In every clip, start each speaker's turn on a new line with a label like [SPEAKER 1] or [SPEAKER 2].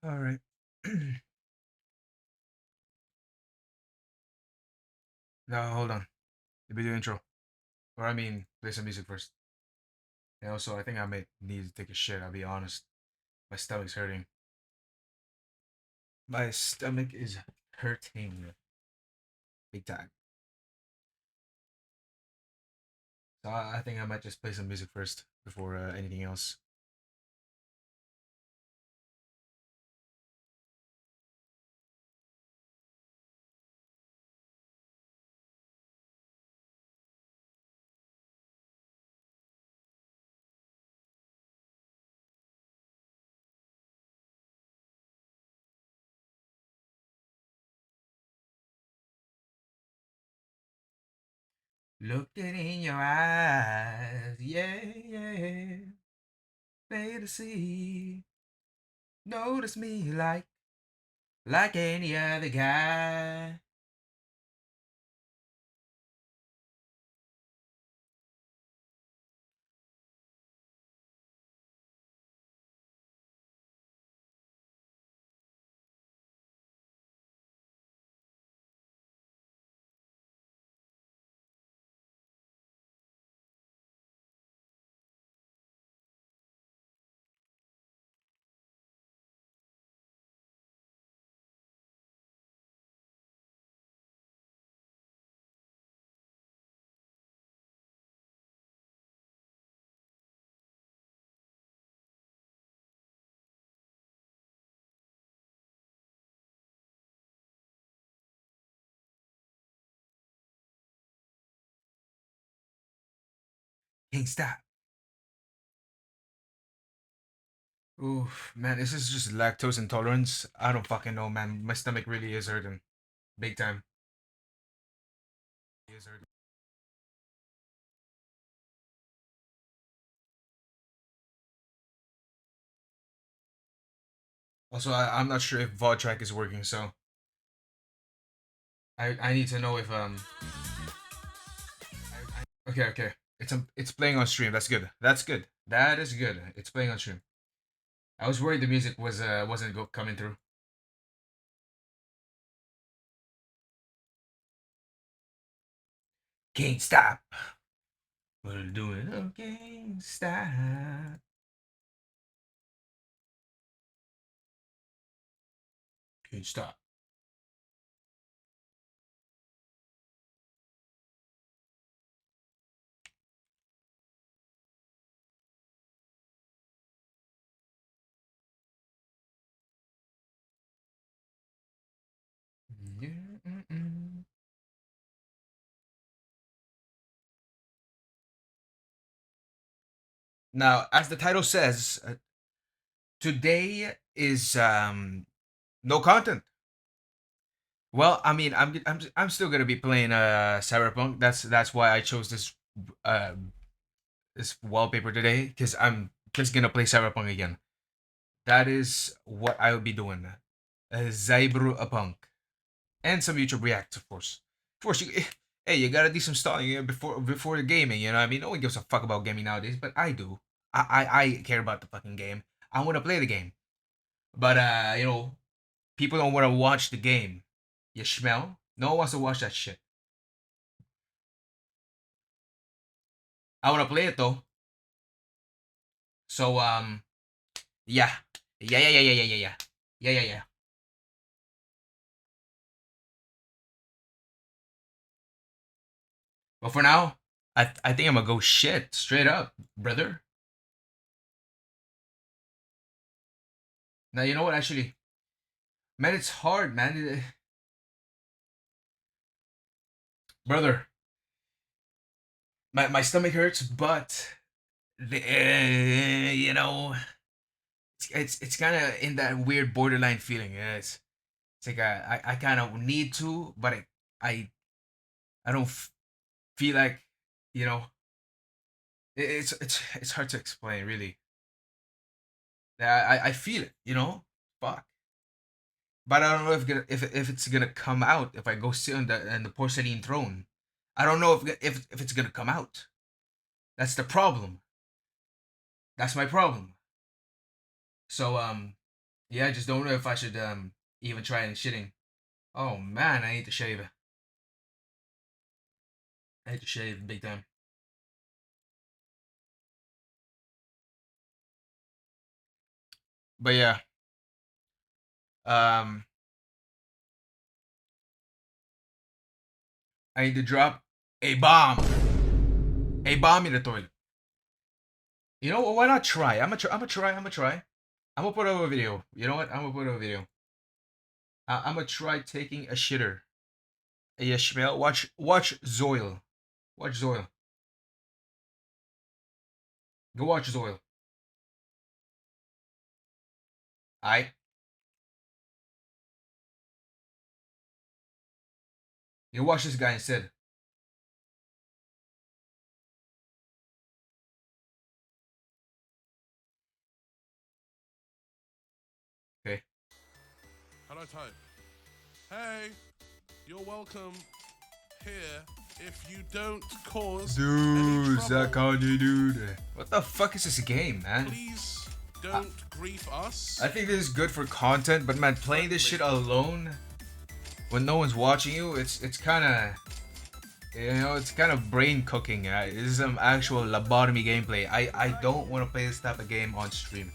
[SPEAKER 1] All right. Now hold on. Let me do intro. Or I mean, play some music first. And also, I think I might need to take a shit. I'll be honest. My stomach's hurting. My stomach is hurting big time. So I think I might just play some music first before anything else. Looking in your eyes, yeah, yeah. Play to see. Notice me like any other guy. Can't stop. Oof, man, this is just lactose intolerance. I don't fucking know, man. My stomach really is hurting. Big time. Is hurting. Also, I'm not sure if VOD track is working, so I need to know if okay, okay. It's playing on stream. That's good. That's good. That is good. It's playing on stream. I was worried the music wasn't coming through. Can't stop. We'll do it. Can't stop. Can't stop. Yeah, Now, as the title says, today is no content. Well, I mean, I'm still gonna be playing Cyberpunk. That's why I chose uh this wallpaper today because I'm just gonna play Cyberpunk again. That is what I will be doing. Cyberpunk and some YouTube reacts, of course. Of course, hey, you gotta do some stalling before the gaming. You know, what I mean, no one gives a fuck about gaming nowadays, but I do. I care about the fucking game. I want to play the game, but people don't want to watch the game. You smell? No one wants to watch that shit. I want to play it though. So yeah, yeah. But for now, I think I'm gonna go shit straight up, brother. Now you know what? Actually, man, it's hard, man. Brother, my stomach hurts, but you know, it's kind of in that weird borderline feeling. Yeah, it's like I kind of need to, but I I don't feel like you know. It's hard to explain, really. I feel it, Fuck. But I don't know if it's gonna come out if I go sit on the porcelain throne. I don't know if it's gonna come out. That's the problem. That's my problem. So Yeah, I just don't know if I should even try and shitting. Oh man, I need to shave. I need to shave big time. But yeah, um, I need to drop a bomb. A bomb in the toilet. You know what? Why not try? I'm gonna try. I'm gonna try. I'm gonna try. I'm gonna put up a video. You know what? I'm gonna put up a video. I'm gonna try taking a shitter. Yeah, Shmel. Watch Zoil. Watch Zoil. Go watch Zoil. I. You watch this guy instead. Okay.
[SPEAKER 2] Hello, type. Hey, you're welcome here if you don't cause any trouble.
[SPEAKER 1] Kanye dude. What the fuck is this game, man?
[SPEAKER 2] Please don't grief us.
[SPEAKER 1] I think this is good for content, but man, playing this shit alone when no one's watching you, it's kind of, you know, it's kind of brain cooking. This is some actual lobotomy gameplay. I don't want to play this type of game on stream.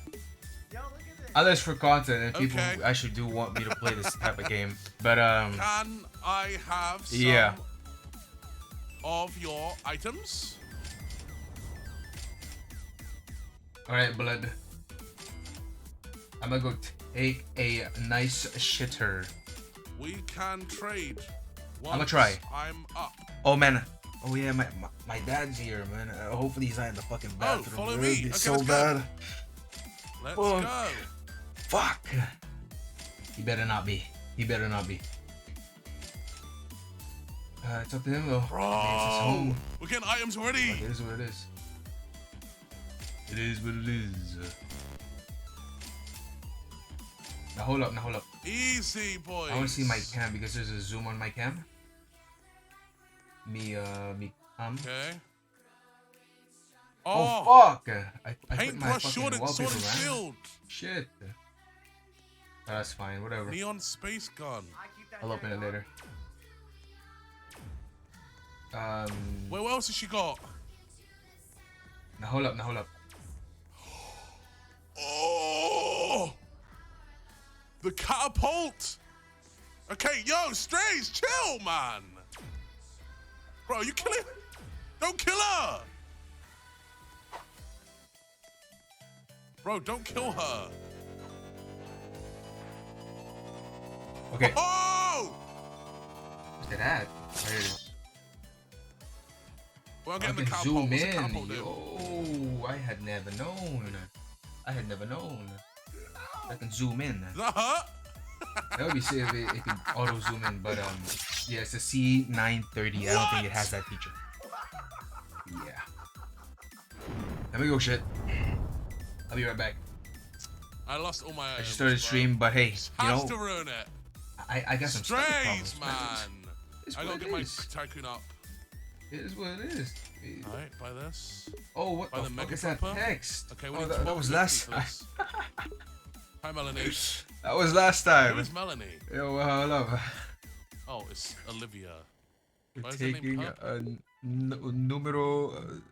[SPEAKER 1] Unless for content and people actually do want me to play this type of game. But
[SPEAKER 2] Can I have some
[SPEAKER 1] yeah.
[SPEAKER 2] of your items?
[SPEAKER 1] Alright, blood. I'm gonna go take a nice shitter.
[SPEAKER 2] We can trade.
[SPEAKER 1] I'm gonna try.
[SPEAKER 2] I'm up.
[SPEAKER 1] Oh man. Oh yeah, my dad's here, man. Hopefully he's not in the fucking bathroom.
[SPEAKER 2] Follow me.
[SPEAKER 1] It's
[SPEAKER 2] Okay,
[SPEAKER 1] so
[SPEAKER 2] let's
[SPEAKER 1] bad.
[SPEAKER 2] Let's
[SPEAKER 1] Oh.
[SPEAKER 2] go.
[SPEAKER 1] Fuck. He better not be. He better not be. It's up to him though.
[SPEAKER 2] Bro,
[SPEAKER 1] It's his home.
[SPEAKER 2] we're getting items already.
[SPEAKER 1] It is what it is. It is what it is. Now hold up, now hold up.
[SPEAKER 2] Easy, boys.
[SPEAKER 1] I want to see my cam because there's a zoom on my cam. Me cam.
[SPEAKER 2] Okay.
[SPEAKER 1] Oh, fuck! I put my
[SPEAKER 2] Paintbrush
[SPEAKER 1] fucking
[SPEAKER 2] short and sword
[SPEAKER 1] wallpaper,
[SPEAKER 2] and
[SPEAKER 1] man.
[SPEAKER 2] shield.
[SPEAKER 1] Shit. That's fine, whatever.
[SPEAKER 2] Neon space gun.
[SPEAKER 1] I'll open it later.
[SPEAKER 2] Wait, what else has she got?
[SPEAKER 1] Now hold up, now hold up.
[SPEAKER 2] Oh! The catapult! Okay, yo, Strays, chill, man! Bro, you killing? Don't kill her! Bro, don't kill her.
[SPEAKER 1] Okay.
[SPEAKER 2] Oh!
[SPEAKER 1] Look at that. There it is.
[SPEAKER 2] Well, I'm
[SPEAKER 1] I
[SPEAKER 2] getting the
[SPEAKER 1] can
[SPEAKER 2] catapult.
[SPEAKER 1] zoom
[SPEAKER 2] What's the
[SPEAKER 1] in.
[SPEAKER 2] catapult do?
[SPEAKER 1] Yo, I had never known. I had never known. I can zoom in.
[SPEAKER 2] Does that hurt?
[SPEAKER 1] That would be sick if it can auto zoom in, but yeah, it's a C930. I don't think it has that feature. Yeah. Let me go, shit. I'll be right back.
[SPEAKER 2] I lost all my.
[SPEAKER 1] I just started stream, but hey, you
[SPEAKER 2] Has
[SPEAKER 1] know,
[SPEAKER 2] to ruin it.
[SPEAKER 1] I got some stuff
[SPEAKER 2] Strays,
[SPEAKER 1] problems,
[SPEAKER 2] man.
[SPEAKER 1] It's
[SPEAKER 2] I
[SPEAKER 1] what
[SPEAKER 2] gotta
[SPEAKER 1] it
[SPEAKER 2] get my
[SPEAKER 1] is.
[SPEAKER 2] tycoon up.
[SPEAKER 1] It is what it is.
[SPEAKER 2] Alright, buy this.
[SPEAKER 1] Oh, what
[SPEAKER 2] Buy
[SPEAKER 1] the
[SPEAKER 2] the
[SPEAKER 1] fuck
[SPEAKER 2] mega
[SPEAKER 1] is that
[SPEAKER 2] pumper.
[SPEAKER 1] text?
[SPEAKER 2] Okay, we
[SPEAKER 1] Oh,
[SPEAKER 2] need
[SPEAKER 1] that was last time.
[SPEAKER 2] Hi, Melanie.
[SPEAKER 1] That was last time.
[SPEAKER 2] Who is Melanie?
[SPEAKER 1] Yo, hold up.
[SPEAKER 2] Oh, it's Olivia.
[SPEAKER 1] We're
[SPEAKER 2] Why is the name
[SPEAKER 1] taking
[SPEAKER 2] purple?
[SPEAKER 1] a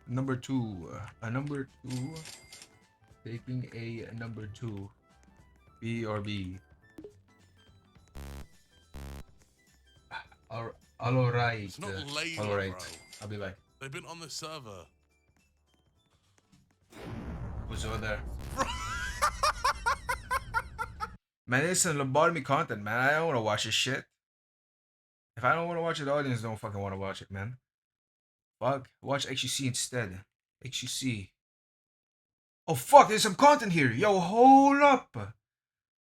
[SPEAKER 1] number two. A number two. Taking a number two. B or B. Alright.
[SPEAKER 2] It's not Layla,
[SPEAKER 1] Alright.
[SPEAKER 2] bro.
[SPEAKER 1] I'll be back.
[SPEAKER 2] They've been on the server.
[SPEAKER 1] Who's over there? Man, it's some lobotomy content, man. I don't want to watch this shit. If I don't want to watch it, the audience don't fucking want to watch it, man. Fuck. Watch XUC instead. XUC. Oh, fuck. There's some content here. Yo, hold up.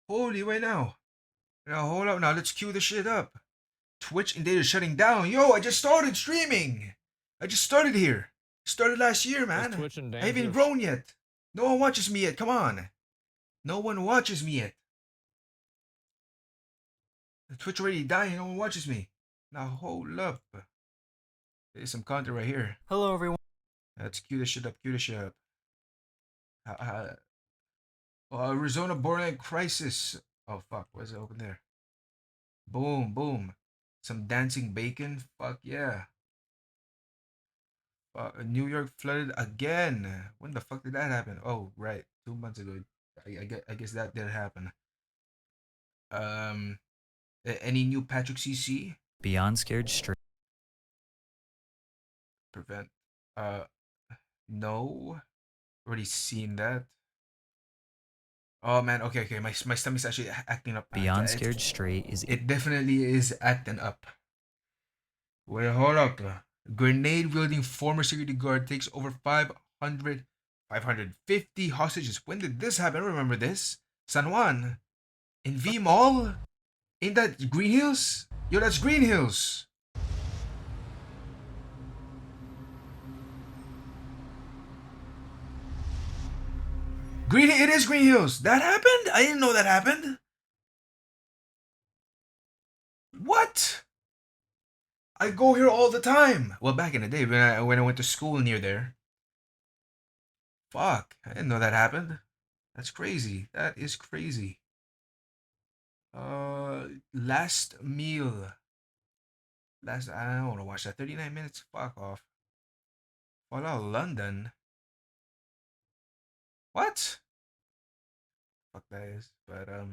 [SPEAKER 1] Holy, wait now. Now, hold up. Now, let's cue the shit up. Twitch and data shutting down. Yo, I just started streaming. I just started here. Started last year, man. I haven't grown yet. No one watches me yet. Come on. No one watches me yet. The Twitch already dying. No one watches me. Now, hold up. There's some content right here.
[SPEAKER 3] Hello, everyone.
[SPEAKER 1] Let's cue this shit up. Cue this shit up. Arizona borderline crisis. Oh fuck, where's it open there? Boom, boom. Some dancing bacon. Fuck yeah. New York flooded again. When the fuck did that happen? Oh, right, 2 months ago. I guess that did happen. Um, any new Patrick CC?
[SPEAKER 3] Beyond Scared Straight.
[SPEAKER 1] Prevent. Uh, no. Already seen that. Oh man, okay, okay. My stomach's actually acting up.
[SPEAKER 3] Beyond Scared Straight is
[SPEAKER 1] It definitely is acting up. Wait, hold up. Grenade wielding former security guard takes over 550 hostages. When did this happen? I remember this. San Juan. In V Mall? Ain't that Green Hills? Yo, that's Green Hills. It is Green Hills. That happened? I didn't know that happened. What? I go here all the time. Well, back in the day when I went to school near there. Fuck, I didn't know that happened. That's crazy. That is crazy. Last meal. I don't want to watch that. 39 minutes. Fuck off. Fallout London. What? Fuck that is. But I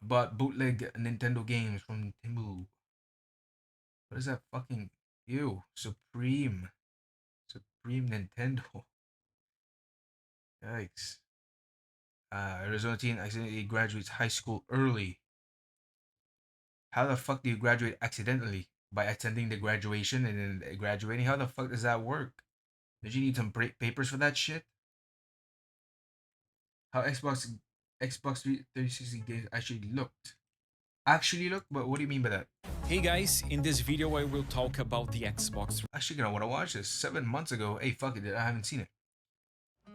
[SPEAKER 1] bought bootleg Nintendo games from Timu. What is that fucking Supreme Nintendo. Yikes. Arizona teen accidentally graduates high school early. How the fuck do you graduate accidentally? By attending the graduation and then graduating? How the fuck does that work? Did you need some papers for that shit? How Xbox 360 games actually looked. But what do you mean by that?
[SPEAKER 4] Hey guys, in this video I will talk about the Xbox.
[SPEAKER 1] Actually gonna wanna watch this. 7 months ago. Hey, fuck it, I haven't seen it.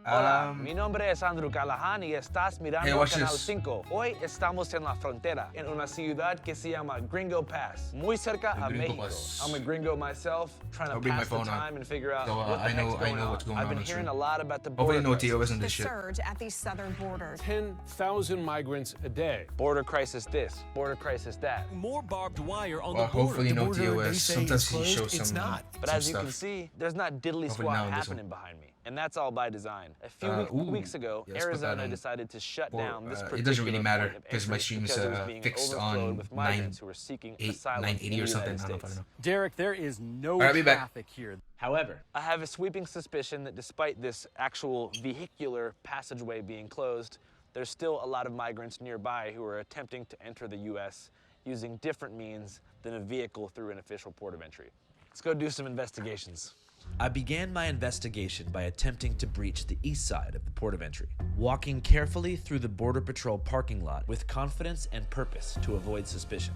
[SPEAKER 5] Hola, mi nombre es Andrew Callahan y estás mirando
[SPEAKER 1] watch
[SPEAKER 5] Canal
[SPEAKER 1] this.
[SPEAKER 5] 5. Hoy estamos en la frontera, en una ciudad que se llama Gringo Pass, muy cerca a
[SPEAKER 1] Gringo
[SPEAKER 5] Mexico.
[SPEAKER 1] Pass.
[SPEAKER 5] I'm a gringo myself, trying to
[SPEAKER 1] I'll bring my
[SPEAKER 5] pass the
[SPEAKER 1] phone on.
[SPEAKER 5] time and figure out
[SPEAKER 1] So,
[SPEAKER 5] what the
[SPEAKER 1] I know what's going
[SPEAKER 5] I've
[SPEAKER 1] on
[SPEAKER 5] been
[SPEAKER 1] on
[SPEAKER 5] hearing
[SPEAKER 1] stream.
[SPEAKER 5] a lot about the
[SPEAKER 1] Hopefully
[SPEAKER 5] border
[SPEAKER 1] no TO
[SPEAKER 5] crisis.
[SPEAKER 1] isn't
[SPEAKER 6] The
[SPEAKER 1] this shit.
[SPEAKER 6] surge at the southern border.
[SPEAKER 7] 10,000 migrants a day.
[SPEAKER 5] Border crisis this, border crisis that.
[SPEAKER 4] More barbed wire on
[SPEAKER 1] Well,
[SPEAKER 4] the border.
[SPEAKER 1] hopefully
[SPEAKER 4] The
[SPEAKER 1] no
[SPEAKER 4] border,
[SPEAKER 1] TOS.
[SPEAKER 4] they say
[SPEAKER 1] Sometimes
[SPEAKER 4] it's
[SPEAKER 1] he
[SPEAKER 4] closed.
[SPEAKER 1] shows
[SPEAKER 4] It's
[SPEAKER 1] some
[SPEAKER 4] not.
[SPEAKER 5] But
[SPEAKER 1] some
[SPEAKER 5] as you
[SPEAKER 1] stuff.
[SPEAKER 5] can see, there's not diddly
[SPEAKER 1] Hopefully
[SPEAKER 5] squat
[SPEAKER 1] now this
[SPEAKER 5] happening
[SPEAKER 1] one.
[SPEAKER 5] behind me. And that's all by design. A few weeks ago,
[SPEAKER 1] yeah, let's put that
[SPEAKER 5] Arizona
[SPEAKER 1] on.
[SPEAKER 5] decided to shut down this
[SPEAKER 1] It
[SPEAKER 5] particular
[SPEAKER 1] doesn't really matter
[SPEAKER 5] point of
[SPEAKER 1] because my
[SPEAKER 5] entry
[SPEAKER 1] stream's
[SPEAKER 5] because it was being
[SPEAKER 1] fixed
[SPEAKER 5] overflowed
[SPEAKER 1] on
[SPEAKER 5] with migrants who were seeking asylum in
[SPEAKER 1] 980
[SPEAKER 5] the
[SPEAKER 1] or something.
[SPEAKER 5] United
[SPEAKER 1] I don't fucking
[SPEAKER 5] States.
[SPEAKER 1] know.
[SPEAKER 7] Derek, there is no
[SPEAKER 1] Alright, I'll be back.
[SPEAKER 7] traffic here.
[SPEAKER 5] However, I have a sweeping suspicion that despite this actual vehicular passageway being closed, there's still a lot of migrants nearby who are attempting to enter the U.S. using different means than a vehicle through an official port of entry. Let's go do some investigations.
[SPEAKER 8] I began my investigation by attempting to breach the east side of the port of entry, walking carefully through the Border Patrol parking lot with confidence and purpose to avoid suspicion.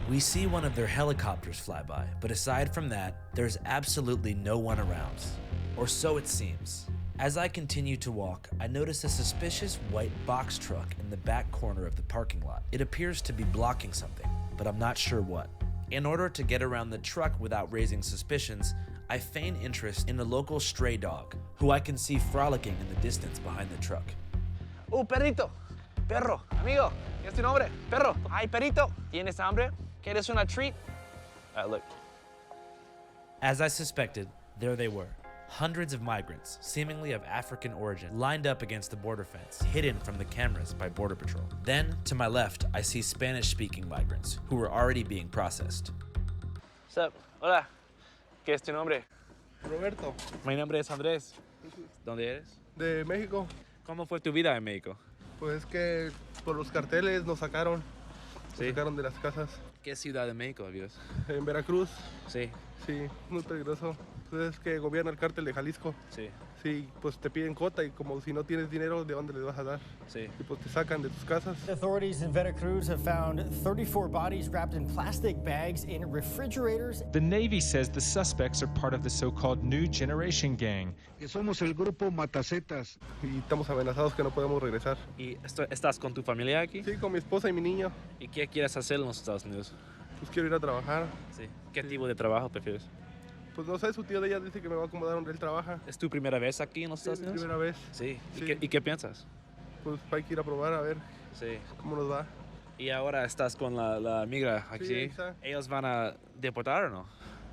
[SPEAKER 8] We see one of their helicopters fly by, but aside from that, there's absolutely no one around. Or so it seems. As I continue to walk, I notice a suspicious white box truck in the back corner of the parking lot. It appears to be blocking something, but I'm not sure what. In order to get around the truck without raising suspicions, I feign interest in a local stray dog, who I can see frolicking in the distance behind the truck.
[SPEAKER 5] Perrito, perro, amigo, ¿qué es tu nombre? Perro, ay, perrito, ¿tienes hambre? ¿Quieres una treat? Look.
[SPEAKER 8] As I suspected, there they were. Hundreds of migrants, seemingly of African origin, lined up against the border fence, hidden from the cameras by Border Patrol. Then, to my left, I see Spanish-speaking migrants, who were already being processed.
[SPEAKER 5] What's up? Hola. ¿Qué es tu nombre?
[SPEAKER 9] Roberto,
[SPEAKER 5] Mi nombre es Andrés. ¿Dónde eres?
[SPEAKER 9] de México.
[SPEAKER 5] ¿Cómo fue tu vida en México?
[SPEAKER 9] Pues que por los carteles nos sacaron.
[SPEAKER 5] Sí.
[SPEAKER 9] Nos sacaron de las casas.
[SPEAKER 5] ¿Qué ciudad de México vives?
[SPEAKER 9] En Veracruz,
[SPEAKER 5] Sí,
[SPEAKER 9] sí, muy peligroso. Pues es que gobierna el cártel de Jalisco.
[SPEAKER 5] sí,
[SPEAKER 9] Sí, pues te piden cuota y como si no tienes dinero, ¿de dónde les vas a dar?
[SPEAKER 5] sí.
[SPEAKER 9] Y pues te sacan de tus casas.
[SPEAKER 10] Authorities in Veracruz have found 34 bodies wrapped in plastic bags in refrigerators.
[SPEAKER 11] The Navy says the suspects are part of the so-called New Generation Gang.
[SPEAKER 12] Que somos el grupo Matacetas.
[SPEAKER 9] Y estamos amenazados que no podemos regresar.
[SPEAKER 5] ¿Y estás con tu familia aquí?
[SPEAKER 9] Sí, con mi esposa y mi niño.
[SPEAKER 5] ¿Y qué quieres hacer en los Estados Unidos?
[SPEAKER 9] Pues quiero ir a trabajar.
[SPEAKER 5] Sí. ¿Qué tipo de trabajo prefieres?
[SPEAKER 9] Pues no sé, su tío de ella dice que me va a acomodar donde él trabaja.
[SPEAKER 5] ¿Es tu primera vez aquí en los Estados
[SPEAKER 9] Sí, mi
[SPEAKER 5] Unidos?
[SPEAKER 9] primera vez.
[SPEAKER 5] Sí.
[SPEAKER 9] Sí.
[SPEAKER 5] ¿Y qué piensas?
[SPEAKER 9] Pues hay que ir a probar a ver
[SPEAKER 5] Sí.
[SPEAKER 9] cómo nos va.
[SPEAKER 5] ¿Y ahora estás con la migra aquí?
[SPEAKER 9] Sí, está.
[SPEAKER 5] ¿Ellos van a deportar o no?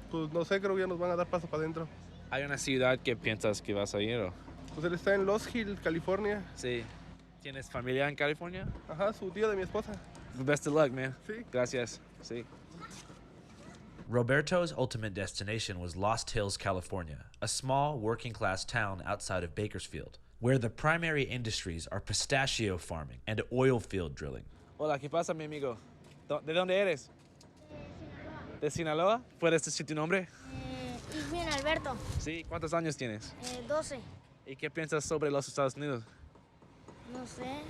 [SPEAKER 9] Pues no sé, creo que ya nos van a dar paso para adentro.
[SPEAKER 5] ¿Hay una ciudad que piensas que vas a ir o?
[SPEAKER 9] Pues él está en Los Hills, California.
[SPEAKER 5] Sí. ¿Tienes familia en California?
[SPEAKER 9] Ajá, su tío de mi esposa.
[SPEAKER 5] Best of luck, man.
[SPEAKER 9] Sí.
[SPEAKER 5] Gracias. Sí.
[SPEAKER 8] Roberto's ultimate destination was Lost Hills, California, a small working-class town outside of Bakersfield, where the primary industries are pistachio farming and oil field drilling.
[SPEAKER 5] Hola, ¿qué pasa, mi amigo? ¿De dónde eres? ¿De Sinaloa? ¿Puedes decir tu nombre?
[SPEAKER 13] Bien, Alberto.
[SPEAKER 5] Sí. ¿Cuántos años tienes?
[SPEAKER 13] 12.
[SPEAKER 5] ¿Y qué piensas sobre los Estados Unidos?
[SPEAKER 13] No sé.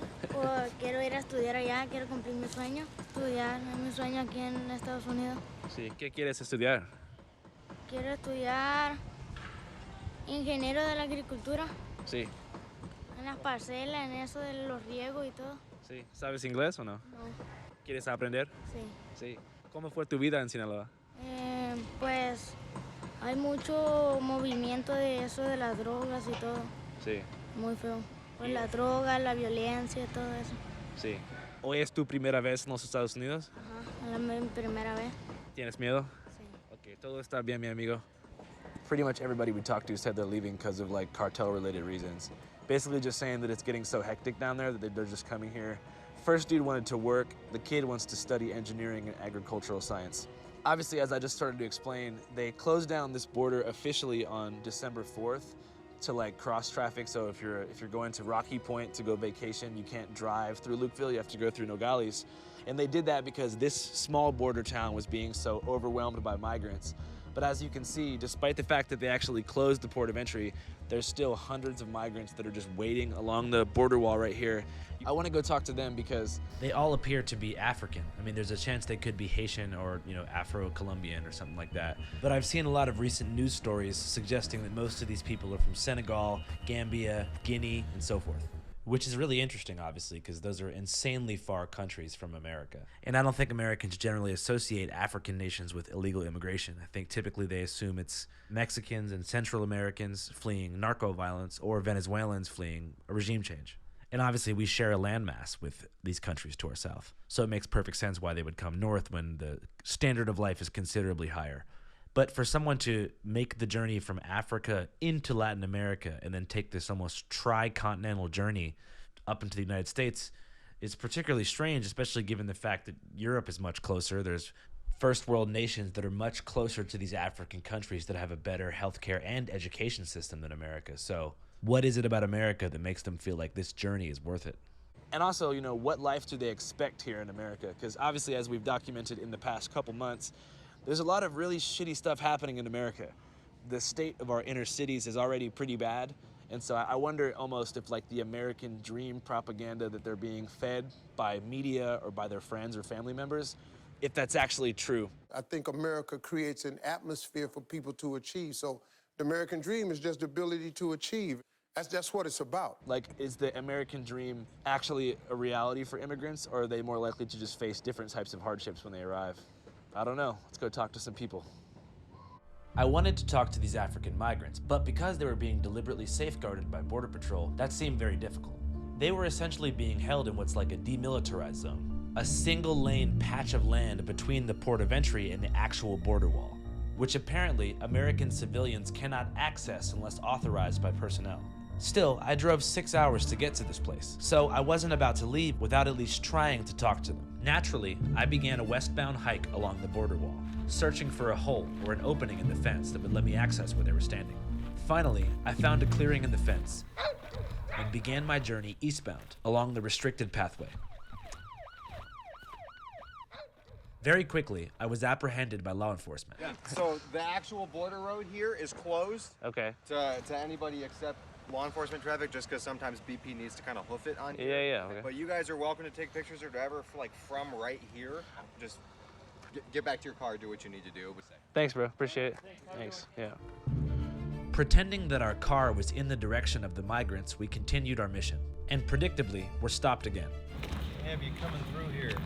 [SPEAKER 13] Quiero ir a estudiar allá, quiero cumplir mi sueño. Estudiar, es mi sueño aquí en Estados Unidos.
[SPEAKER 5] Sí. ¿Qué quieres estudiar?
[SPEAKER 13] Quiero estudiar ingeniero de la agricultura.
[SPEAKER 5] Sí.
[SPEAKER 13] En las parcelas, en eso de los riegos y todo.
[SPEAKER 5] Sí. ¿Sabes inglés o no?
[SPEAKER 13] No.
[SPEAKER 5] ¿Quieres aprender?
[SPEAKER 13] Sí.
[SPEAKER 5] Sí. ¿Cómo fue tu vida en Sinaloa?
[SPEAKER 13] Pues hay mucho movimiento de eso de las drogas y todo.
[SPEAKER 5] Sí.
[SPEAKER 13] Muy feo. Pues la droga, la violencia y todo eso.
[SPEAKER 5] Sí. ¿Hoy es tu primera vez en los Estados Unidos?
[SPEAKER 13] Ajá, mi primera vez.
[SPEAKER 5] ¿Tienes miedo?
[SPEAKER 13] Sí.
[SPEAKER 5] Ok, todo está bien, mi amigo. Pretty much everybody we talked to said they're leaving because of like cartel-related reasons. Basically just saying that it's getting so hectic down there that they're just coming here. First dude wanted to work. The kid wants to study engineering and agricultural science. Obviously, as I just started to explain, they closed down this border officially on December 4th to like cross traffic. So if you're going to Rocky Point to go vacation, you can't drive through Lukeville, you have to go through Nogales. And they did that because this small border town was being so overwhelmed by migrants. But as you can see, despite the fact that they actually closed the port of entry, there's still hundreds of migrants that are just waiting along the border wall right here. I want to go talk to them because
[SPEAKER 8] They all appear to be African. I mean, there's a chance they could be Haitian or, Afro-Colombian or something like that. But I've seen a lot of recent news stories suggesting that most of these people are from Senegal, Gambia, Guinea, and so forth. Which is really interesting, obviously, because those are insanely far countries from America. And I don't think Americans generally associate African nations with illegal immigration. I think typically they assume it's Mexicans and Central Americans fleeing narco violence or Venezuelans fleeing a regime change. And obviously we share a landmass with these countries to our south. So it makes perfect sense why they would come north when the standard of life is considerably higher. But for someone to make the journey from Africa into Latin America and then take this almost tri-continental journey up into the United States is particularly strange, especially given the fact that Europe is much closer. There's first world nations that are much closer to these African countries that have a better healthcare and education system than America. So what is it about America that makes them feel like this journey is worth it?
[SPEAKER 5] And also, what life do they expect here in America? Because obviously, as we've documented in the past couple months, there's a lot of really shitty stuff happening in America. The state of our inner cities is already pretty bad. And so I wonder almost if like the American dream propaganda that they're being fed by media or by their friends or family members, if that's actually true.
[SPEAKER 14] I think America creates an atmosphere for people to achieve. So the American dream is just the ability to achieve. That's what it's about.
[SPEAKER 5] Like, is the American dream actually a reality for immigrants, or are they more likely to just face different types of hardships when they arrive? I don't know. Let's go talk to some people.
[SPEAKER 8] I wanted to talk to these African migrants, but because they were being deliberately safeguarded by Border Patrol, that seemed very difficult. They were essentially being held in what's like a demilitarized zone, a single lane patch of land between the port of entry and the actual border wall, which apparently American civilians cannot access unless authorized by personnel. Still, I drove 6 hours to get to this place, so I wasn't about to leave without at least trying to talk to them. Naturally, I began a westbound hike along the border wall, searching for a hole or an opening in the fence that would let me access where they were standing. Finally, I found a clearing in the fence and began my journey eastbound along the restricted pathway. Very quickly, I was apprehended by law enforcement.
[SPEAKER 15] Yeah, so the actual border road here is closed
[SPEAKER 5] Okay.
[SPEAKER 15] to anybody except law enforcement traffic, just because sometimes BP needs to kind of hoof it on here.
[SPEAKER 5] Yeah, okay.
[SPEAKER 15] But you guys are welcome to take pictures or whatever, from right here. Just get back to your car, do what you need to do.
[SPEAKER 5] Thanks, bro. Appreciate it. Thanks. Yeah.
[SPEAKER 8] Pretending that our car was in the direction of the migrants, we continued our mission. And predictably, we're stopped again.
[SPEAKER 16] Have you coming through here?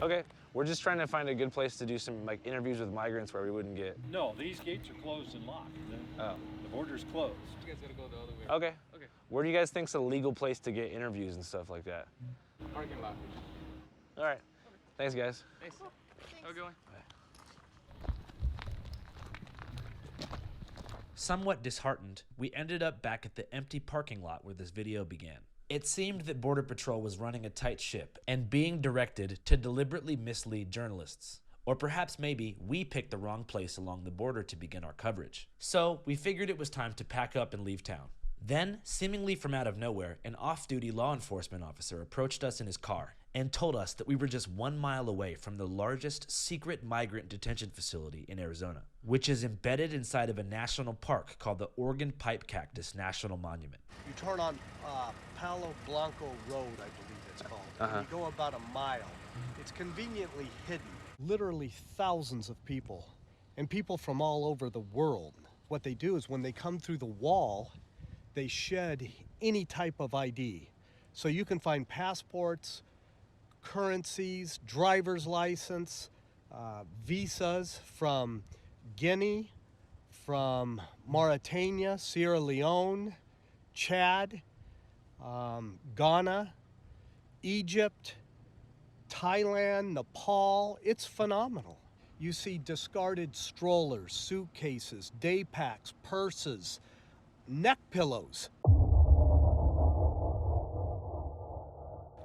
[SPEAKER 5] Okay, we're just trying to find a good place to do some like interviews with migrants where we wouldn't get.
[SPEAKER 16] No, these gates are closed and locked.
[SPEAKER 5] Oh.
[SPEAKER 16] The border's closed.
[SPEAKER 17] You guys gotta go the other way.
[SPEAKER 5] Okay. Okay. Where do you guys think's a legal place to get interviews and stuff like that?
[SPEAKER 17] Parking lot.
[SPEAKER 5] All right. Thanks, guys.
[SPEAKER 17] Thanks. Have a good one.
[SPEAKER 8] Somewhat disheartened, we ended up back at the empty parking lot where this video began. It seemed that Border Patrol was running a tight ship and being directed to deliberately mislead journalists. Or perhaps maybe we picked the wrong place along the border to begin our coverage. So we figured it was time to pack up and leave town. Then, seemingly from out of nowhere, an off-duty law enforcement officer approached us in his car and told us that we were just 1 mile away from the largest secret migrant detention facility in Arizona, which is embedded inside of a national park called the Oregon Pipe Cactus National Monument.
[SPEAKER 18] You turn on Palo Blanco Road, I believe it's called. And you go about a mile. It's conveniently hidden. Literally thousands of people, and people from all over the world. What they do is when they come through the wall, they shed any type of ID. So you can find passports, currencies, driver's license, visas from Guinea, from Mauritania, Sierra Leone, Chad, Ghana, Egypt, Thailand, Nepal. It's phenomenal. You see discarded strollers, suitcases, day packs, purses, neck pillows.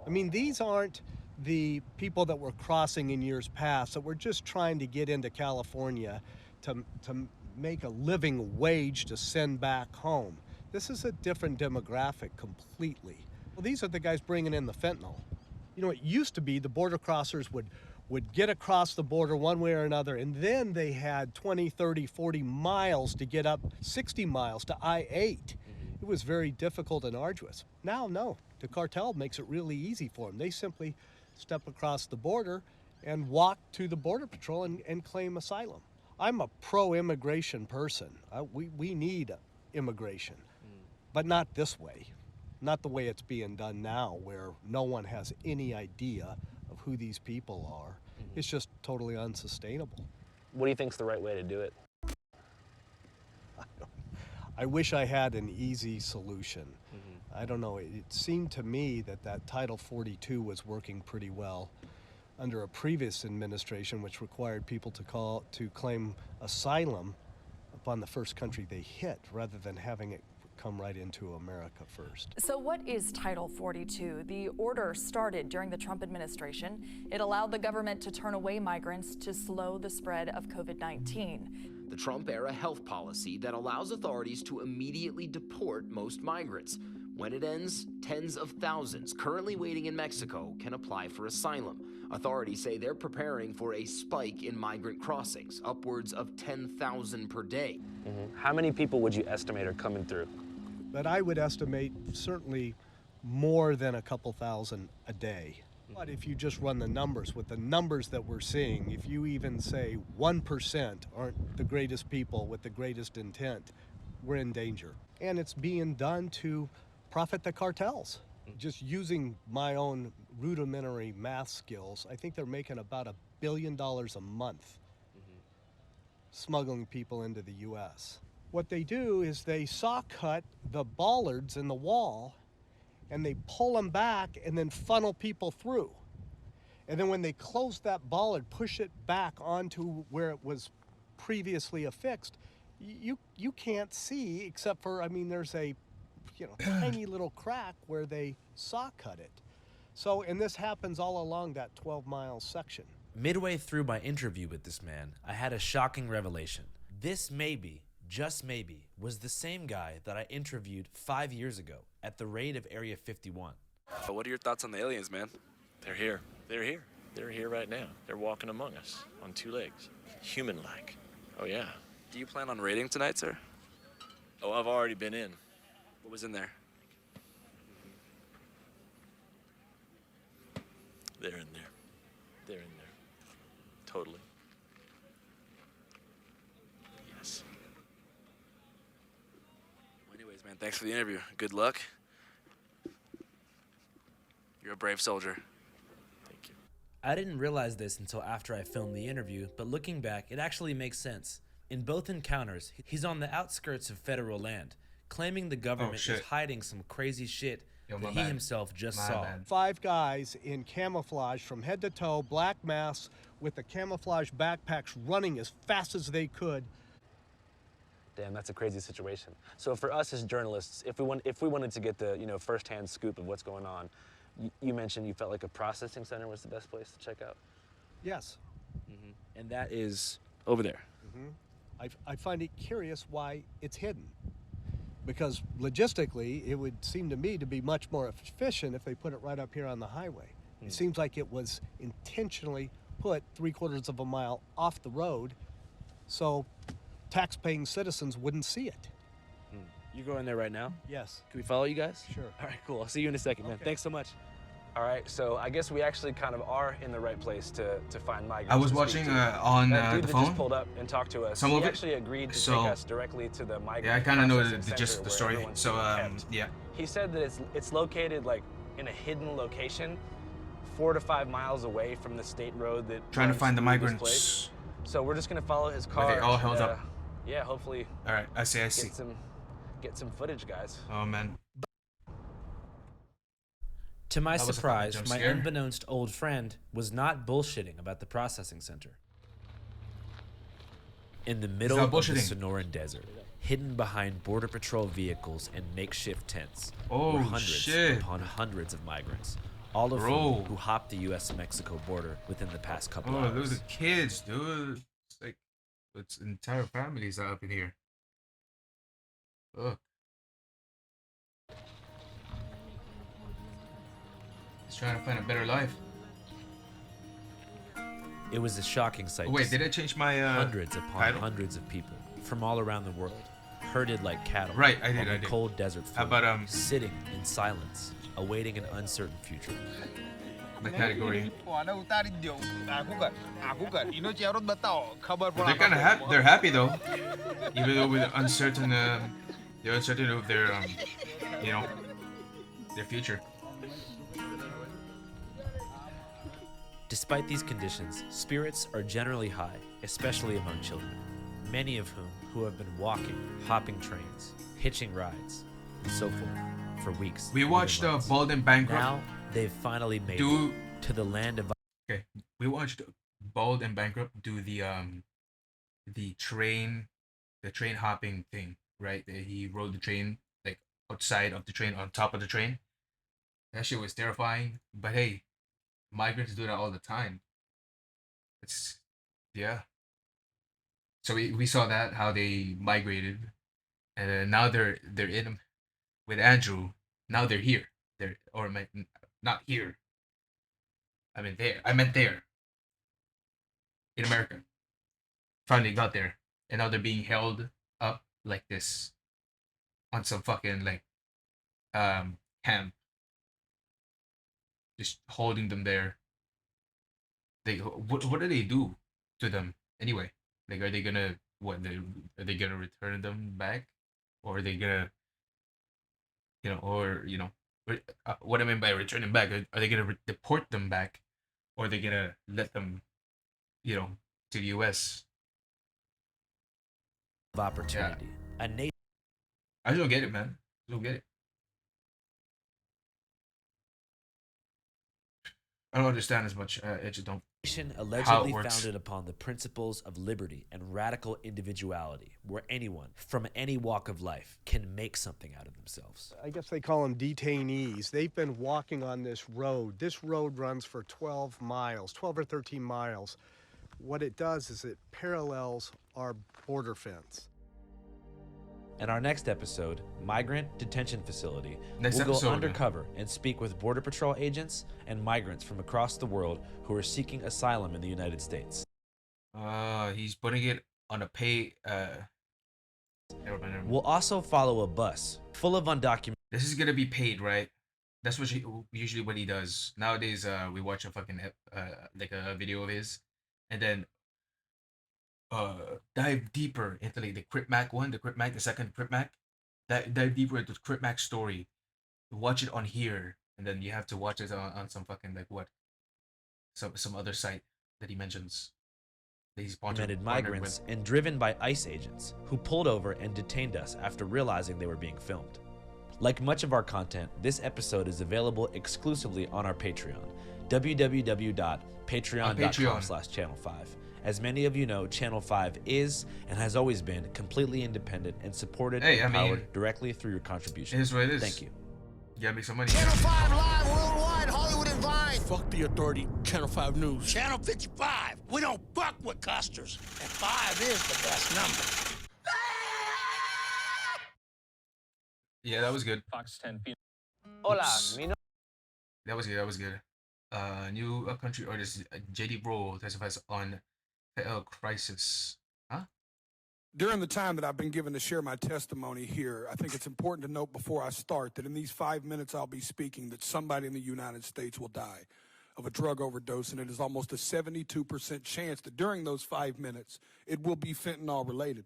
[SPEAKER 18] I mean, these aren't the people that were crossing in years past that were just trying to get into California to make a living wage to send back home. This is a different demographic completely. Well, these are the guys bringing in the fentanyl. You know, it used to be the border crossers would get across the border one way or another, and then they had 20, 30, 40 miles to get up, 60 miles to I-8. It was very difficult and arduous. Now, no, the cartel makes it really easy for them. They simply step across the border and walk to the Border Patrol and claim asylum. I'm a pro-immigration person. We need immigration, but not this way. Not the way it's being done now, where no one has any idea of who these people are. It's just totally unsustainable.
[SPEAKER 5] What do you think's the right way to do it?
[SPEAKER 18] I wish I had an easy solution. I don't know, it seemed to me that Title 42 was working pretty well under a previous administration, which required people to claim asylum upon the first country they hit, rather than having it come right into America first.
[SPEAKER 19] So what is Title 42? The order started during the Trump administration. It allowed the government to turn away migrants to slow the spread of COVID-19.
[SPEAKER 20] The Trump-era health policy that allows authorities to immediately deport most migrants. When it ends, tens of thousands currently waiting in Mexico can apply for asylum. Authorities say they're preparing for a spike in migrant crossings, upwards of 10,000 per day.
[SPEAKER 5] How many people would you estimate are coming through?
[SPEAKER 18] But I would estimate certainly more than a couple thousand a day. But if you just run the numbers, with the numbers that we're seeing, if you even say 1% aren't the greatest people with the greatest intent, we're in danger. And it's being done to profit the cartels. Just using my own rudimentary math skills, I think they're making about $1 billion a month smuggling people into the U.S. What they do is they saw cut the bollards in the wall and they pull them back and then funnel people through. And then when they close that bollard, push it back onto where it was previously affixed, you can't see except for, I mean, there's a tiny little crack where they saw cut it. So, and this happens all along that 12-mile section.
[SPEAKER 8] Midway through my interview with this man, I had a shocking revelation. This maybe, just maybe, was the same guy that I interviewed 5 years ago at the raid of Area 51.
[SPEAKER 21] What are your thoughts on the aliens, man?
[SPEAKER 22] They're here. They're here. They're here right now. They're walking among us on two legs. Human-like. Oh, yeah.
[SPEAKER 21] Do you plan on raiding tonight, sir?
[SPEAKER 22] Oh, I've already been in.
[SPEAKER 21] What was in there?
[SPEAKER 22] They're in there. They're in there. Totally. Yes.
[SPEAKER 21] Well, anyways, man, thanks for the interview. Good luck. You're a brave soldier.
[SPEAKER 22] Thank you.
[SPEAKER 8] I didn't realize this until after I filmed the interview, but looking back, it actually makes sense. In both encounters, he's on the outskirts of federal land, claiming the government is hiding some crazy shit that he himself just saw.
[SPEAKER 18] 5 guys in camouflage from head to toe, black masks with the camouflage backpacks running as fast as they could.
[SPEAKER 5] Damn, that's a crazy situation. So for us as journalists, if we wanted to get the firsthand scoop of what's going on, you mentioned you felt like a processing center was the best place to check out.
[SPEAKER 18] Yes.
[SPEAKER 5] And that is over there.
[SPEAKER 18] I find it curious why it's hidden. Because logistically, it would seem to me to be much more efficient if they put it right up here on the highway. It seems like it was intentionally put 3/4 of a mile off the road so tax-paying citizens wouldn't see it.
[SPEAKER 5] You go in there right now?
[SPEAKER 18] Yes.
[SPEAKER 5] Can we follow you guys?
[SPEAKER 18] Sure.
[SPEAKER 5] All right, cool. I'll see you in a second, man.
[SPEAKER 18] Okay.
[SPEAKER 5] Thanks so much. All right, so I guess we actually kind of are in the right place to find migrants.
[SPEAKER 1] I was
[SPEAKER 5] to speak
[SPEAKER 1] watching
[SPEAKER 5] to.
[SPEAKER 1] on
[SPEAKER 5] that dude
[SPEAKER 1] the
[SPEAKER 5] that
[SPEAKER 1] phone.
[SPEAKER 5] just pulled up and talked to us.
[SPEAKER 1] Some
[SPEAKER 5] he
[SPEAKER 1] of it.
[SPEAKER 5] actually agreed to
[SPEAKER 1] So,
[SPEAKER 5] take us directly to the migrant.
[SPEAKER 1] Yeah, I kind of know
[SPEAKER 5] processing
[SPEAKER 1] the gist of the
[SPEAKER 5] center
[SPEAKER 1] story.
[SPEAKER 5] where everyone's
[SPEAKER 1] So
[SPEAKER 5] being kept.
[SPEAKER 1] yeah.
[SPEAKER 5] He said that it's located like in a hidden location, 4 to 5 miles away from the state road that
[SPEAKER 1] Trying to
[SPEAKER 5] runs
[SPEAKER 1] find the
[SPEAKER 5] through this place.
[SPEAKER 1] migrants.
[SPEAKER 5] So we're just gonna follow his car.
[SPEAKER 1] Where they all
[SPEAKER 5] and,
[SPEAKER 1] held up.
[SPEAKER 5] Yeah, hopefully.
[SPEAKER 1] All right, I see.
[SPEAKER 5] Get some footage, guys.
[SPEAKER 1] Oh man.
[SPEAKER 8] To my
[SPEAKER 1] That was a fucking
[SPEAKER 8] surprise,
[SPEAKER 1] jump
[SPEAKER 8] my
[SPEAKER 1] scare.
[SPEAKER 8] unbeknownst old friend was not bullshitting about the processing center. In the middle
[SPEAKER 1] not
[SPEAKER 8] of the
[SPEAKER 1] bullshitting.
[SPEAKER 8] Sonoran Desert, hidden behind Border Patrol vehicles and makeshift tents,
[SPEAKER 1] Oh,
[SPEAKER 8] were hundreds
[SPEAKER 1] shit.
[SPEAKER 8] upon hundreds of migrants, all of
[SPEAKER 1] Bro.
[SPEAKER 8] whom who hopped the U.S.-Mexico border within the past couple
[SPEAKER 1] Oh,
[SPEAKER 8] hours.
[SPEAKER 1] those are kids, dude. It's like it's entire families up in here. Look. He's trying to find a better life.
[SPEAKER 8] It was a shocking sight.
[SPEAKER 1] Oh, wait,
[SPEAKER 8] to see.
[SPEAKER 1] did I change my
[SPEAKER 8] hundreds upon
[SPEAKER 1] title?
[SPEAKER 8] hundreds of people from all around the world, herded like cattle,
[SPEAKER 1] Right, I
[SPEAKER 8] on
[SPEAKER 1] did,
[SPEAKER 8] the
[SPEAKER 1] I did.
[SPEAKER 8] cold desert
[SPEAKER 1] How
[SPEAKER 8] floor,
[SPEAKER 1] about,
[SPEAKER 8] sitting in silence, awaiting an uncertain future.
[SPEAKER 1] My category. They're they're happy though, even though with the uncertain of their their future.
[SPEAKER 8] Despite these conditions, spirits are generally high, especially among children, many of who have been walking, hopping trains, hitching rides, and so forth for weeks.
[SPEAKER 1] We
[SPEAKER 8] even
[SPEAKER 1] watched
[SPEAKER 8] months.
[SPEAKER 1] Bald and Bankrupt.
[SPEAKER 8] Now they've finally made
[SPEAKER 1] Do-
[SPEAKER 8] it to the land of.
[SPEAKER 1] Okay, we watched Bald and Bankrupt do the train hopping thing, right? He rode the train like outside of the train, on top of the train. That shit was terrifying. But hey, migrants do that all the time. It's yeah. So we saw that how they migrated, and then now they're in with Andrew. Now they're here. Not here. I mean there. I meant there. In America. Finally got there, and now they're being held up like this on some fucking like camp. Just holding them there. What do they do to them anyway? Like, are they gonna are they gonna return them back, or are they gonna what I mean by returning back? Are they gonna deport them back, or are they gonna let them to the U.S.
[SPEAKER 8] of opportunity. A nation
[SPEAKER 1] I just don't get it, man. I don't get it. I don't understand as much. I just don't. How it
[SPEAKER 8] allegedly
[SPEAKER 1] works.
[SPEAKER 8] founded upon the principles of liberty and radical individuality, where anyone from any walk of life can make something out of themselves.
[SPEAKER 18] I guess they call them detainees. They've been walking on this road. This road runs for 12 miles, 12 or 13 miles. What it does is it parallels our border fence.
[SPEAKER 8] In our next episode, Migrant Detention Facility,
[SPEAKER 1] Next
[SPEAKER 8] we'll
[SPEAKER 1] episode,
[SPEAKER 8] go undercover and speak with Border Patrol agents and migrants from across the world who are seeking asylum in the United States.
[SPEAKER 1] He's putting it on a pay. Never mind.
[SPEAKER 8] We'll also follow a bus full of undocumented.
[SPEAKER 1] This is gonna be paid, right? That's usually what he does nowadays. We watch a fucking like a video of his, and then dive deeper into like the Crip Mac one, the second Crip Mac. Dive deeper into the Crip Mac story. Watch it on here, and then you have to watch it on some fucking like what, some other site that he mentions that he's
[SPEAKER 8] documented
[SPEAKER 1] partnered
[SPEAKER 8] migrants
[SPEAKER 1] with.
[SPEAKER 8] and driven by ICE agents who pulled over and detained us after realizing they were being filmed. Like much of our content, this episode is available exclusively on our Patreon, www.patreon.com/channel5. As many of you know, Channel 5 is and has always been completely independent and supported and powered directly through your contributions.
[SPEAKER 1] It is what it is.
[SPEAKER 8] Thank you.
[SPEAKER 1] You gotta make some money.
[SPEAKER 2] Channel 5 live worldwide, Hollywood and Vine.
[SPEAKER 3] Fuck the authority, Channel 5 News.
[SPEAKER 2] Channel 55. We don't fuck with custers. And 5 is the best number.
[SPEAKER 1] Yeah, that was good.
[SPEAKER 16] Fox 10.
[SPEAKER 5] Hola,
[SPEAKER 1] That was good. That was good. New country artist JD Bro testifies on the crisis. Huh?
[SPEAKER 23] During the time that I've been given to share my testimony here, I think it's important to note before I start that in these 5 minutes I'll be speaking that somebody in the United States will die of a drug overdose, and it is almost a 72% chance that during those 5 minutes it will be fentanyl related.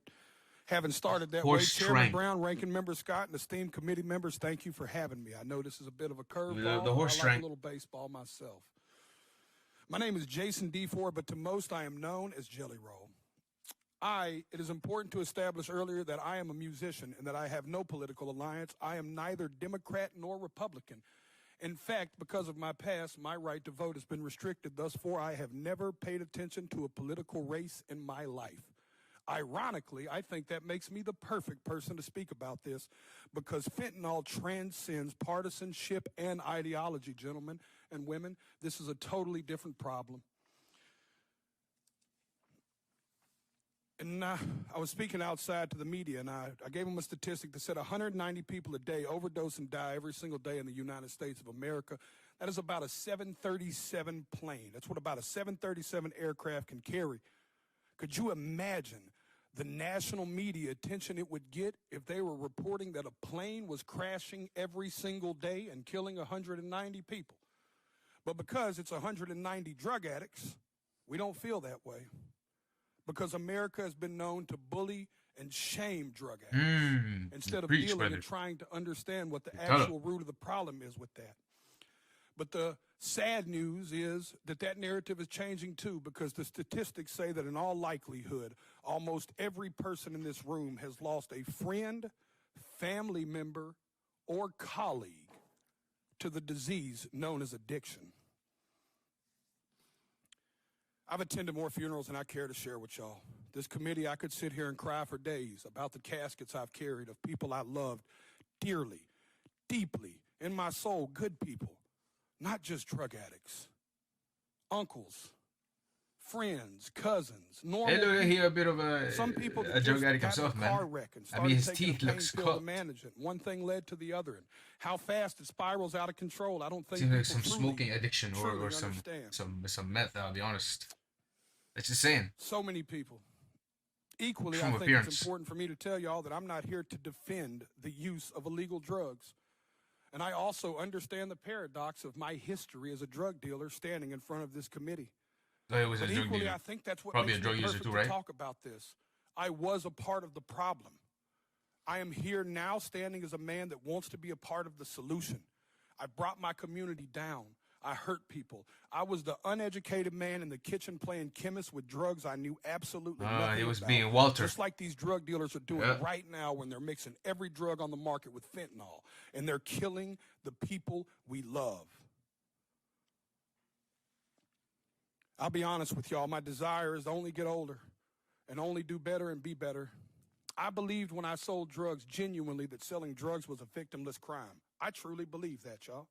[SPEAKER 23] Having started that way, Chairman Brown, Ranking Member Scott, and esteemed committee members, thank you for having me. I know this is a bit of a curveball.
[SPEAKER 1] The horse
[SPEAKER 23] I like a little baseball myself. My name is Jason D. Ford, but to most I am known as Jelly Roll. It is important to establish earlier that I am a musician and that I have no political alliance. I am neither Democrat nor Republican. In fact, because of my past, my right to vote has been restricted. Thus far, I have never paid attention to a political race in my life. Ironically, I think that makes me the perfect person to speak about this because fentanyl transcends partisanship and ideology, gentlemen and women. This is a totally different problem. And I was speaking outside to the media, and I gave them a statistic that said 190 people a day overdose and die every single day in the United States of America. That is about a 737 plane. That's what about a 737 aircraft can carry. Could you imagine the national media attention it would get if they were reporting that a plane was crashing every single day and killing 190 people? But because it's 190 drug addicts, we don't feel that way. Because America has been known to bully and shame drug addicts instead of dealing and trying to understand what the actual root of the problem is with that. But the sad news is that that narrative is changing too, because the statistics say that in all likelihood, almost every person in this room has lost a friend, family member, or colleague to the disease known as addiction. I've attended more funerals than I care to share with y'all. This committee, I could sit here and cry for days about the caskets I've carried of people I loved dearly, deeply, in my soul, good people, not just drug addicts, uncles, friends, cousins, normal people.
[SPEAKER 1] He a bit of
[SPEAKER 23] Some people
[SPEAKER 1] a drug addict himself, man.
[SPEAKER 23] I mean, his teeth look scuffed. To manage it. One thing led to the other, and how fast it spirals out of control, I don't think.
[SPEAKER 1] Seems like some smoking addiction or some meth. I'll be honest. It's insane.
[SPEAKER 23] So many people. Equally, I think it's important for me to tell y'all that I'm not here to defend the use of illegal drugs. And I also understand the paradox of my history as a drug dealer standing in front of this committee.
[SPEAKER 1] But equally,
[SPEAKER 23] I think that's what makes me perfect to talk about this. I was a part of the problem. I am here now standing as a man that wants to be a part of the solution. I brought my community down. I hurt people. I was the uneducated man in the kitchen playing chemist with drugs I knew absolutely nothing
[SPEAKER 1] he was
[SPEAKER 23] about.
[SPEAKER 1] being Walter.
[SPEAKER 23] Just like these drug dealers are doing right now when they're mixing every drug on the market with fentanyl. And they're killing the people we love. I'll be honest with y'all. My desire is to only get older and only do better and be better. I believed when I sold drugs genuinely that selling drugs was a victimless crime. I truly believe that, y'all.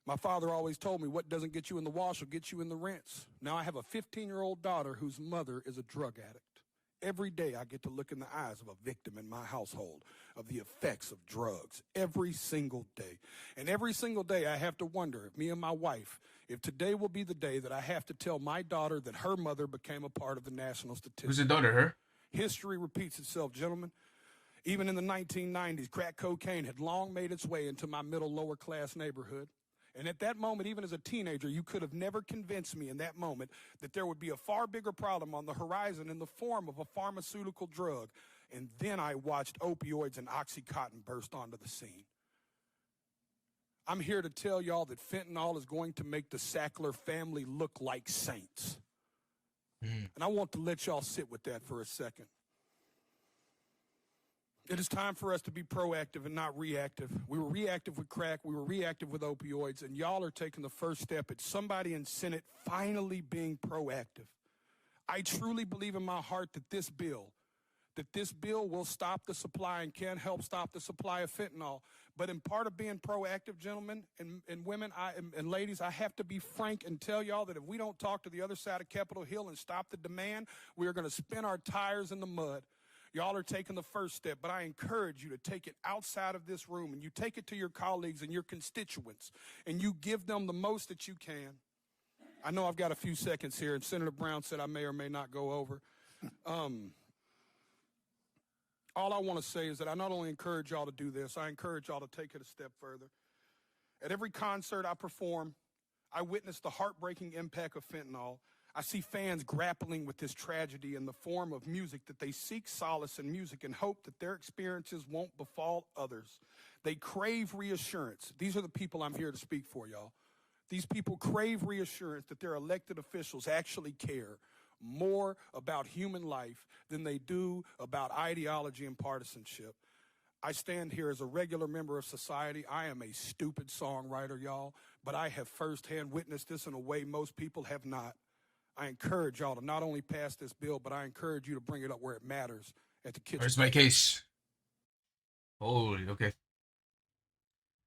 [SPEAKER 23] My father always told me what doesn't get you in the wash will get you in the rinse. Now I have a 15-year-old daughter whose mother is a drug addict. Every day I get to look in the eyes of a victim in my household of the effects of drugs. Every single day. And every single day I have to wonder if me and my wife, if today will be the day that I have to tell my daughter that her mother became a part of the national statistics.
[SPEAKER 1] Who's the daughter, her?
[SPEAKER 23] History repeats itself, gentlemen. Even in the 1990s, crack cocaine had long made its way into my middle lower class neighborhood. And at that moment, even as a teenager, you could have never convinced me in that moment that there would be a far bigger problem on the horizon in the form of a pharmaceutical drug. And then I watched opioids and Oxycontin burst onto the scene. I'm here to tell y'all that fentanyl is going to make the Sackler family look like saints. And I want to let y'all sit with that for a second. It is time for us to be proactive and not reactive. We were reactive with crack. We were reactive with opioids. And y'all are taking the first step at somebody in Senate finally being proactive. I truly believe in my heart that this bill will stop the supply and can help stop the supply of fentanyl. But in part of being proactive, gentlemen and women and ladies, I have to be frank and tell y'all that if we don't talk to the other side of Capitol Hill and stop the demand, we are going to spin our tires in the mud. Y'all are taking the first step, but I encourage you to take it outside of this room and you take it to your colleagues and your constituents and you give them the most that you can. I know I've got a few seconds here, and Senator Brown said I may or may not go over. All I want to say is that I not only encourage y'all to do this, I encourage y'all to take it a step further. At every concert I perform, I witness the heartbreaking impact of fentanyl. I see fans grappling with this tragedy in the form of music that they seek solace in music and hope that their experiences won't befall others. They crave reassurance. These are the people I'm here to speak for, y'all. These people crave reassurance that their elected officials actually care more about human life than they do about ideology and partisanship. I stand here as a regular member of society. I am a stupid songwriter, y'all, but I have firsthand witnessed this in a way most people have not. I encourage y'all to not only pass this bill, but I encourage you to bring it up where it matters at the kitchen.
[SPEAKER 1] Where's my case? Holy, okay.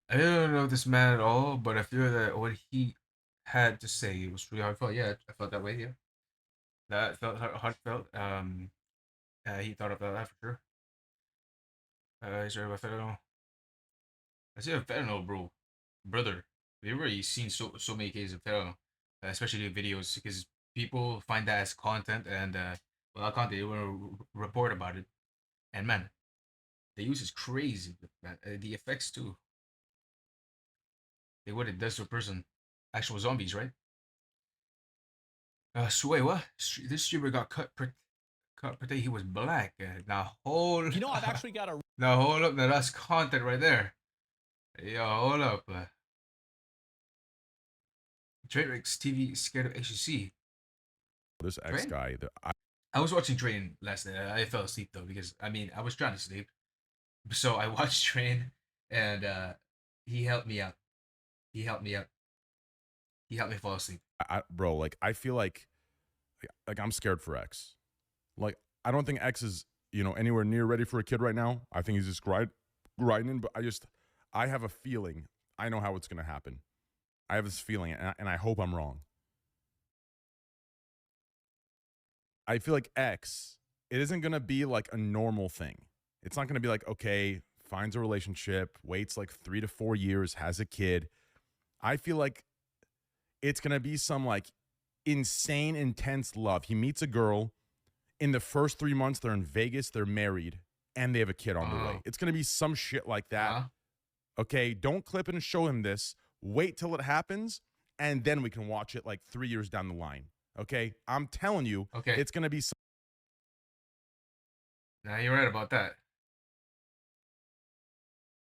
[SPEAKER 1] I don't know this man at all, but I feel that what he had to say was really heartfelt. Yeah, I felt that way. Yeah, that felt heartfelt. He thought about that for sure. He's right about fentanyl. I see a fentanyl, bro, brother. We've already seen so many cases of fentanyl, especially videos, because people find that as content, and well, content they want to report about it. And man, the use is crazy, man. The effects too. What it does to a person. Actual zombies, right? So wait, what? This streamer got cut pretend he was black. Now hold.
[SPEAKER 4] You know, I've actually got a.
[SPEAKER 1] Now hold up. Now that's content right there. Yo, hold up. Trainwreck's TV scared of HCC.
[SPEAKER 6] This X guy.
[SPEAKER 1] I was watching Train last night. I fell asleep though because I mean I was trying to sleep, so I watched Train, and he helped me out. He helped me fall asleep.
[SPEAKER 6] Bro, like I feel like I'm scared for X. Like I don't think X is anywhere near ready for a kid right now. I think he's just grinding, but I have a feeling. I know how it's gonna happen. I have this feeling, and I hope I'm wrong. I feel like X, it isn't gonna be like a normal thing. It's not gonna be like, okay, finds a relationship, waits like 3 to 4 years, has a kid. I feel like it's going to be some like insane, intense love. He meets a girl. In the first 3 months, they're in Vegas, they're married, and they have a kid on the way. It's going to be some shit like that. Okay, don't clip and show him this. Wait till it happens, and then we can watch it like 3 years down the line. Okay? I'm telling you, it's going to be some.
[SPEAKER 1] Nah, you're right about that.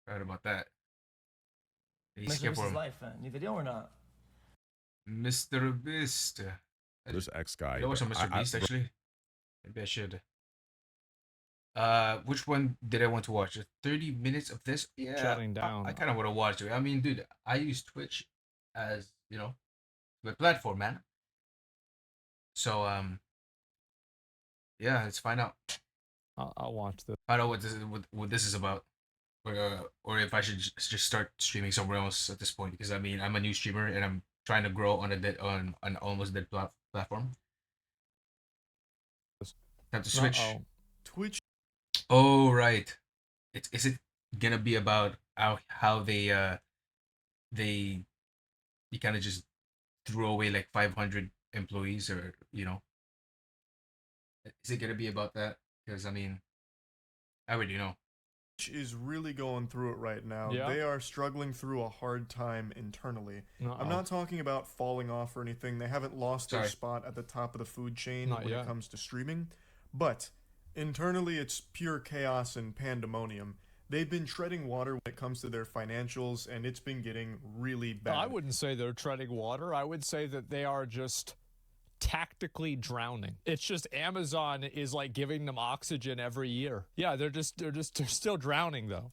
[SPEAKER 1] Right about that.
[SPEAKER 7] Mr. Beast's life, new video or not?
[SPEAKER 1] Mr. Beast.
[SPEAKER 6] This X guy.
[SPEAKER 1] I watched Mr. Beast actually. Maybe I should. Which one did I want to watch? 30 minutes of this? Yeah.
[SPEAKER 24] Shutting down.
[SPEAKER 1] I kind of want to watch it. I mean, dude, I use Twitch as the platform, man. So yeah, let's find out.
[SPEAKER 24] I'll watch this.
[SPEAKER 1] Find out what this is about. Or if I should just start streaming somewhere else at this point, because I mean I'm a new streamer and I'm trying to grow on an almost dead platform. Have to switch.
[SPEAKER 24] Twitch.
[SPEAKER 1] Oh right, is it gonna be about how they kind of just threw away like 500 employees, or is it gonna be about that? Because I mean, I already know.
[SPEAKER 25] Is really going through it right now.
[SPEAKER 24] Yeah.
[SPEAKER 25] They are struggling through a hard time internally. I'm not talking about falling off or anything. They haven't lost their spot at the top of the food chain when it comes to streaming. But internally, it's pure chaos and pandemonium. They've been treading water when it comes to their financials, and it's been getting really bad.
[SPEAKER 24] I wouldn't say they're treading water. I would say that they are just tactically drowning. It's just Amazon is like giving them oxygen every year. Yeah, they're still drowning though.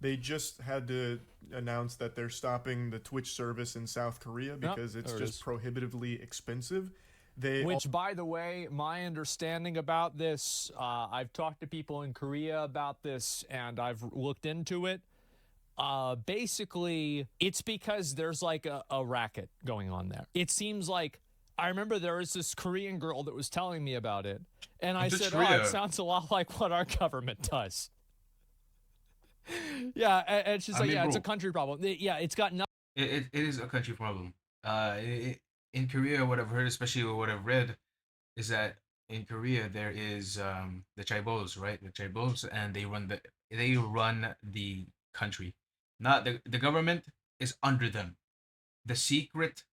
[SPEAKER 25] They just had to announce that they're stopping the Twitch service in South Korea because it's just prohibitively expensive.
[SPEAKER 24] Which, by the way, my understanding about this, I've talked to people in Korea about this, and I've looked into it. Basically, it's because there's like a racket going on there. It seems like, I remember there was this Korean girl that was telling me about it, and I said, oh, it sounds a lot like what our government does. Yeah, and she's like, yeah, it's a country problem. Yeah, it's got nothing.
[SPEAKER 1] It is a country problem. In Korea, what I've heard, especially what I've read, is that in Korea there is the chaebols, right? The chaebols, and they run the country. Not the government is under them. The secret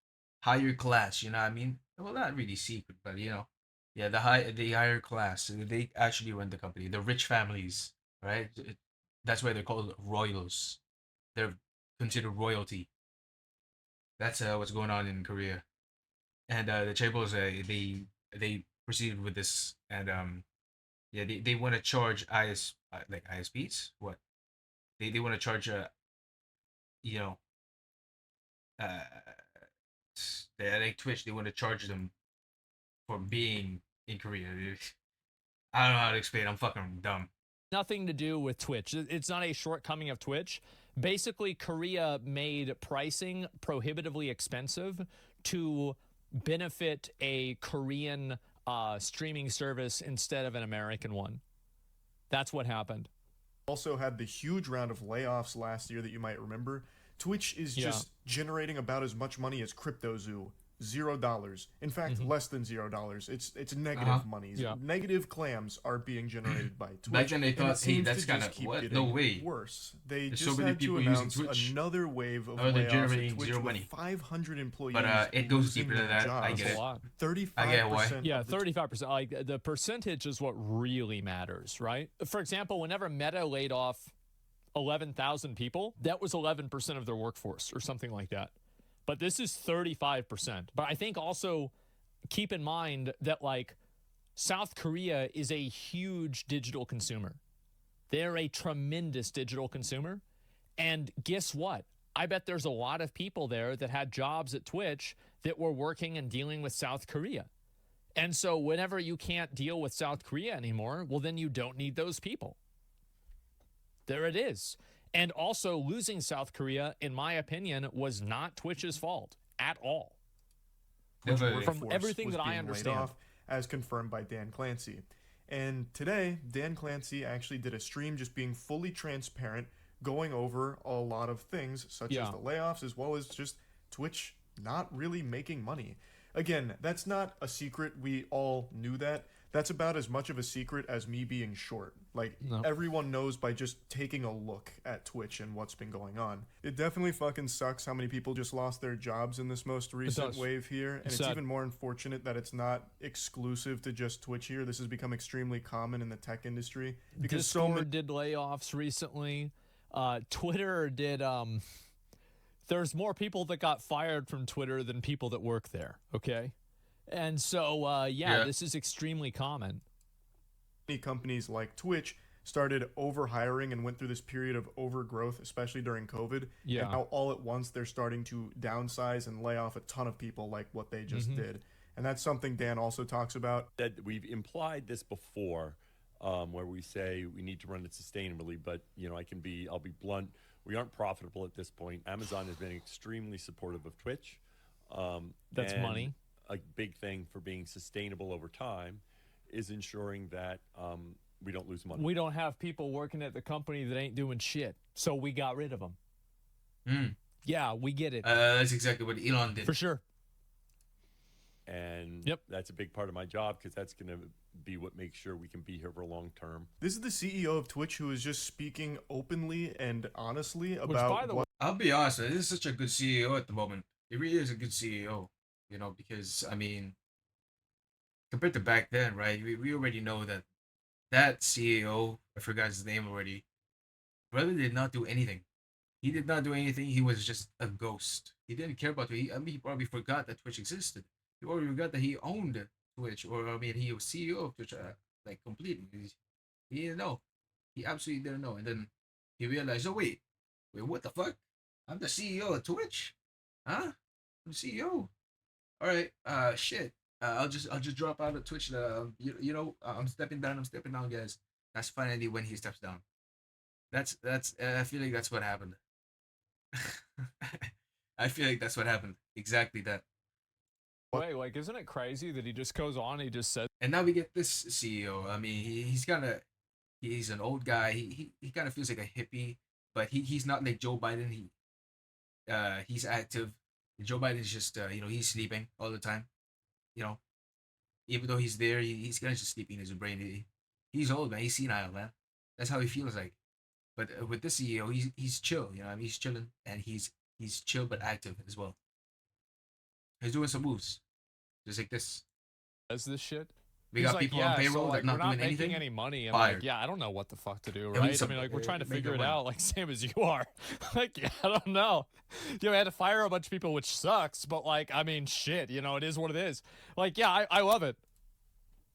[SPEAKER 1] higher class, you know what I mean? Well, not really secret, but yeah, the higher class. They actually run the company. The rich families, right? That's why they're called royals. They're considered royalty. That's what's going on in Korea. And the chaebols, they proceeded with this, and yeah, they want to charge like ISPs. What they want to charge you know uh they like Twitch. They want to charge them for being in Korea. I don't know how to explain. I'm fucking dumb.
[SPEAKER 24] Nothing to do with Twitch. It's not a shortcoming of Twitch. Basically, Korea made pricing prohibitively expensive to benefit a Korean streaming service instead of an American one. That's what happened.
[SPEAKER 25] Also had the huge round of layoffs last year that you might remember. Twitch is just generating about as much money as CryptoZoo. $0. In fact, less than $0. It's negative monies.
[SPEAKER 24] Yeah.
[SPEAKER 25] Negative clams are being generated by Twitch.
[SPEAKER 1] Back then they thought, hey, that's kind of what? No way.
[SPEAKER 25] Worse. They
[SPEAKER 1] There's
[SPEAKER 25] just
[SPEAKER 1] so many
[SPEAKER 25] had
[SPEAKER 1] people
[SPEAKER 25] to
[SPEAKER 1] using
[SPEAKER 25] announce
[SPEAKER 1] Twitch.
[SPEAKER 25] another wave of
[SPEAKER 1] they're
[SPEAKER 25] layoffs
[SPEAKER 1] generating
[SPEAKER 25] at Twitch
[SPEAKER 1] zero
[SPEAKER 25] with
[SPEAKER 1] money.
[SPEAKER 25] 500 employees.
[SPEAKER 1] But it goes
[SPEAKER 25] losing
[SPEAKER 1] deeper than
[SPEAKER 25] their
[SPEAKER 1] that. I
[SPEAKER 25] jobs.
[SPEAKER 1] get it.
[SPEAKER 25] 35%.
[SPEAKER 1] I get why.
[SPEAKER 24] Yeah, 35%. Like the percentage is what really matters, right? For example, whenever Meta laid off 11,000 people, that was 11% of their workforce or something like that. But this is 35%. But I think also keep in mind that like South Korea is a huge digital consumer. They're a tremendous digital consumer. And guess what? I bet there's a lot of people there that had jobs at Twitch that were working and dealing with South Korea. And so whenever you can't deal with South Korea anymore, well, then you don't need those people. There it is. And also losing South Korea, in my opinion, was not Twitch's fault at all. From everything that I understand.
[SPEAKER 25] Off, as confirmed by Dan Clancy. And today, Dan Clancy actually did a stream just being fully transparent, going over a lot of things, such as the layoffs, as well as just Twitch not really making money. Again, that's not a secret. We all knew that. That's about as much of a secret as me being short. Like, everyone knows by just taking a look at Twitch and what's been going on. It definitely fucking sucks how many people just lost their jobs in this most recent wave here. And it's even more unfortunate that it's not exclusive to just Twitch here. This has become extremely common in the tech industry. Because
[SPEAKER 24] Discord did layoffs recently. Twitter did... There's more people that got fired from Twitter than people that work there, okay? And so, this is extremely common.
[SPEAKER 25] Many companies like Twitch started overhiring and went through this period of overgrowth, especially during COVID.
[SPEAKER 24] Yeah.
[SPEAKER 25] And now all at once they're starting to downsize and lay off a ton of people like what they just did. And that's something Dan also talks about.
[SPEAKER 4] That we've implied this before, where we say we need to run it sustainably, but I'll be blunt. We aren't profitable at this point. Amazon has been extremely supportive of Twitch.
[SPEAKER 24] That's money.
[SPEAKER 4] A big thing for being sustainable over time is ensuring that we don't lose money.
[SPEAKER 24] We don't have people working at the company that ain't doing shit, so we got rid of them. Yeah, we get it.
[SPEAKER 1] That's exactly what Elon did.
[SPEAKER 24] For sure.
[SPEAKER 4] And that's a big part of my job because that's going to be what makes sure we can be here for long term.
[SPEAKER 25] This is the CEO of Twitch who is just speaking openly and honestly about
[SPEAKER 1] I'll be honest, this is such a good CEO at the moment. He really is a good CEO, because, I mean, compared to back then, right, we already know that CEO, I forgot his name already, brother did not do anything. He did not do anything. He was just a ghost. He didn't care about Twitch. I mean, he probably forgot that Twitch existed. He probably forgot that he owned Twitch, or I mean, he was CEO of Twitch, like completely. He didn't know. He absolutely didn't know. And then he realized, oh wait, what the fuck? I'm the CEO of Twitch, huh? I'm CEO. All right, shit. I'll just drop out of Twitch. I'm stepping down. I'm stepping down, guys. That's finally when he steps down. That's. I feel like that's what happened. I feel like that's what happened. Exactly that.
[SPEAKER 24] Wait, like, isn't it crazy that he just goes on? He just said,
[SPEAKER 1] And now we get this CEO. I mean, he's an old guy. He kind of feels like a hippie, but he's not like Joe Biden. He's active. Joe Biden is just he's sleeping all the time. You know, even though he's there, he's kind of just sleeping in his brain. He's old, man. He's senile, man. That's how he feels like. But with this CEO, he's chill. You know, I mean, he's chilling, and he's chill but active as well. He's doing some moves, just like this.
[SPEAKER 24] does this shit.
[SPEAKER 1] We
[SPEAKER 24] He's
[SPEAKER 1] got
[SPEAKER 24] like,
[SPEAKER 1] people
[SPEAKER 24] yeah,
[SPEAKER 1] on payroll
[SPEAKER 24] so, like,
[SPEAKER 1] that not
[SPEAKER 24] we're not
[SPEAKER 1] doing
[SPEAKER 24] making
[SPEAKER 1] anything.
[SPEAKER 24] any money. I'm
[SPEAKER 1] Fired.
[SPEAKER 24] like, yeah, I don't know what the fuck to do,
[SPEAKER 1] Yeah, we
[SPEAKER 24] right?
[SPEAKER 1] need
[SPEAKER 24] I mean, like, we're trying to
[SPEAKER 1] make
[SPEAKER 24] figure
[SPEAKER 1] their
[SPEAKER 24] it
[SPEAKER 1] money.
[SPEAKER 24] out, like, same as you are. Like, yeah, I don't know. You know, I had to fire a bunch of people, which sucks, but, like, I mean, shit, you know, it is what it is. Like, yeah, I love it.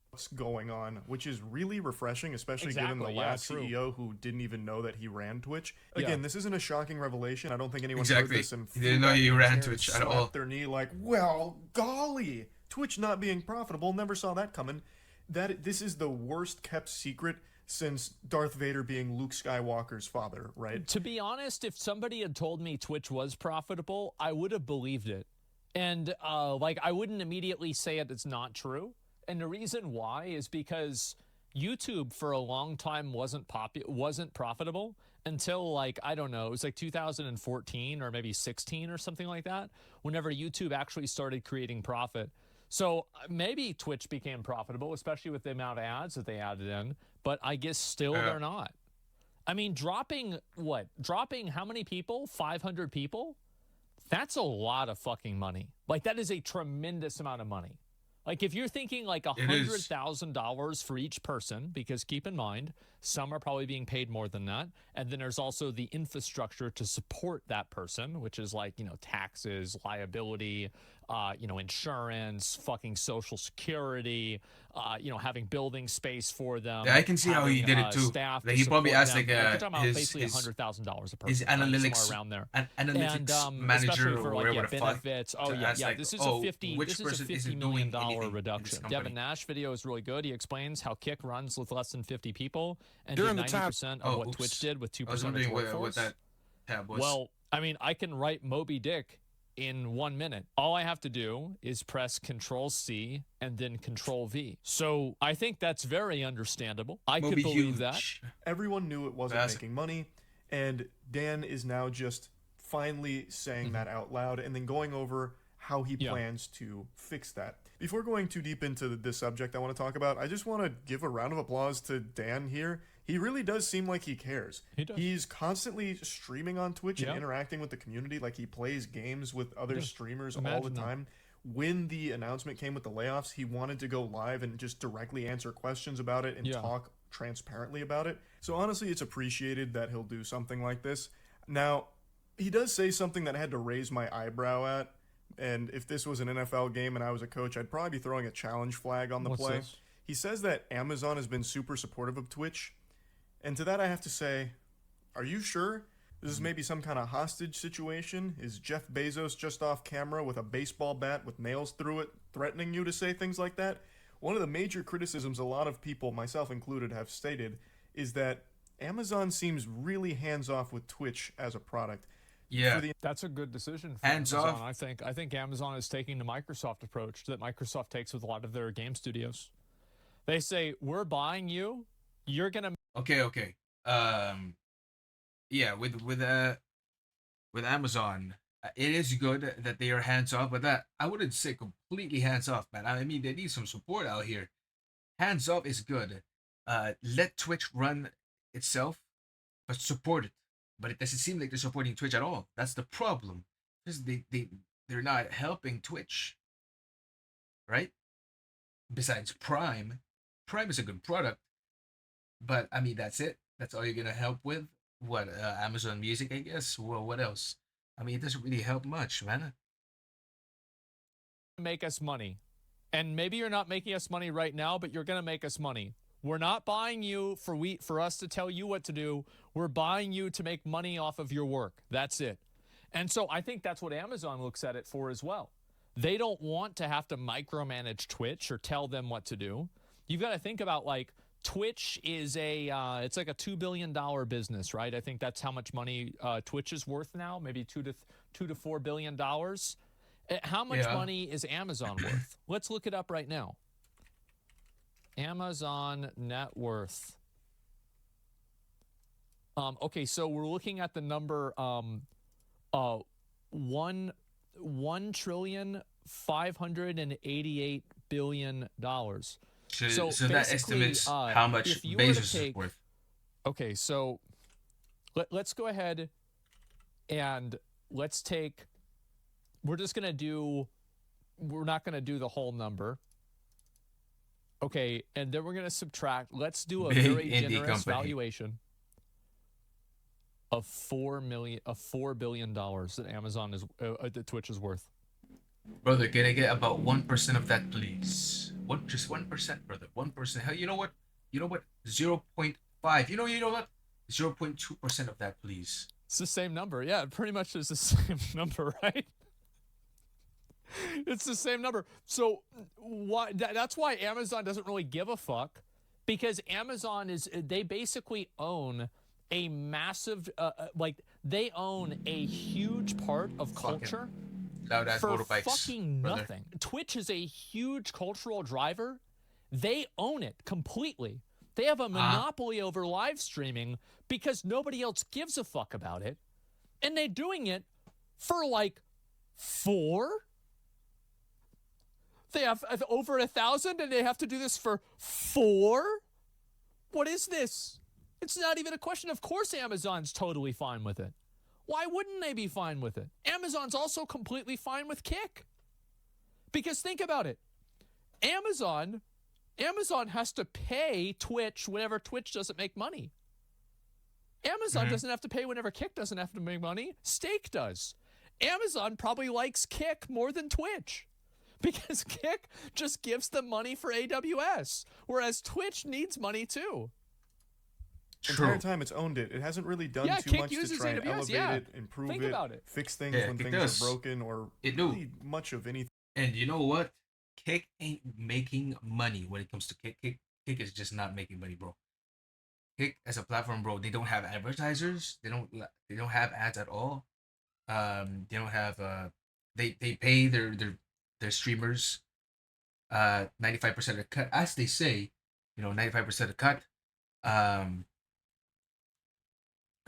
[SPEAKER 25] What's going on, which is really refreshing, especially given
[SPEAKER 24] Exactly,
[SPEAKER 25] the
[SPEAKER 24] yeah,
[SPEAKER 25] last
[SPEAKER 24] true.
[SPEAKER 25] CEO who didn't even know that he ran Twitch.
[SPEAKER 24] Yeah.
[SPEAKER 25] Again, this isn't a shocking revelation. I don't think anyone heard
[SPEAKER 1] Exactly.
[SPEAKER 25] this and
[SPEAKER 1] He didn't
[SPEAKER 25] flew
[SPEAKER 1] know
[SPEAKER 25] back
[SPEAKER 1] he
[SPEAKER 25] in
[SPEAKER 1] ran
[SPEAKER 25] their chair
[SPEAKER 1] Twitch
[SPEAKER 25] and
[SPEAKER 1] at all.
[SPEAKER 25] slapped their knee like, well, golly, Twitch not being profitable, never saw that coming. This is the worst kept secret since Darth Vader being Luke Skywalker's father, right?
[SPEAKER 24] To be honest, if somebody had told me Twitch was profitable, I would have believed it. And like, I wouldn't immediately say it's not true. And the reason why is because YouTube for a long time wasn't profitable until, like, I don't know, it was like 2014 or maybe 16 or something like that, whenever YouTube actually started creating profit. So maybe Twitch became profitable, especially with the amount of ads that they added in, but I guess still they're not. I mean, dropping how many people? 500 people? That's a lot of fucking money. Like, that is a tremendous amount of money. Like, if you're thinking like $100,000 for each person, because keep in mind, some are probably being paid more than that. And then there's also the infrastructure to support that person, which is like, you know, taxes, liability, insurance, fucking social security, having building space for them.
[SPEAKER 1] Yeah, I can see how he did it too.
[SPEAKER 24] Staff
[SPEAKER 1] Like,
[SPEAKER 24] to
[SPEAKER 1] he probably
[SPEAKER 24] support
[SPEAKER 1] asked
[SPEAKER 24] them.
[SPEAKER 1] like
[SPEAKER 24] You're talking about
[SPEAKER 1] his
[SPEAKER 24] basically $100,000 a person.
[SPEAKER 1] his analytics
[SPEAKER 24] somewhere around there.
[SPEAKER 1] Analytics manager
[SPEAKER 24] especially
[SPEAKER 1] or
[SPEAKER 24] for, like,
[SPEAKER 1] whatever
[SPEAKER 24] yeah,
[SPEAKER 1] the fuck.
[SPEAKER 24] benefits. Oh
[SPEAKER 1] to
[SPEAKER 24] yeah,
[SPEAKER 1] ask,
[SPEAKER 24] yeah.
[SPEAKER 1] like,
[SPEAKER 24] This is
[SPEAKER 1] oh,
[SPEAKER 24] a $50
[SPEAKER 1] which person
[SPEAKER 24] $50
[SPEAKER 1] isn't
[SPEAKER 24] million
[SPEAKER 1] doing anything in this
[SPEAKER 24] reduction.
[SPEAKER 1] company?
[SPEAKER 24] Devin Nash video is really good. He explains how Kick runs with less than 50 people and
[SPEAKER 1] During
[SPEAKER 24] did
[SPEAKER 1] the
[SPEAKER 24] 90% of what Twitch did with 2%
[SPEAKER 1] I was
[SPEAKER 24] of its
[SPEAKER 1] wondering what
[SPEAKER 24] workforce.
[SPEAKER 1] that tab was.
[SPEAKER 24] Well, I mean, I can write Moby Dick in 1 minute. All I have to do is press Control C and then Control V. So I think that's very understandable. I could believe that.
[SPEAKER 25] Everyone knew it wasn't making money, and Dan is now just finally saying that out loud and then going over how he plans to fix that. Before going too deep into this subject I want to talk about, I just want to give a round of applause to Dan here. He really does seem like he cares.
[SPEAKER 24] He does.
[SPEAKER 25] He's constantly streaming on Twitch and interacting with the community. Like, he plays games with other streamers all the time. When the announcement came with the layoffs, he wanted to go live and just directly answer questions about it and talk transparently about it. So honestly, it's appreciated that he'll do something like this. Now, he does say something that I had to raise my eyebrow at. And if this was an NFL game and I was a coach, I'd probably be throwing a challenge flag on the
[SPEAKER 24] What's
[SPEAKER 25] play.
[SPEAKER 24] this?
[SPEAKER 25] He says that Amazon has been super supportive of Twitch. And to that I have to say, are you sure? This is maybe some kind of hostage situation? Is Jeff Bezos just off camera with a baseball bat with nails through it, threatening you to say things like that? One of the major criticisms a lot of people, myself included, have stated is that Amazon seems really hands-off with Twitch as a product.
[SPEAKER 1] Yeah,
[SPEAKER 24] that's a good decision for
[SPEAKER 1] Hands
[SPEAKER 24] Amazon.
[SPEAKER 1] off.
[SPEAKER 24] I think Amazon is taking the Microsoft approach that Microsoft takes with a lot of their game studios. They say, we're buying you, you're gonna
[SPEAKER 1] Okay. Yeah, with Amazon, it is good that they are hands off, but that I wouldn't say completely hands off, man. I mean, they need some support out here. Hands off is good. Let Twitch run itself, but support it. But it doesn't seem like they're supporting Twitch at all. That's the problem. Because they're not helping Twitch, right? Besides Prime is a good product, but I mean that's it. That's all you're gonna help with. what Amazon Music, I guess. Well, what else? I mean, it doesn't really help much, man.
[SPEAKER 24] Make us money. And maybe you're not making us money right now, but you're going to make us money. We're not buying you for us to tell you what to do. We're buying you to make money off of your work. That's it. And so I think that's what Amazon looks at it for as well. They don't want to have to micromanage Twitch or tell them what to do. You've got to think about, like, Twitch is it's like a $2 billion business, right? I think that's how much money Twitch is worth now, maybe $2 to $4 billion. How much money is Amazon worth? Let's look it up right now. Amazon net worth. Okay, so we're looking at the number $1,588,000,000,000.
[SPEAKER 1] So that estimates how much Bezos is worth.
[SPEAKER 24] Okay, so let's go ahead and let's take. We're not going to do the whole number. Okay, and then we're going to subtract. Let's do a very generous valuation of $4 billion that Amazon is that Twitch is worth.
[SPEAKER 1] Brother, can I get about 1% of that, please? Just 1%, brother. 1%. Hell, you know what? 0.5. You know what? 0.2% of that, please.
[SPEAKER 24] It's the same number. Yeah, it pretty much is the same number, right? It's the same number. So that's why Amazon doesn't really give a fuck, because Amazon they basically own a massive they own a huge part of culture for fucking nothing. Twitch is a huge cultural driver. They own it completely. They have a monopoly over live streaming because nobody else gives a fuck about it. And they're doing it for like 4. They have over 1,000 and they have to do this for 4? What is this? It's not even a question. Of course Amazon's totally fine with it. Why wouldn't they be fine with it? Amazon's also completely fine with Kick. Because think about it. Amazon has to pay Twitch whenever Twitch doesn't make money. Amazon doesn't have to pay whenever Kick doesn't have to make money. Stake does. Amazon probably likes Kick more than Twitch, because Kick just gives them money for AWS, whereas Twitch needs money too.
[SPEAKER 25] The entire time it's owned it. It hasn't really done too
[SPEAKER 24] Kick
[SPEAKER 25] much to
[SPEAKER 24] uses
[SPEAKER 25] try and
[SPEAKER 24] AWS,
[SPEAKER 25] elevate it, improve it, fix things when things are broken, or really much of anything.
[SPEAKER 1] And you know what? Kick ain't making money when it comes to Kick. Kick is just not making money, bro. Kick as a platform, bro, they don't have advertisers. They don't have ads at all. They don't have they pay their streamers 95% of the cut, as they say, 95% of the cut.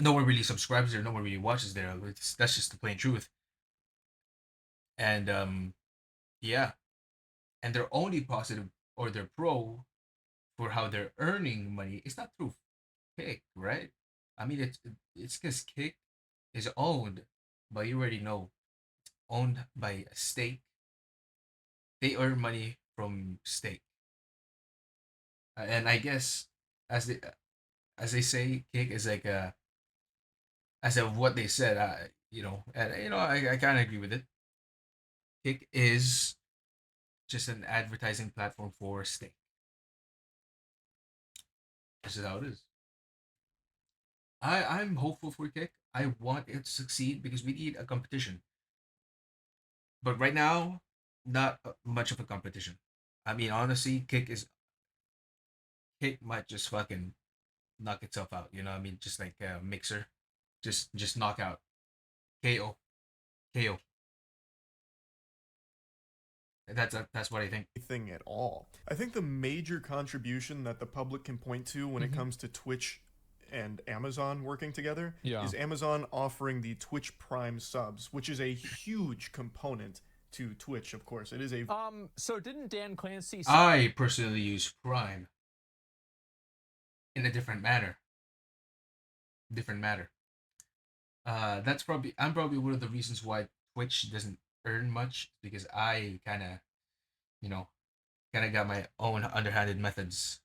[SPEAKER 1] No one really subscribes there, no one really watches there. That's just the plain truth. And yeah, and they're only positive, or they're pro for how they're earning money. It's not through Kick, right? I mean, it's because Kick is owned, but you already know, it's owned by a stake. They earn money from stake, and I guess as they say, Kick is like as of what they said, and I kind of agree with it. Kick is just an advertising platform for stake. This is how it is. I'm hopeful for Kick. I want it to succeed because we need a competition. But right now, not much of a competition. I mean, honestly, Kick might just fucking knock itself out. You know what I mean? Just like a Mixer, just knock out, KO. That's what I think.
[SPEAKER 25] Thing at all. I think the major contribution that the public can point to when it comes to Twitch and Amazon working together is Amazon offering the Twitch Prime subs, which is a huge component to Twitch. Of course, it is a.
[SPEAKER 24] So didn't Dan Clancy?
[SPEAKER 1] I personally use Prime in a different manner. I'm probably one of the reasons why Twitch doesn't earn much, because I kind of got my own underhanded methods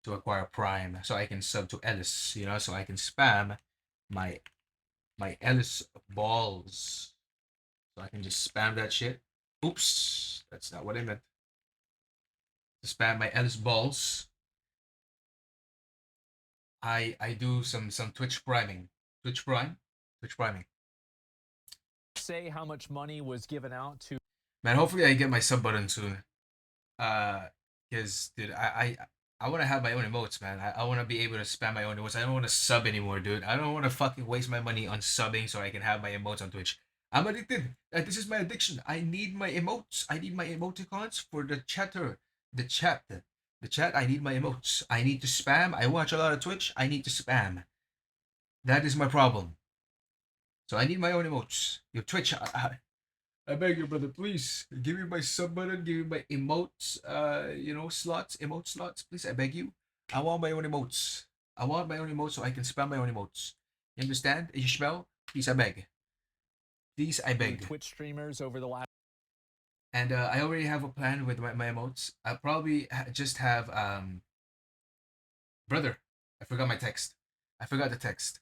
[SPEAKER 1] to acquire Prime, so I can sub to Ellis, so I can spam my Ellis balls, so I can just spam that shit. Oops, that's not what I meant. To spam my Ellis balls. I do some Twitch priming. Twitch priming.
[SPEAKER 24] Say how much money was given out to.
[SPEAKER 1] Man, hopefully I get my sub button soon. Because dude, I want to have my own emotes, man. I want to be able to spam my own emotes. I don't want to sub anymore, dude. I don't want to fucking waste my money on subbing so I can have my emotes on Twitch. I'm addicted. This is my addiction. I need my emotes. I need my emoticons for the chatter, the chat, the chat. I need my emotes. I need to spam. I watch a lot of Twitch. I need to spam. That is my problem. So I need my own emotes. Your Twitch, I beg you, brother, please give me my sub button, give me my emotes, slots, emote slots, please. I beg you. I want my own emotes. I want my own emotes so I can spam my own emotes. You understand? You smell? Please, I beg. Please, I beg.
[SPEAKER 24] Twitch streamers over the last.
[SPEAKER 1] And I already have a plan with my emotes. I'll probably just have brother. I forgot my text. I forgot the text.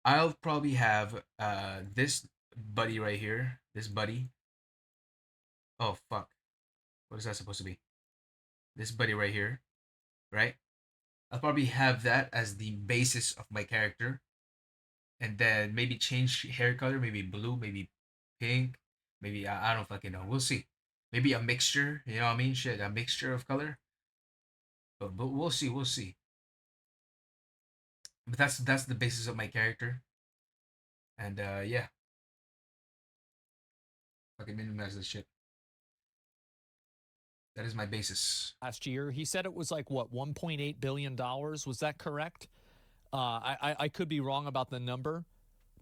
[SPEAKER 1] I'll probably have this buddy right here. This buddy. Oh fuck. What is that supposed to be? This buddy right here, right? I'll probably have that as the basis of my character, and then maybe change hair color, maybe blue, maybe pink, maybe I don't fucking know. We'll see. Maybe a mixture. You know what I mean? Shit, a mixture of color. But we'll see. We'll see. But that's the basis of my character, and yeah, fucking minimize this shit. That is my basis.
[SPEAKER 24] Last year, he said it was like what, $1.8 billion. Was that correct? I could be wrong about the number,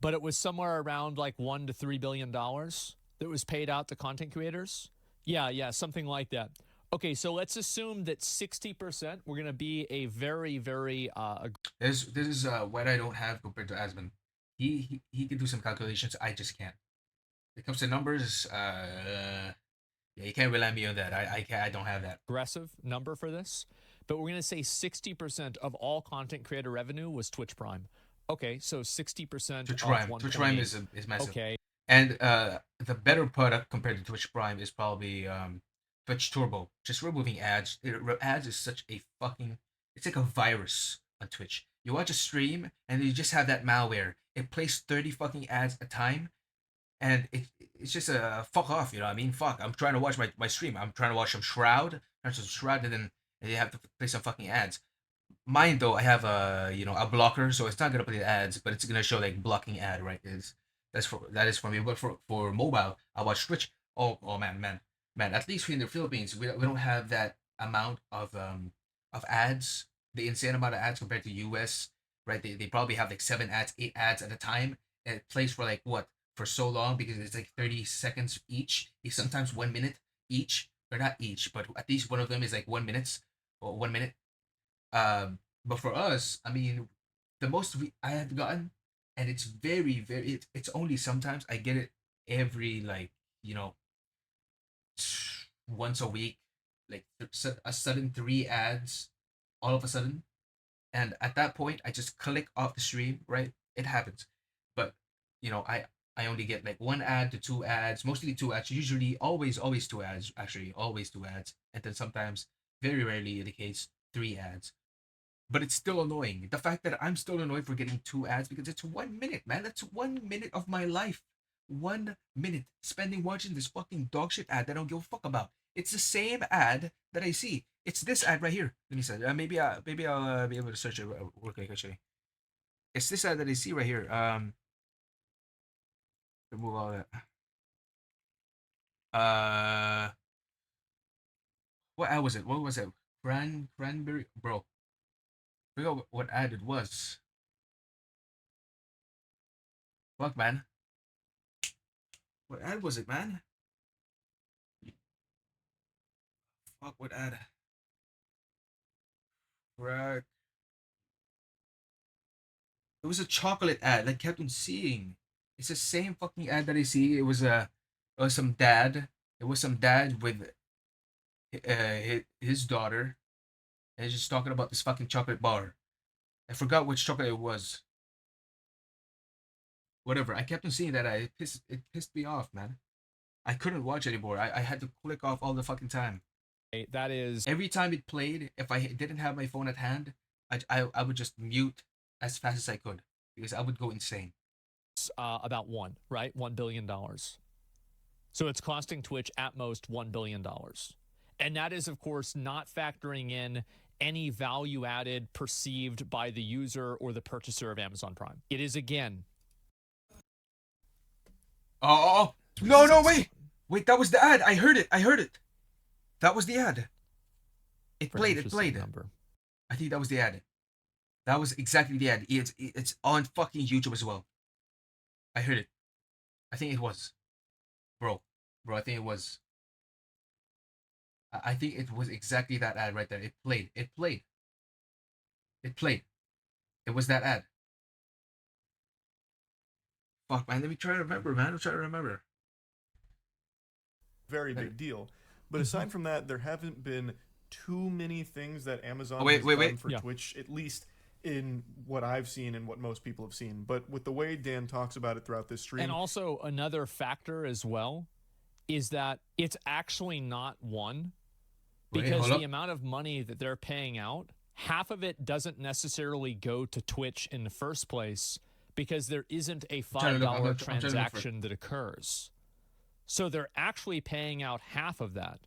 [SPEAKER 24] but it was somewhere around like $1 to $3 billion that was paid out to content creators. Yeah, something like that. Okay, so let's assume that 60% were going to be a very, very.
[SPEAKER 1] This is what I don't have compared to Asman. He can do some calculations. I just can't. When it comes to numbers, yeah, you can't rely on me on that. I don't have that.
[SPEAKER 24] Aggressive number for this, but we're going to say 60% of all content creator revenue was Twitch Prime. Okay, so 60%
[SPEAKER 1] Twitch
[SPEAKER 24] of
[SPEAKER 1] Prime.
[SPEAKER 24] 1.
[SPEAKER 1] Twitch Prime is massive.
[SPEAKER 24] Okay.
[SPEAKER 1] And the better product compared to Twitch Prime is probably Twitch Turbo. Just removing ads. Ads is such a fucking. It's like a virus on Twitch. You watch a stream and you just have that malware. It plays 30 fucking ads a time, and it's just a fuck off. You know what I mean? Fuck. I'm trying to watch my stream. I'm trying to watch some Shroud, and then you have to play some fucking ads. Mine though, I have a blocker, so it's not gonna play the ads, but it's gonna show like blocking ad, right? That is for me. But for mobile, I watch Twitch. Oh man. At least in the Philippines, we don't have that amount of ads, the insane amount of ads compared to US, right? They probably have like 7 ads, 8 ads at a time, and it plays for like what for so long because it's like 30 seconds each. It's sometimes 1 minute each, or not each, but at least one of them is like 1 minute or 1 minute. But for us, I mean, the most I have gotten, and it's it's only sometimes I get it every like once a week, like a sudden 3 ads, all of a sudden, and at that point I just click off the stream. Right, it happens, but I only get like 1 ad to 2 ads, mostly 2 ads, usually always 2 ads, actually always 2 ads, and then sometimes very rarely the case 3 ads. But it's still annoying. The fact that I'm still annoyed for getting 2 ads because it's 1 minute, man. That's 1 minute of my life. 1 minute spending watching this fucking dog shit ad that I don't give a fuck about. It's the same ad that I see. It's this ad right here. Let me see. Maybe I'll be able to search it real quick actually. It's this ad that I see right here. Remove all that. What ad was it? What was it? Cranberry, bro. I forgot what ad it was. Fuck, man. What ad was it, man? Fuck, what ad? Right. It was a chocolate ad that I kept on seeing. It's the same fucking ad that I see. It was some dad. It was some dad with his daughter, and he's just talking about this fucking chocolate bar. I forgot which chocolate it was. whatever. I kept on seeing that. It pissed me off, man. I couldn't watch anymore. I had to click off all the fucking time.
[SPEAKER 24] That is
[SPEAKER 1] every time it played. If I didn't have my phone at hand, I would just mute as fast as I could because I would go insane.
[SPEAKER 24] About $1 billion. So it's costing Twitch at most $1 billion. And that is, of course, not factoring in any value added perceived by the user or the purchaser of Amazon Prime. It is, again.
[SPEAKER 1] Oh, no, wait, that was the ad. I heard it. That was the ad. It played.
[SPEAKER 24] Number.
[SPEAKER 1] I think that was the ad. That was exactly the ad. It's on fucking YouTube as well. I heard it. I think it was. Bro, I think it was. I think it was exactly that ad right there. It played. It was that ad. Fuck, man. Let me try to remember, man. I'm trying to remember.
[SPEAKER 25] Very big deal. But aside from that, there haven't been too many things that Amazon
[SPEAKER 1] has
[SPEAKER 25] done for Twitch, at least in what I've seen and what most people have seen. But with the way Dan talks about it throughout this stream.
[SPEAKER 24] And also another factor as well is that it's actually not one, because the amount of money that they're paying out, half of it doesn't necessarily go to Twitch in the first place because there isn't a $5 transaction that occurs. So they're actually paying out half of that.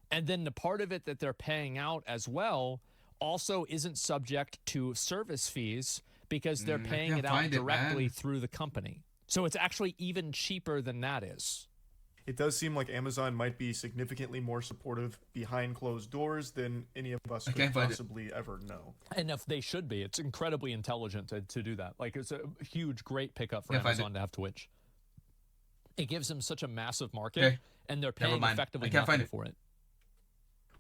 [SPEAKER 24] And then the part of it that they're paying out as well also isn't subject to service fees because they're paying it out directly through the company. So it's actually even cheaper than that is.
[SPEAKER 25] It does seem like Amazon might be significantly more supportive behind closed doors than any of us could possibly ever know.
[SPEAKER 24] And if they should be, it's incredibly intelligent to do that. Like, it's a huge, great pickup for Amazon to have Twitch. It gives them such a massive market, and they're paying effectively nothing for it.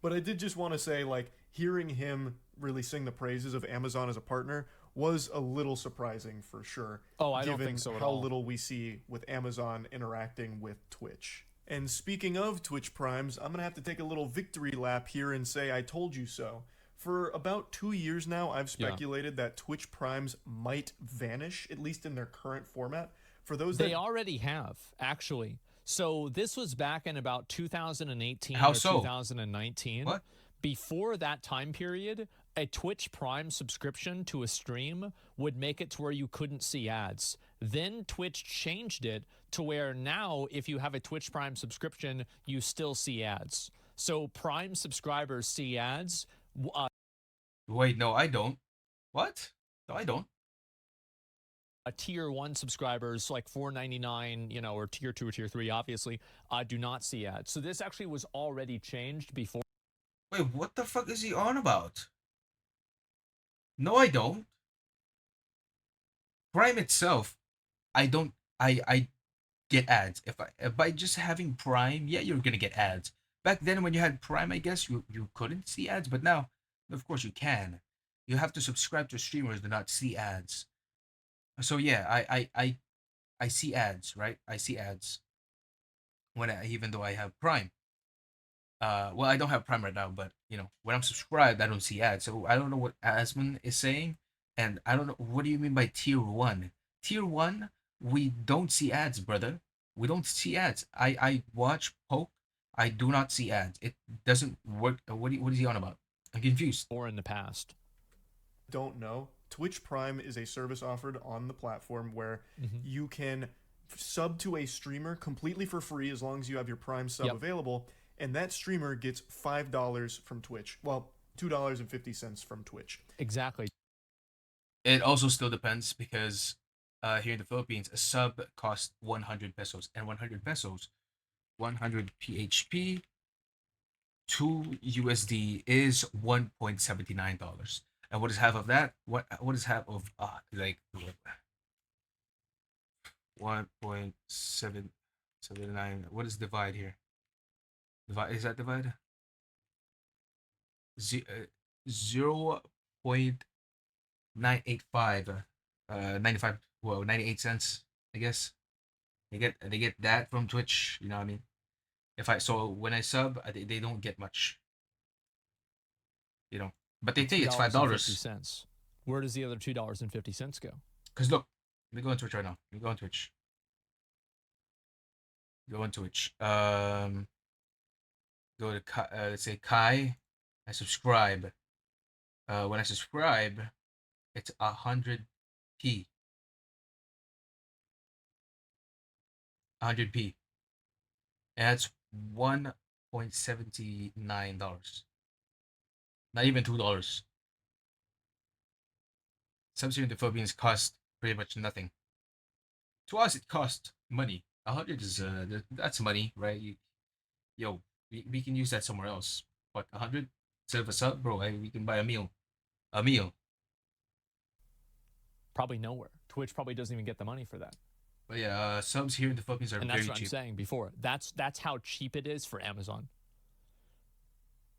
[SPEAKER 25] But I did just want to say, like, hearing him really sing the praises of Amazon as a partner was a little surprising for sure.
[SPEAKER 24] Oh, I don't think so at all.
[SPEAKER 25] Given how little we see with Amazon interacting with Twitch. And speaking of Twitch Primes, I'm going to have to take a little victory lap here and say I told you so. For about 2 years now, I've speculated that Twitch Primes might vanish, at least in their current format. For those
[SPEAKER 24] They already have, actually. So this was back in about 2018
[SPEAKER 1] How
[SPEAKER 24] or
[SPEAKER 1] so?
[SPEAKER 24] 2019.
[SPEAKER 1] What?
[SPEAKER 24] Before that time period, a Twitch Prime subscription to a stream would make it to where you couldn't see ads. Then Twitch changed it to where now if you have a Twitch Prime subscription, you still see ads. So Prime subscribers see ads.
[SPEAKER 1] Wait, no, I don't. What? No, I don't.
[SPEAKER 24] Tier 1 subscribers like $4.99, or tier 2 or tier 3 obviously do not see ads. So this actually was already changed before.
[SPEAKER 1] Wait, what the fuck is he on about? No, I don't. Prime itself, I don't. I get ads. If by just having Prime, yeah, you're gonna get ads. Back then, when you had Prime, I guess you couldn't see ads, but now, of course, you can. You have to subscribe to streamers to not see ads. So yeah, I see ads, right? I see ads even though I have Prime. Well, I don't have Prime right now, but when I'm subscribed, I don't see ads. So I don't know what Asman is saying, and I don't know what do you mean by tier 1. Tier 1, we don't see ads, brother. We don't see ads. I watch Poke. I do not see ads. It doesn't work. What is he on about? I'm confused.
[SPEAKER 24] Or in the past.
[SPEAKER 25] Don't know. Twitch Prime is a service offered on the platform where you can sub to a streamer completely for free as long as you have your Prime sub available, and that streamer gets $5 from Twitch. Well, $2.50 from Twitch.
[SPEAKER 24] Exactly.
[SPEAKER 1] It also still depends because here in the Philippines, a sub costs 100 pesos, and 100 pesos, 100 PHP, 2 USD is $1.79. And what is half of that? What is half of like 1.779? What is divide here? Divide, is that divide? 0.985 95 98 cents, I guess. They get that from Twitch, you know what I mean? When I sub, they don't get much. But they think it's $5.
[SPEAKER 24] Where does the other $2.50 go?
[SPEAKER 1] Because look, Let me go on Twitch right now. Let me go on Twitch. Go on Twitch. Go to let's say Kai. I subscribe. When I subscribe, it's 100p. 100p. And that's $1.79. Not even $2. Subs here in the Philippines cost pretty much nothing. To us, it costs money. 100 is that's money, right? We can use that somewhere else. What, 100 instead of a sub, bro? We can buy a meal. A meal.
[SPEAKER 24] Probably nowhere. Twitch probably doesn't even get the money for that.
[SPEAKER 1] But yeah, subs here in the Philippines are
[SPEAKER 24] And
[SPEAKER 1] very
[SPEAKER 24] that's what
[SPEAKER 1] cheap.
[SPEAKER 24] I'm saying before. That's how cheap it is for Amazon.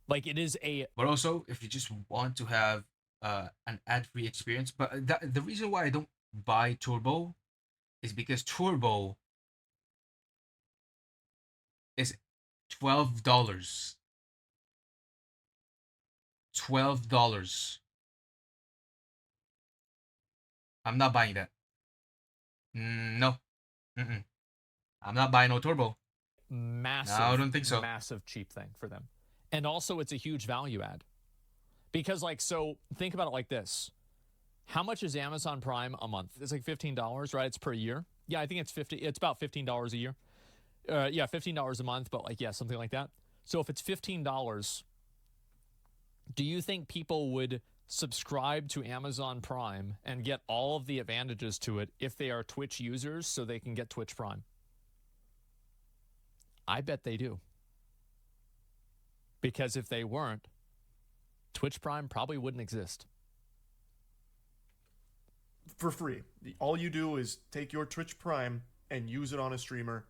[SPEAKER 24] Like it is a.
[SPEAKER 1] But also, if you just want to have an ad-free experience, but the reason why I don't buy Turbo is because Turbo is $12. $12. I'm not buying that. No. I'm not buying no Turbo.
[SPEAKER 24] Massive.
[SPEAKER 1] No, I don't think so.
[SPEAKER 24] Massive cheap thing for them. And also, it's a huge value add. Because, like, so think about it like this. How much is Amazon Prime a month? It's like $15, right? It's per year. Yeah, I think it's It's about $15 a year. Yeah, $15 a month, but like, yeah, something like that. So if it's $15, do you think people would subscribe to Amazon Prime and get all of the advantages to it if they are Twitch users so they can get Twitch Prime? I bet they do. Because if they weren't, Twitch Prime probably wouldn't exist.
[SPEAKER 25] For free. All you do is take your Twitch Prime and use it on a streamer.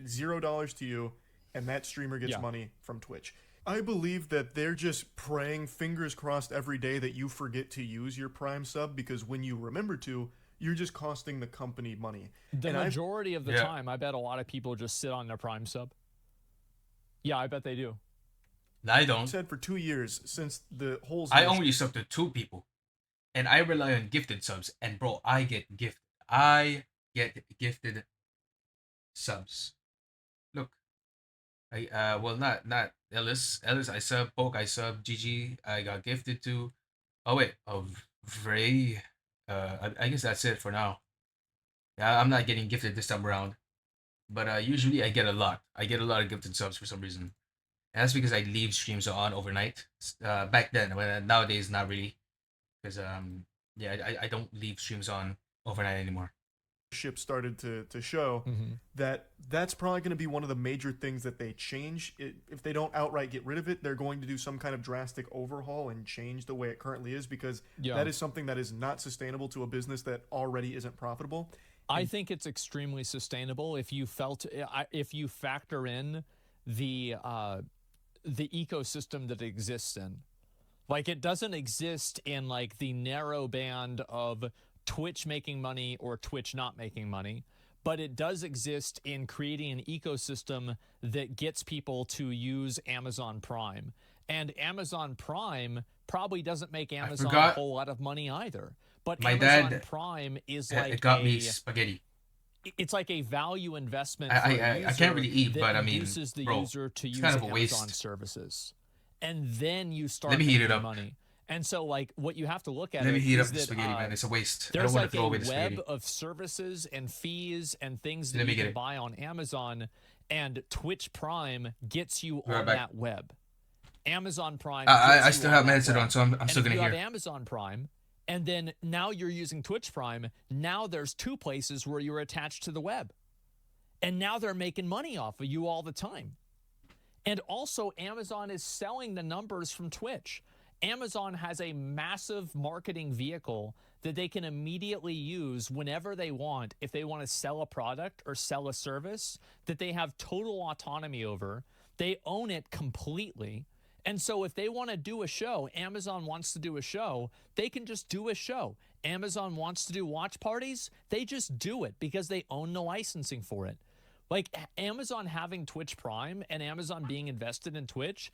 [SPEAKER 25] $0 to you, and that streamer gets money from Twitch. I believe that they're just praying, fingers crossed, every day that you forget to use your Prime sub, because when you remember to, you're just costing the company money.
[SPEAKER 24] The majority of the time, I bet a lot of people just sit on their Prime sub. Yeah, I bet they do.
[SPEAKER 1] I don't.
[SPEAKER 25] Said for 2 years since the whole.
[SPEAKER 1] I only sub to 2 people, and I rely on gifted subs. And bro, I get gifted subs. Look, well, not Ellis. I sub. Poke, I sub. GG, I got gifted to. Oh wait, of Vray. I guess that's it for now. Yeah, I'm not getting gifted this time around, but usually I get a lot. I get a lot of gifted subs for some reason. And that's because I leave streams on overnight. Back then, but nowadays not really, because yeah, I don't leave streams on overnight anymore.
[SPEAKER 25] Ship started to show that's probably going to be one of the major things that they change. If they don't outright get rid of it, they're going to do some kind of drastic overhaul and change the way it currently is, because that is something that is not sustainable to a business that already isn't profitable.
[SPEAKER 24] I think it's extremely sustainable if you factor in the ecosystem that it exists in. Like, it doesn't exist in like the narrow band of Twitch making money or Twitch not making money, but it does exist in creating an ecosystem that gets people to use Amazon Prime. And Amazon Prime probably doesn't make Amazon a whole lot of money either. But
[SPEAKER 1] my
[SPEAKER 24] Amazon
[SPEAKER 1] dad,
[SPEAKER 24] Prime is like
[SPEAKER 1] it got me spaghetti.
[SPEAKER 24] It's like a value investment.
[SPEAKER 1] I can't really eat, but I mean,
[SPEAKER 24] induces the
[SPEAKER 1] bro,
[SPEAKER 24] user to
[SPEAKER 1] it's
[SPEAKER 24] use
[SPEAKER 1] kind of a
[SPEAKER 24] Amazon
[SPEAKER 1] waste.
[SPEAKER 24] services, and then you start
[SPEAKER 1] Let me heat it
[SPEAKER 24] making
[SPEAKER 1] up.
[SPEAKER 24] money. And so, like, what you have to look at
[SPEAKER 1] Let me
[SPEAKER 24] it
[SPEAKER 1] heat
[SPEAKER 24] is
[SPEAKER 1] up the
[SPEAKER 24] that,
[SPEAKER 1] spaghetti, man. It's a waste. I
[SPEAKER 24] There's
[SPEAKER 1] don't want
[SPEAKER 24] like
[SPEAKER 1] to throw away
[SPEAKER 24] a
[SPEAKER 1] the
[SPEAKER 24] web
[SPEAKER 1] spaghetti.
[SPEAKER 24] of services and fees and things that
[SPEAKER 1] Let me
[SPEAKER 24] you
[SPEAKER 1] get
[SPEAKER 24] can
[SPEAKER 1] it.
[SPEAKER 24] buy on Amazon, and Twitch Prime gets you
[SPEAKER 1] Right
[SPEAKER 24] on
[SPEAKER 1] back.
[SPEAKER 24] that web. Amazon Prime.
[SPEAKER 1] I
[SPEAKER 24] gets you
[SPEAKER 1] still
[SPEAKER 24] on
[SPEAKER 1] have my
[SPEAKER 24] that
[SPEAKER 1] headset
[SPEAKER 24] web.
[SPEAKER 1] on, so I'm
[SPEAKER 24] And
[SPEAKER 1] still
[SPEAKER 24] if
[SPEAKER 1] gonna
[SPEAKER 24] you
[SPEAKER 1] hear.
[SPEAKER 24] have Amazon Prime, and then now you're using Twitch Prime. Now there's 2 places where you're attached to the web. And now they're making money off of you all the time. And also, Amazon is selling the numbers from Twitch. Amazon has a massive marketing vehicle that they can immediately use whenever they want, if they want to sell a product or sell a service that they have total autonomy over. They own it completely. And so if they want to do a show, Amazon wants to do a show, they can just do a show. Amazon wants to do watch parties, they just do it because they own the licensing for it. Like, Amazon having Twitch Prime and Amazon being invested in Twitch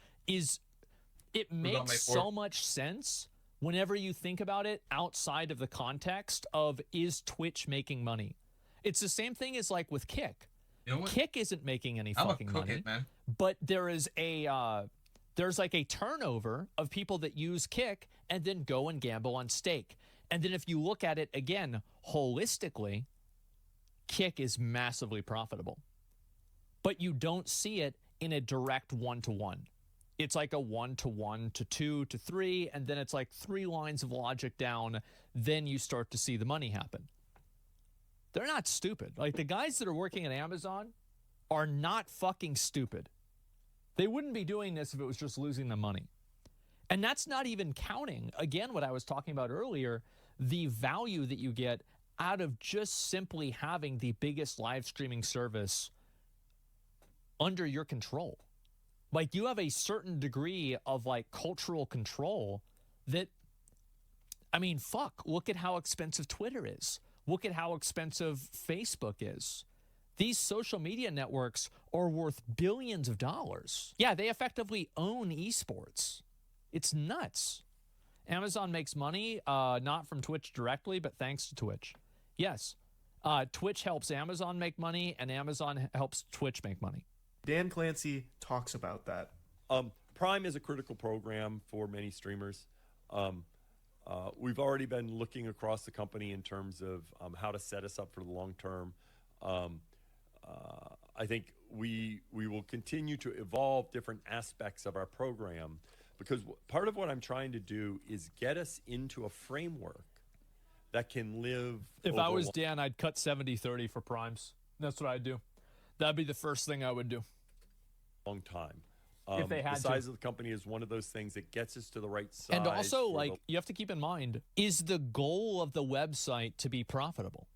[SPEAKER 24] it makes so much sense whenever you think about it outside of the context of, is Twitch making money? It's the same thing as like with Kick.
[SPEAKER 1] You know what?
[SPEAKER 24] Kick isn't making any
[SPEAKER 1] I'm a
[SPEAKER 24] fucking
[SPEAKER 1] cook
[SPEAKER 24] money,
[SPEAKER 1] it, man.
[SPEAKER 24] but there is a there's like a turnover of people that use Kick and then go and gamble on stake. And then if you look at it again holistically, Kick is massively profitable. But you don't see it in a direct one-to-one. It's like a 1-to-1 to 2 to 3, and then it's like 3 lines of logic down. Then you start to see the money happen. They're not stupid. Like, the guys that are working at Amazon are not fucking stupid. They wouldn't be doing this if it was just losing them money. And that's not even counting, again, what I was talking about earlier, the value that you get out of just simply having the biggest live streaming service under your control. Like, you have a certain degree of like cultural control that, I mean, fuck, look at how expensive Twitter is. Look at how expensive Facebook is. These social media networks are worth billions of dollars. Yeah, they effectively own esports. It's nuts. Amazon makes money, not from Twitch directly, but thanks to Twitch. Yes, Twitch helps Amazon make money, and Amazon helps Twitch make money.
[SPEAKER 25] Dan Clancy talks about that.
[SPEAKER 4] Prime is a critical program for many streamers. We've already been looking across the company in terms of how to set us up for the long term. I think we will continue to evolve different aspects of our program, because part of what I'm trying to do is get us into a framework that can live.
[SPEAKER 24] If I was Dan, I'd cut 70-30 for primes. That's what I'd do. That'd be the first thing I would do.
[SPEAKER 4] Long time.
[SPEAKER 24] If they had
[SPEAKER 4] the size
[SPEAKER 24] to.
[SPEAKER 4] of the company is one of those things that gets us to the right size.
[SPEAKER 24] And also,
[SPEAKER 4] for
[SPEAKER 24] like,
[SPEAKER 4] the-
[SPEAKER 24] you have to keep in mind, is the goal of the website to be profitable?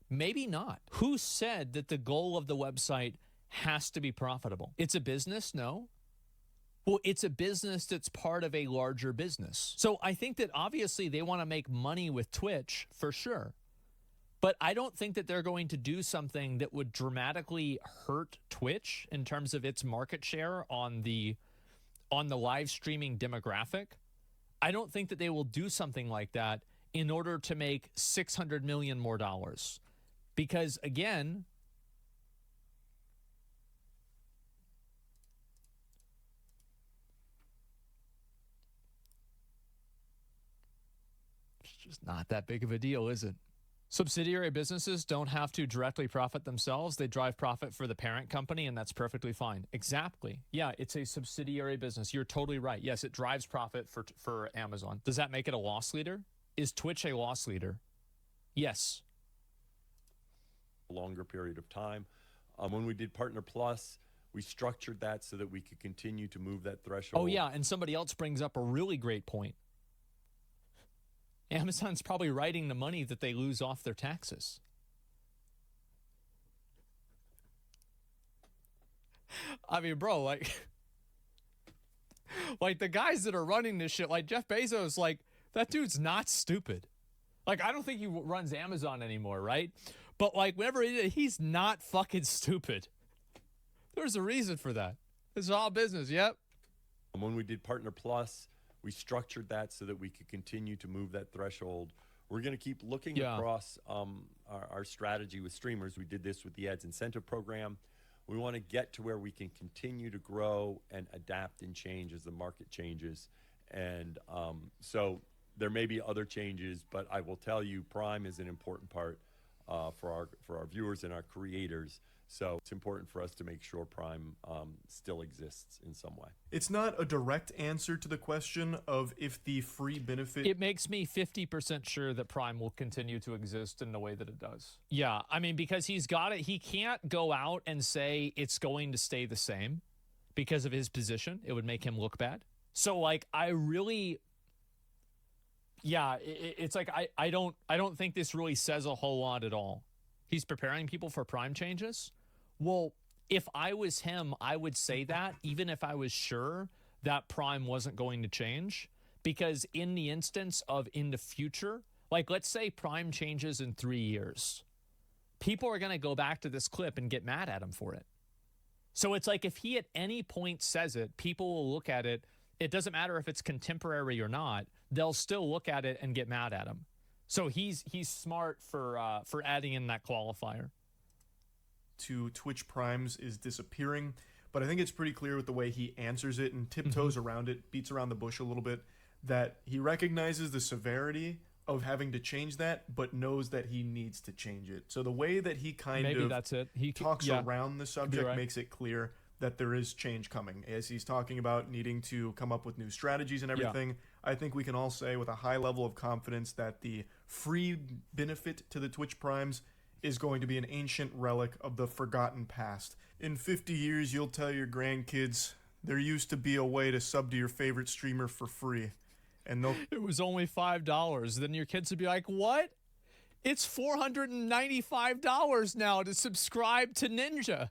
[SPEAKER 24] Maybe not. Who said that the goal of the website has to be profitable? It's a business? No. Well, it's a business that's part of a larger business. So I think that obviously they want to make money with Twitch for sure. But I don't think that they're going to do something that would dramatically hurt Twitch in terms of its market share on the live streaming demographic. I don't think that they will do something like that in order to make $600 million more dollars. Because again, it's just not that big of a deal, is it? Subsidiary businesses don't have to directly profit themselves. They drive profit for the parent company, and that's perfectly fine. Exactly. Yeah, it's a subsidiary business. You're totally right. Yes, it drives profit for Amazon. Does that make it a loss leader? Is Twitch a loss leader? Yes.
[SPEAKER 4] a longer period of time. When we did Partner Plus, we structured that so that we could continue to move that threshold.
[SPEAKER 24] Oh, yeah, and somebody else brings up a really great point. Amazon's probably writing the money that they lose off their taxes. I mean, bro, like the guys that are running this shit, like Jeff Bezos, like, that dude's not stupid. Like, I don't think he runs Amazon anymore, right? But, like, whenever he's not fucking stupid. There's a reason for that. It's all business, yep.
[SPEAKER 4] And when we did Partner Plus, we structured that so that we could continue to move that threshold. We're going to keep looking across our strategy with streamers. We did this with the Ads Incentive Program. We want to get to where we can continue to grow and adapt and change as the market changes. And so there may be other changes, but I will tell you, Prime is an important part for our viewers and our creators. So it's important for us to make sure Prime still exists in some way.
[SPEAKER 25] It's not a direct answer to the question of if the free benefit...
[SPEAKER 24] It makes me 50% sure that Prime will continue to exist in the way that it does. Yeah, I mean, because he's got it. He can't go out and say it's going to stay the same because of his position. It would make him look bad. So, like, I really... Yeah, it's like I don't think this really says a whole lot at all. He's preparing people for Prime changes. Well, if I was him, I would say that even if I was sure that Prime wasn't going to change, because in the instance of in the future, like let's say Prime changes in 3 years, people are going to go back to this clip and get mad at him for it. So it's like if he at any point says it, people will look at it it doesn't matter if it's contemporary or not, they'll still look at it and get mad at him. So he's smart for adding in that qualifier.
[SPEAKER 25] To Twitch Primes is disappearing, but I think it's pretty clear with the way he answers it and tiptoes around it, beats around the bush a little bit, that he recognizes the severity of having to change that, but knows that he needs to change it. So the way that he
[SPEAKER 24] that's it. He
[SPEAKER 25] talks around the subject makes it clear that there is change coming. As he's talking about needing to come up with new strategies and everything, I think we can all say with a high level of confidence that the free benefit to the Twitch Primes is going to be an ancient relic of the forgotten past. In 50 years, you'll tell your grandkids there used to be a way to sub to your favorite streamer for free. And
[SPEAKER 24] it was only $5. Then your kids would be like, what? It's $495 now to subscribe to Ninja.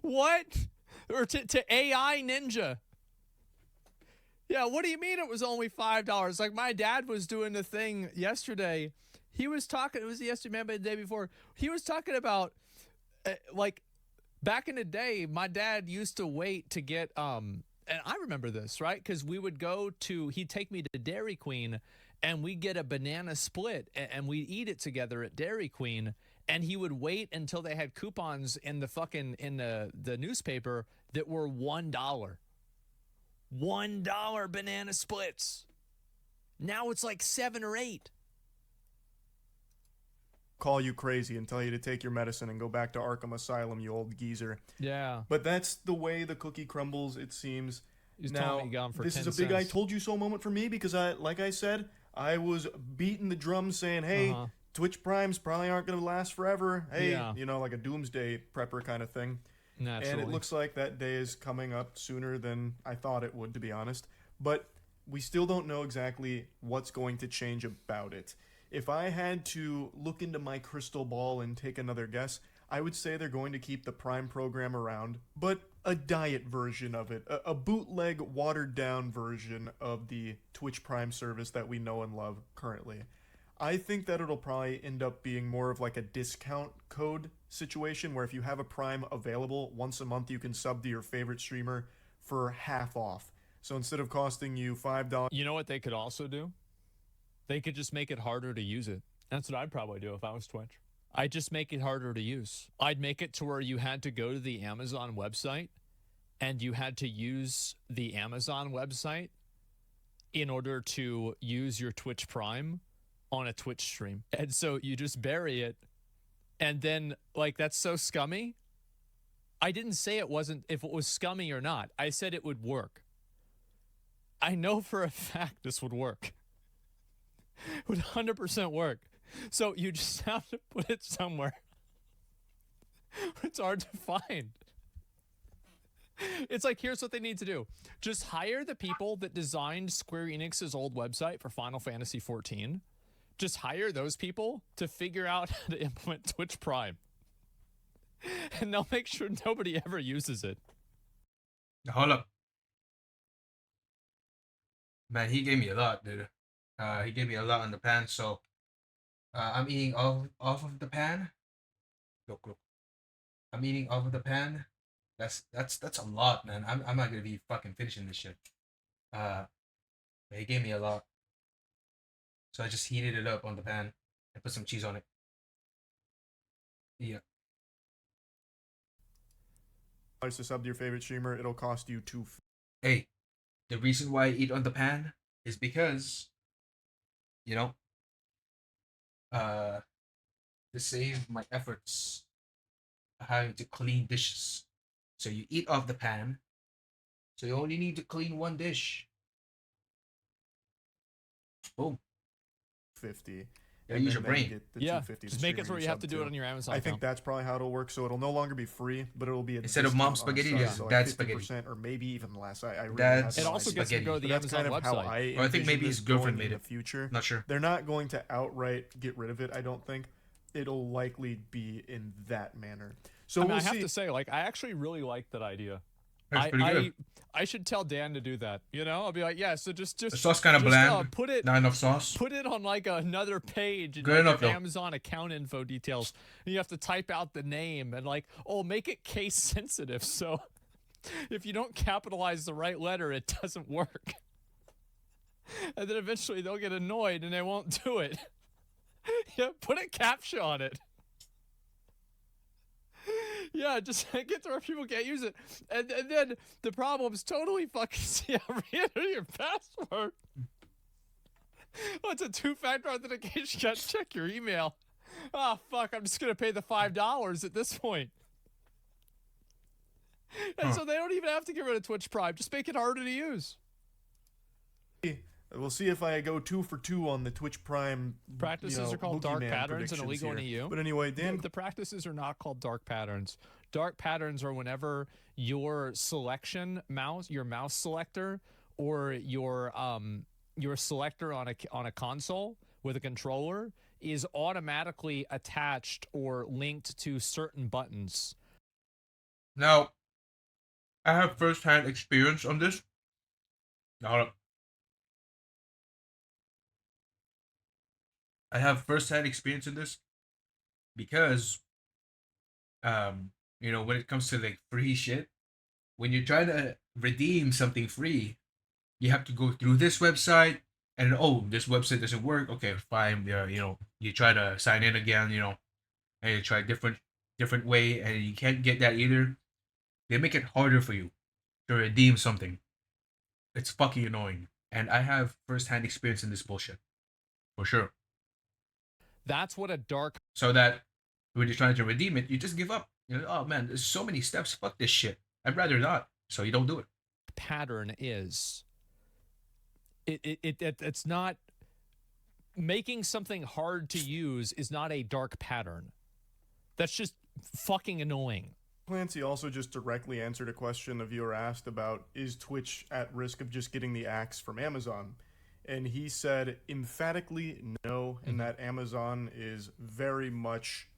[SPEAKER 24] What? Or to AI Ninja. Yeah, what do you mean it was only $5? Like, my dad was doing the thing yesterday. He was talking, it was yesterday, maybe the day before. He was talking about, like, back in the day, my dad used to wait to get, and I remember this, right? Because we would he'd take me to Dairy Queen, and we'd get a banana split, and we'd eat it together at Dairy Queen, and he would wait until they had coupons in the newspaper that were $1. $1 banana splits. Now it's like 7 or 8.
[SPEAKER 25] Call you crazy and tell you to take your medicine and go back to Arkham Asylum, you old geezer.
[SPEAKER 24] Yeah.
[SPEAKER 25] But that's the way the cookie crumbles, it seems. Now, this is a big
[SPEAKER 24] cents.
[SPEAKER 25] I told you so moment for me because like I said, I was beating the drum saying, hey, Twitch Primes probably aren't going to last forever. Hey, you know, like a doomsday prepper kind of thing.
[SPEAKER 24] Naturally.
[SPEAKER 25] And it looks like that day is coming up sooner than I thought it would, to be honest. But we still don't know exactly what's going to change about it. If I had to look into my crystal ball and take another guess, I would say they're going to keep the Prime program around, but a diet version of it, a bootleg, watered-down version of the Twitch Prime service that we know and love currently. I think that it'll probably end up being more of like a discount code situation where if you have a Prime available, once a month you can sub to your favorite streamer for half off. So instead of costing you $5...
[SPEAKER 24] You know what they could also do? They could just make it harder to use it. That's what I'd probably do if I was Twitch. I'd just make it harder to use. I'd make it to where you had to go to the Amazon website and you had to use the Amazon website in order to use your Twitch Prime on a Twitch stream. And so you just bury it. And then, like, that's so scummy. I didn't say it wasn't, if it was scummy or not. I said it would work. I know for a fact this would work. It would 100% work. So you just have to put it somewhere. It's hard to find. It's like, here's what they need to do. Just hire the people that designed Square Enix's old website for Final Fantasy XIV. Just hire those people to figure out how to implement Twitch Prime. And they'll make sure nobody ever uses it.
[SPEAKER 1] Hold up. Man, he gave me a lot, dude. He gave me a lot on the pan, so I'm eating off of the pan. Look. I'm eating off of the pan. That's a lot, man. I'm not gonna be fucking finishing this shit. He gave me a lot. So I just heated it up on the pan and put some cheese on it. Yeah.
[SPEAKER 25] To sub to your favorite streamer, it'll cost you $2.
[SPEAKER 1] Hey, the reason why I eat on the pan is because, you know, to save my efforts of having to clean dishes. So you eat off the pan, so you only need to clean one dish. Boom.
[SPEAKER 25] 50.
[SPEAKER 1] Yeah, use your brain.
[SPEAKER 24] Just make it where you have to do it on your Amazon
[SPEAKER 25] I
[SPEAKER 24] account.
[SPEAKER 25] think that's probably how it'll work. So it'll no longer be free, but it'll be a
[SPEAKER 1] instead of mom spaghetti,
[SPEAKER 25] so like
[SPEAKER 1] dad's spaghetti,
[SPEAKER 25] or maybe even less. I really
[SPEAKER 1] dad's
[SPEAKER 25] have
[SPEAKER 24] it also gets to go to the
[SPEAKER 25] that's
[SPEAKER 24] Amazon
[SPEAKER 25] kind of
[SPEAKER 24] website.
[SPEAKER 25] How I
[SPEAKER 1] or I think maybe his girlfriend made
[SPEAKER 25] in
[SPEAKER 1] it.
[SPEAKER 25] The future,
[SPEAKER 1] Not sure.
[SPEAKER 25] They're not going to outright get rid of it. I don't think. It'll likely be in that manner. So
[SPEAKER 24] I have to say, like, I actually really like that idea.
[SPEAKER 1] That's pretty good.
[SPEAKER 24] I should tell Dan to do that. You know, I'll be like, yeah. So just
[SPEAKER 1] the sauce kind of bland.
[SPEAKER 24] Put it,
[SPEAKER 1] not enough sauce.
[SPEAKER 24] Put it on like another page. And
[SPEAKER 1] Good enough,
[SPEAKER 24] your
[SPEAKER 1] though.
[SPEAKER 24] Amazon account info details. And you have to type out the name and like, oh, make it case sensitive. So if you don't capitalize the right letter, it doesn't work. And then eventually they'll get annoyed and they won't do it. Yeah, put a captcha on it. Yeah, just get to where people can't use it. And then the problem's totally fucking see how re-enter your password. What's a 2-factor authentication? You gotta check your email. Oh, fuck, I'm just gonna pay the $5 at this point. And so they don't even have to get rid of Twitch Prime. Just make it harder to use.
[SPEAKER 25] We'll see if I go 2 for 2 on the Twitch Prime.
[SPEAKER 24] Practices are called dark patterns and illegal in EU.
[SPEAKER 25] But anyway, Dan,
[SPEAKER 24] the practices are not called dark patterns. Dark patterns are whenever your selection mouse, your mouse selector, or your selector on a console with a controller is automatically attached or linked to certain buttons.
[SPEAKER 1] Now, I have first-hand experience on this. Now, I have first-hand experience in this because, you know, when it comes to like free shit, when you try to redeem something free, you have to go through this website, and oh, this website doesn't work. Okay, fine. You know, you try to sign in again. You know, and you try different way, and you can't get that either. They make it harder for you to redeem something. It's fucking annoying, and I have first-hand experience in this bullshit, for sure.
[SPEAKER 24] That's what a dark.
[SPEAKER 1] So that when you're trying to redeem it, you just give up. You know, oh man, there's so many steps. Fuck this shit. I'd rather not. So you don't do it.
[SPEAKER 24] Pattern is. It's not making something hard to use is not a dark pattern. That's just fucking annoying.
[SPEAKER 25] Clancy also just directly answered a question a viewer asked about, is Twitch at risk of just getting the axe from Amazon? And he said emphatically no, and that Amazon is very much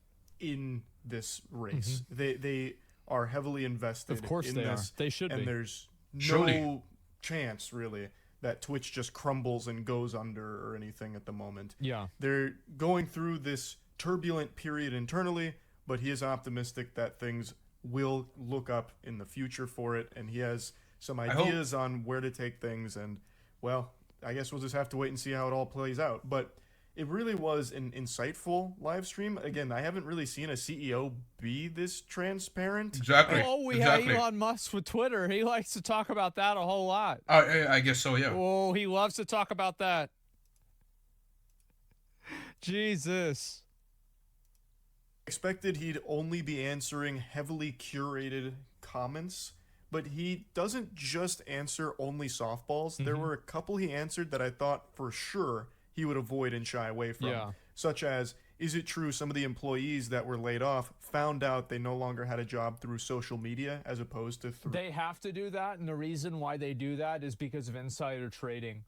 [SPEAKER 25] in this race. They are heavily invested.
[SPEAKER 24] Of course
[SPEAKER 25] in
[SPEAKER 24] they
[SPEAKER 25] this,
[SPEAKER 24] are. They should
[SPEAKER 25] and
[SPEAKER 24] be.
[SPEAKER 25] There's no chance really that Twitch just crumbles and goes under or anything at the moment.
[SPEAKER 24] Yeah.
[SPEAKER 25] They're going through this turbulent period internally, but he is optimistic that things will look up in the future for it, and he has some ideas on where to take things, and well, I guess we'll just have to wait and see how it all plays out. But it really was an insightful live stream. Again, I haven't really seen a CEO be this transparent.
[SPEAKER 1] Exactly.
[SPEAKER 24] Oh, we have Elon Musk with Twitter. He likes to talk about that a whole lot.
[SPEAKER 1] I guess so, yeah.
[SPEAKER 24] Oh, he loves to talk about that. Jesus.
[SPEAKER 25] Expected he'd only be answering heavily curated comments, but he doesn't just answer only softballs. There were a couple he answered that I thought for sure he would avoid and shy away from, such as, is it true some of the employees that were laid off found out they no longer had a job through social media as opposed to through...
[SPEAKER 24] They have to do that, and the reason why they do that is because of insider trading.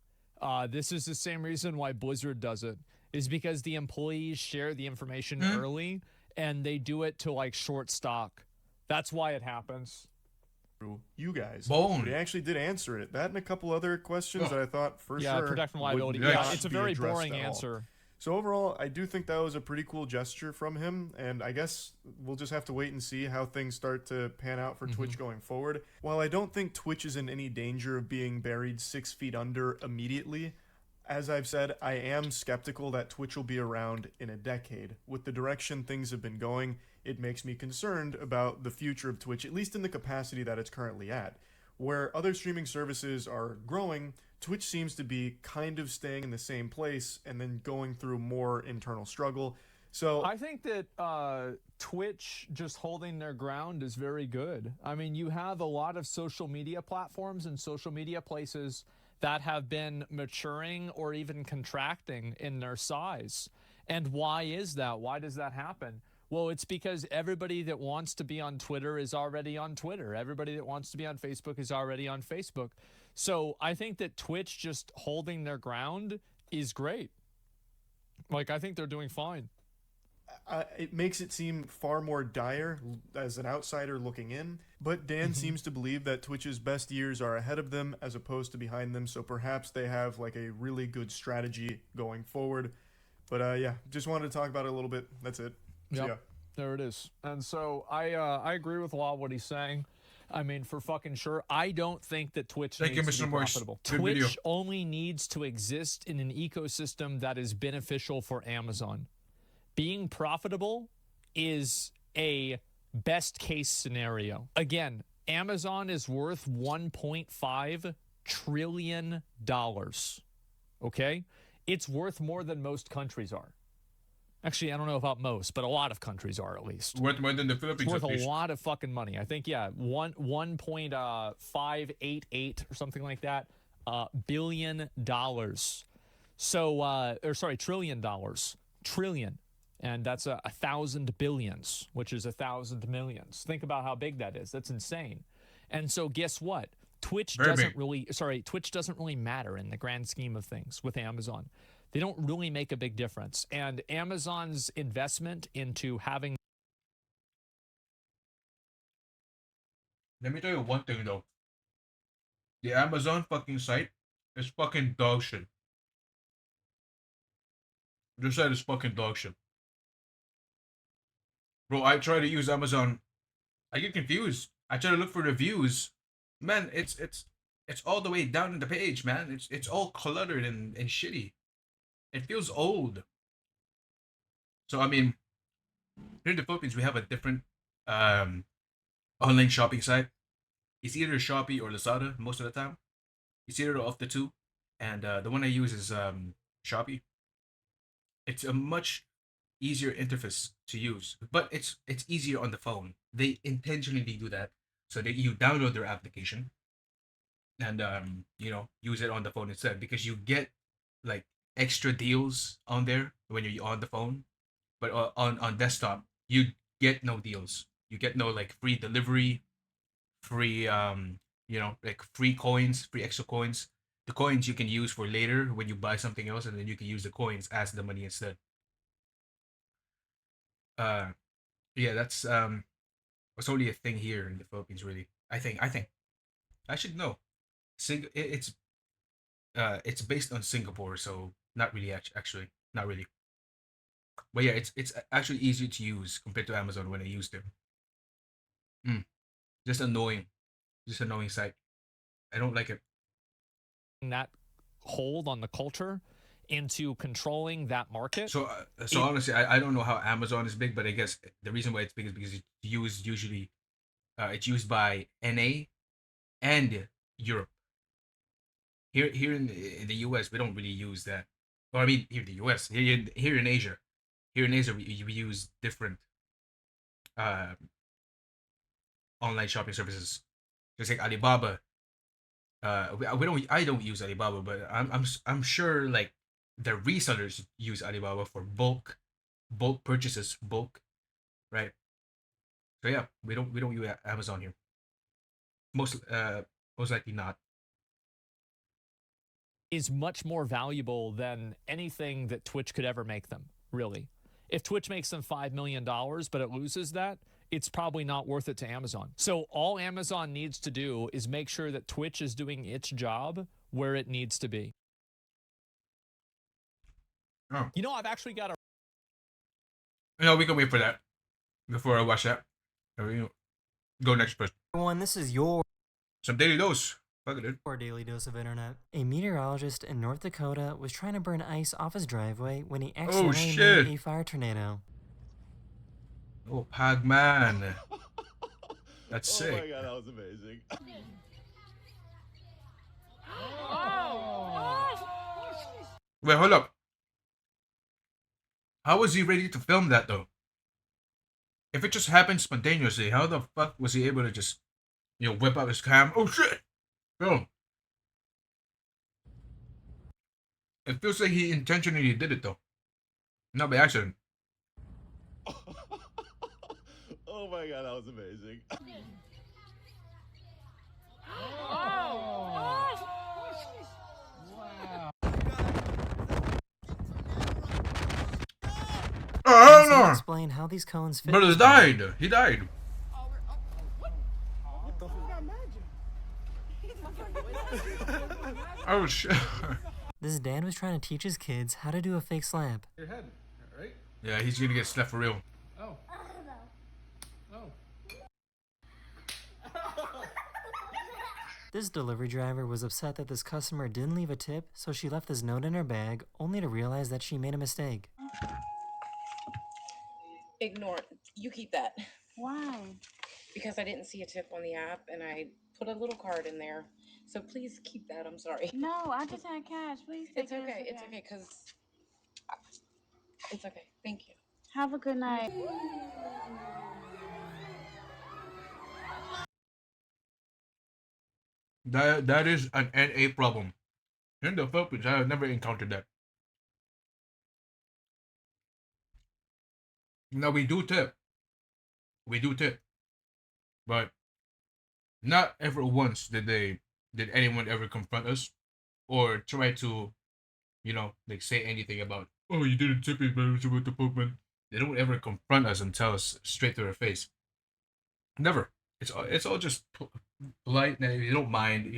[SPEAKER 24] This is the same reason why Blizzard does it, is because the employees share the information early, and they do it to like short stock. That's why it happens.
[SPEAKER 25] You guys.
[SPEAKER 1] Bone.
[SPEAKER 25] But he actually did answer it. That and a couple other questions that I thought for sure.
[SPEAKER 24] Yeah, protect from liability. Yeah, it's a very boring answer.
[SPEAKER 25] So overall, I do think that was a pretty cool gesture from him, and I guess we'll just have to wait and see how things start to pan out for Twitch going forward. While I don't think Twitch is in any danger of being buried 6 feet under immediately, as I've said, I am skeptical that Twitch will be around in a decade. With the direction things have been going, it makes me concerned about the future of Twitch, at least in the capacity that it's currently at. Where other streaming services are growing, Twitch seems to be kind of staying in the same place and then going through more internal struggle. So
[SPEAKER 24] I think that Twitch just holding their ground is very good. I mean, you have a lot of social media platforms and social media places that have been maturing or even contracting in their size. And why is that? Why does that happen? Well, it's because everybody that wants to be on Twitter is already on Twitter. Everybody that wants to be on Facebook is already on Facebook. So I think that Twitch just holding their ground is great. Like, I think they're doing fine.
[SPEAKER 25] It makes it seem far more dire as an outsider looking in, but Dan seems to believe that Twitch's best years are ahead of them as opposed to behind them, so perhaps they have like a really good strategy going forward. But yeah, just wanted to talk about it a little bit. That's it.
[SPEAKER 24] Yep. There it is. And so I agree with a lot of what he's saying. I mean, for fucking sure. I don't think that Twitch
[SPEAKER 1] Thank you,
[SPEAKER 24] needs to
[SPEAKER 1] Mr.
[SPEAKER 24] be
[SPEAKER 1] Morris.
[SPEAKER 24] profitable.
[SPEAKER 1] Good video.
[SPEAKER 24] Twitch only needs to exist in an ecosystem that is beneficial for Amazon. Being profitable is a best case scenario. Again, Amazon is worth $1.5 trillion. Okay? It's worth more than most countries are. Actually, I don't know about most, but a lot of countries are at least.
[SPEAKER 1] Worth more than the Philippines.
[SPEAKER 24] It's worth a lot of fucking money. I think, yeah, 1.588 or something like that billion dollars. So, or sorry, $1 trillion. Trillion. And that's 1,000 billions, which is 1,000 millions. Think about how big that is. That's insane. And so guess what? Twitch doesn't really matter in the grand scheme of things with Amazon. They don't really make a big difference. And Amazon's investment into having...
[SPEAKER 1] Let me tell you one thing, though. The Amazon fucking site is fucking dog shit. Their site is fucking dog shit. Bro, I try to use Amazon. I get confused. I try to look for reviews. Man, it's all the way down in the page, man. It's all cluttered and shitty. It feels old. So I mean, here in the Philippines, we have a different online shopping site. It's either Shopee or Lazada most of the time. It's either of the two, and the one I use is Shopee. It's a much easier interface to use, but it's easier on the phone. They intentionally do that so that you download their application and you know, use it on the phone instead, because you get like extra deals on there when you're on the phone, but on desktop you get no deals. You get no like free delivery, free you know, like free coins, free extra coins. The coins you can use for later when you buy something else, and then you can use the coins as the money instead. Yeah, that's only a thing here in the Philippines, really. I think I should know. It's based on Singapore, so not really actually, not really. But yeah, it's actually easier to use compared to Amazon when I used it. Just annoying, site. I don't like it.
[SPEAKER 24] that hold on the culture into controlling that market.
[SPEAKER 1] So honestly, I don't know how Amazon is big, but I guess the reason why it's big is because it's usually it's used by NA and Europe. Here in the US, we don't really use that. Well, I mean, here in the US, here in Asia, we use different online shopping services. Just like Alibaba. We don't. I don't use Alibaba, but I'm sure like the resellers use Alibaba for bulk purchases, right? So yeah, we don't use Amazon here. Most likely not.
[SPEAKER 24] Is much more valuable than anything that Twitch could ever make them, really. If Twitch makes them $5 million, but it loses that, it's probably not worth it to Amazon. So all Amazon needs to do is make sure that Twitch is doing its job where it needs to be.
[SPEAKER 1] Oh.
[SPEAKER 24] You know, I've actually got a...
[SPEAKER 1] No, we can wait for that before I watch that. Go next person.
[SPEAKER 9] Everyone, this is your
[SPEAKER 1] Some daily dose. Fuck it.
[SPEAKER 9] Or daily dose of internet. A meteorologist in North Dakota was trying to burn ice off his driveway when he accidentally made a fire tornado.
[SPEAKER 1] Oh, Pagman. That's sick.
[SPEAKER 4] Oh my god, that was amazing.
[SPEAKER 1] Wait, hold up. How was he ready to film that though? If it just happened spontaneously, how the fuck was he able to just, you know, whip out his cam? Oh shit! Film. It feels like he intentionally did it though. Not by accident.
[SPEAKER 4] Oh my god, that was amazing.
[SPEAKER 1] Oh, hell no!
[SPEAKER 9] Explain how these cones fit.
[SPEAKER 1] Brothers died. He died. Oh shit.
[SPEAKER 9] This dad was trying to teach his kids how to do a fake slap.
[SPEAKER 16] Your head, right?
[SPEAKER 1] Yeah, he's gonna get slapped for real.
[SPEAKER 16] Oh. Oh.
[SPEAKER 9] This delivery driver was upset that this customer didn't leave a tip, so she left this note in her bag, only to realize that she made a mistake.
[SPEAKER 10] Ignore it. You keep that.
[SPEAKER 11] Why?
[SPEAKER 10] Because I didn't see a tip on the app and I put a little card in there. So please keep that. I'm sorry.
[SPEAKER 11] No, I just had cash. Please take
[SPEAKER 10] It's
[SPEAKER 11] it.
[SPEAKER 10] okay. It's okay because it's okay. Thank you.
[SPEAKER 11] Have a good night.
[SPEAKER 1] That is an NA problem. In the Philippines, I have never encountered that. Now we do tip. We do tip. But not ever once did anyone ever confront us or try to, like say anything about, oh, you didn't tip me, man, what the fuck, man. They don't ever confront us and tell us straight to our face. Never. It's all just polite. And you don't mind,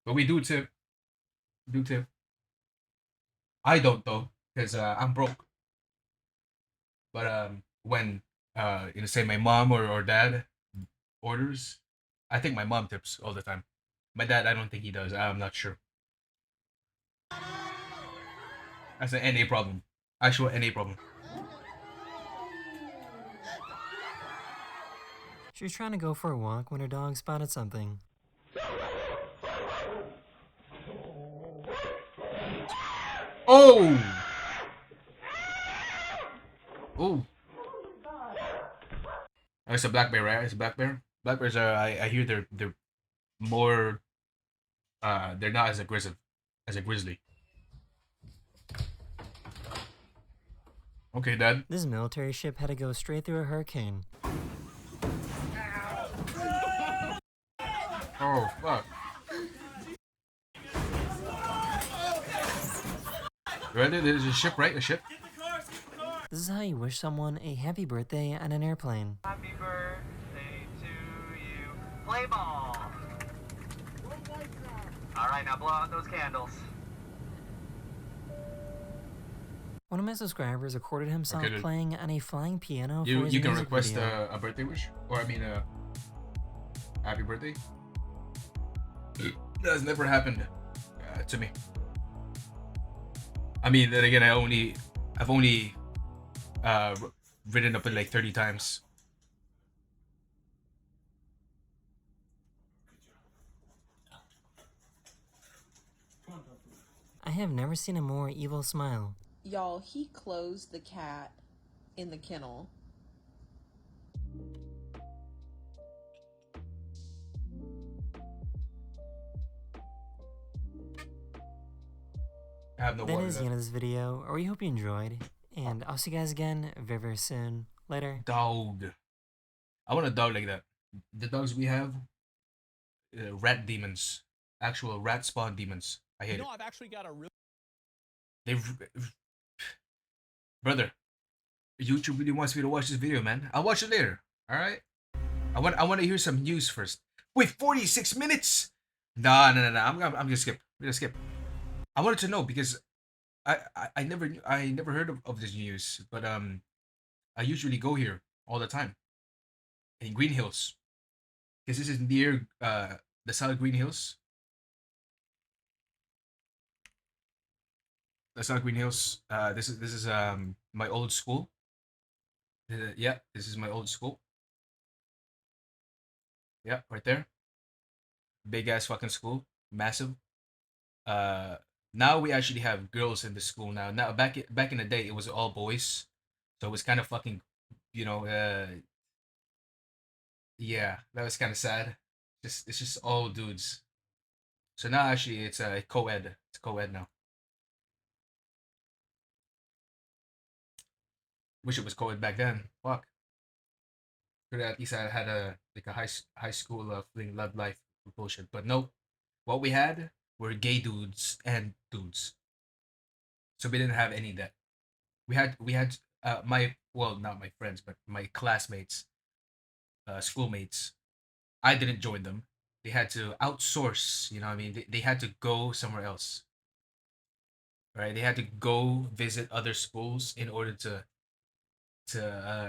[SPEAKER 1] But we do tip. Do tip. I don't though, because I'm broke. But when say my mom or dad orders, I think my mom tips all the time. My dad, I don't think he does. I'm not sure. That's an NA problem. Actual NA problem.
[SPEAKER 9] She was trying to go for a walk when her dog spotted something.
[SPEAKER 1] Oh! Oh! It's a black bear, right? It's a black bear. Black bears are. I hear they're more. They're not as aggressive as a grizzly. Okay, Dad.
[SPEAKER 9] This military ship had to go straight through a hurricane.
[SPEAKER 1] Oh, fuck. Right, there's a ship, right? A ship?
[SPEAKER 9] This is how you wish someone a happy birthday on an airplane.
[SPEAKER 12] Happy birthday to you. Play ball. All right, now blow out those candles.
[SPEAKER 9] One of my subscribers recorded himself playing on a flying piano for his
[SPEAKER 1] You can
[SPEAKER 9] music
[SPEAKER 1] request
[SPEAKER 9] video.
[SPEAKER 1] a birthday wish? Or, happy birthday? That has never happened to me. I mean, then again, I've only written up it like 30 times.
[SPEAKER 9] I have never seen a more evil smile.
[SPEAKER 13] Y'all, he closed the cat in the kennel.
[SPEAKER 1] I have no
[SPEAKER 9] That is the end of this video, or we hope you enjoyed, and I'll see you guys again very, very soon. Later.
[SPEAKER 1] Dog. I want a dog like that. The dogs we have, rat demons. Actual rat spawn demons. I hate it.
[SPEAKER 24] I've actually got a real...
[SPEAKER 1] Brother, YouTube really wants me to watch this video, man. I'll watch it later. Alright? I want to hear some news first. Wait, 46 minutes? No. I'm gonna skip. I'm gonna skip. I wanted to know because I never heard of this news, but I usually go here all the time in Green Hills because this is near the South Green Hills. The South Green Hills. This is my old school. Yeah, this is my old school. Yeah, right there. Big ass fucking school, massive. Now we actually have girls in the school now. Now back in the day, it was all boys, so it was kind of fucking, yeah, that was kind of sad. It's just all dudes. So now actually it's co-ed. It's co-ed now. Wish it was co-ed back then. Fuck. Could at least I had a high school fling love life bullshit. But no, what we had were gay dudes and dudes. So we didn't have any of that. We had not my friends, but my classmates, schoolmates. I didn't join them. They had to outsource. You know what I mean? They had to go somewhere else. Right? They had to go visit other schools in order to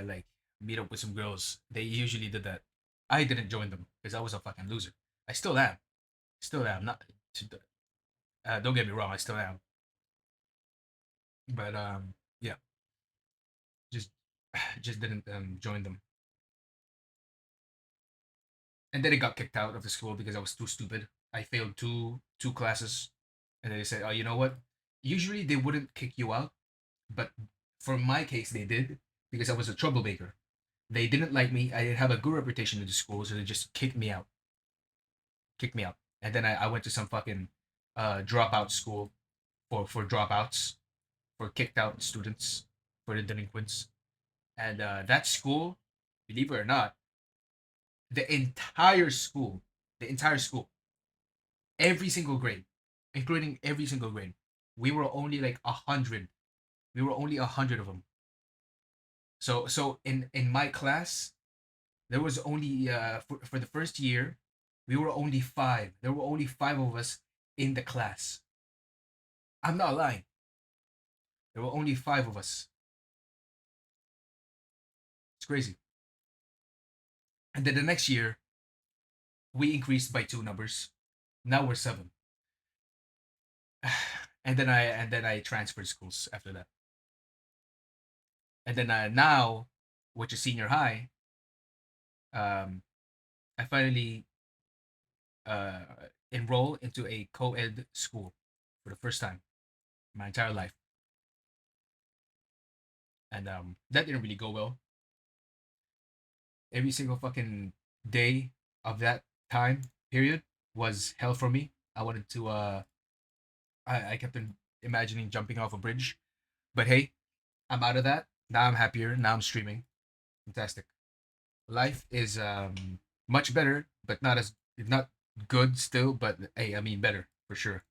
[SPEAKER 1] like meet up with some girls. They usually did that. I didn't join them because I was a fucking loser. I still am. Still am. Not. Don't get me wrong. I still am. But yeah, just just didn't join them. And then I got kicked out of the school because I was too stupid. I failed two classes, and they said, "Oh, you know what? Usually they wouldn't kick you out, but for my case, they did because I was a troublemaker. They didn't like me. I didn't have a good reputation in the school, so they just kicked me out. Kicked me out. And then I went to some fucking dropout school for dropouts, for kicked out students, for the delinquents. And that school, believe it or not, the entire school, every single grade, including every single grade, we were only like 100. We were only 100 of them. So in my class, there was only for the first year, we were only five. There were only five of us in the class. I'm not lying. There were only five of us. It's crazy. And then the next year, we increased by two numbers. Now we're seven. And then I transferred schools after that. And then now, which is senior high, I finally uh, enroll into a co-ed school for the first time in my entire life, and that didn't really go well. Every single fucking day of that time period was hell for me. I wanted to. I kept imagining jumping off a bridge, but hey, I'm out of that. Now I'm happier. Now I'm streaming. Fantastic. Life is much better, but not good still. But hey, I mean better for sure.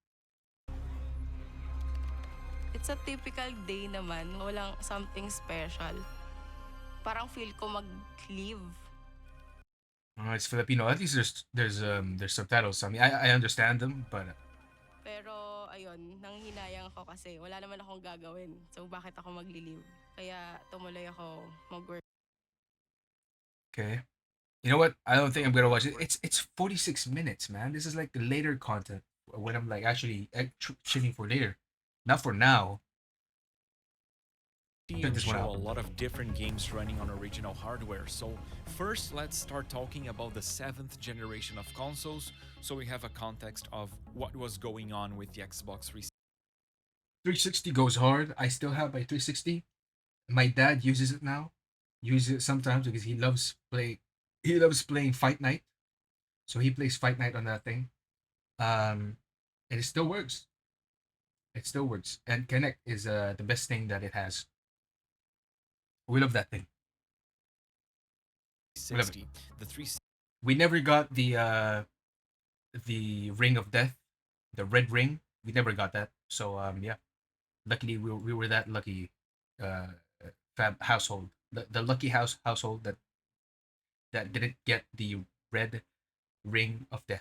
[SPEAKER 14] It's a typical day naman, walang something special. Parang feel ko mag-leave.
[SPEAKER 1] It's Filipino. At least there's subtitles. I mean, I understand them, but
[SPEAKER 14] Pero ayun, nanghinayang ako kasi wala naman akong gagawin. So bakit ako magli-leave? Kaya tumuloy ako mag-work.
[SPEAKER 1] okay. You know what? I don't think I'm gonna watch it. It's 46 minutes, man. This is like the later content when I'm like actually shooting for later, not for now. Check this one
[SPEAKER 15] Show
[SPEAKER 1] out.
[SPEAKER 15] a lot of different games running on original hardware. So first, let's start talking about the 7th generation of consoles, so we have a context of what was going on with the Xbox 360.
[SPEAKER 1] 360 goes hard. I still have my 360. My dad uses it now. Uses it sometimes because he loves play. He loves playing Fight Night, so he plays Fight Night on that thing. And it still works. It still works. And Connect is the best thing that it has. We love that thing. We love it.
[SPEAKER 15] The 360.
[SPEAKER 1] We never got the Ring of Death, the red ring. We never got that. So yeah, luckily we were that lucky household, the lucky household that didn't get the red ring of death.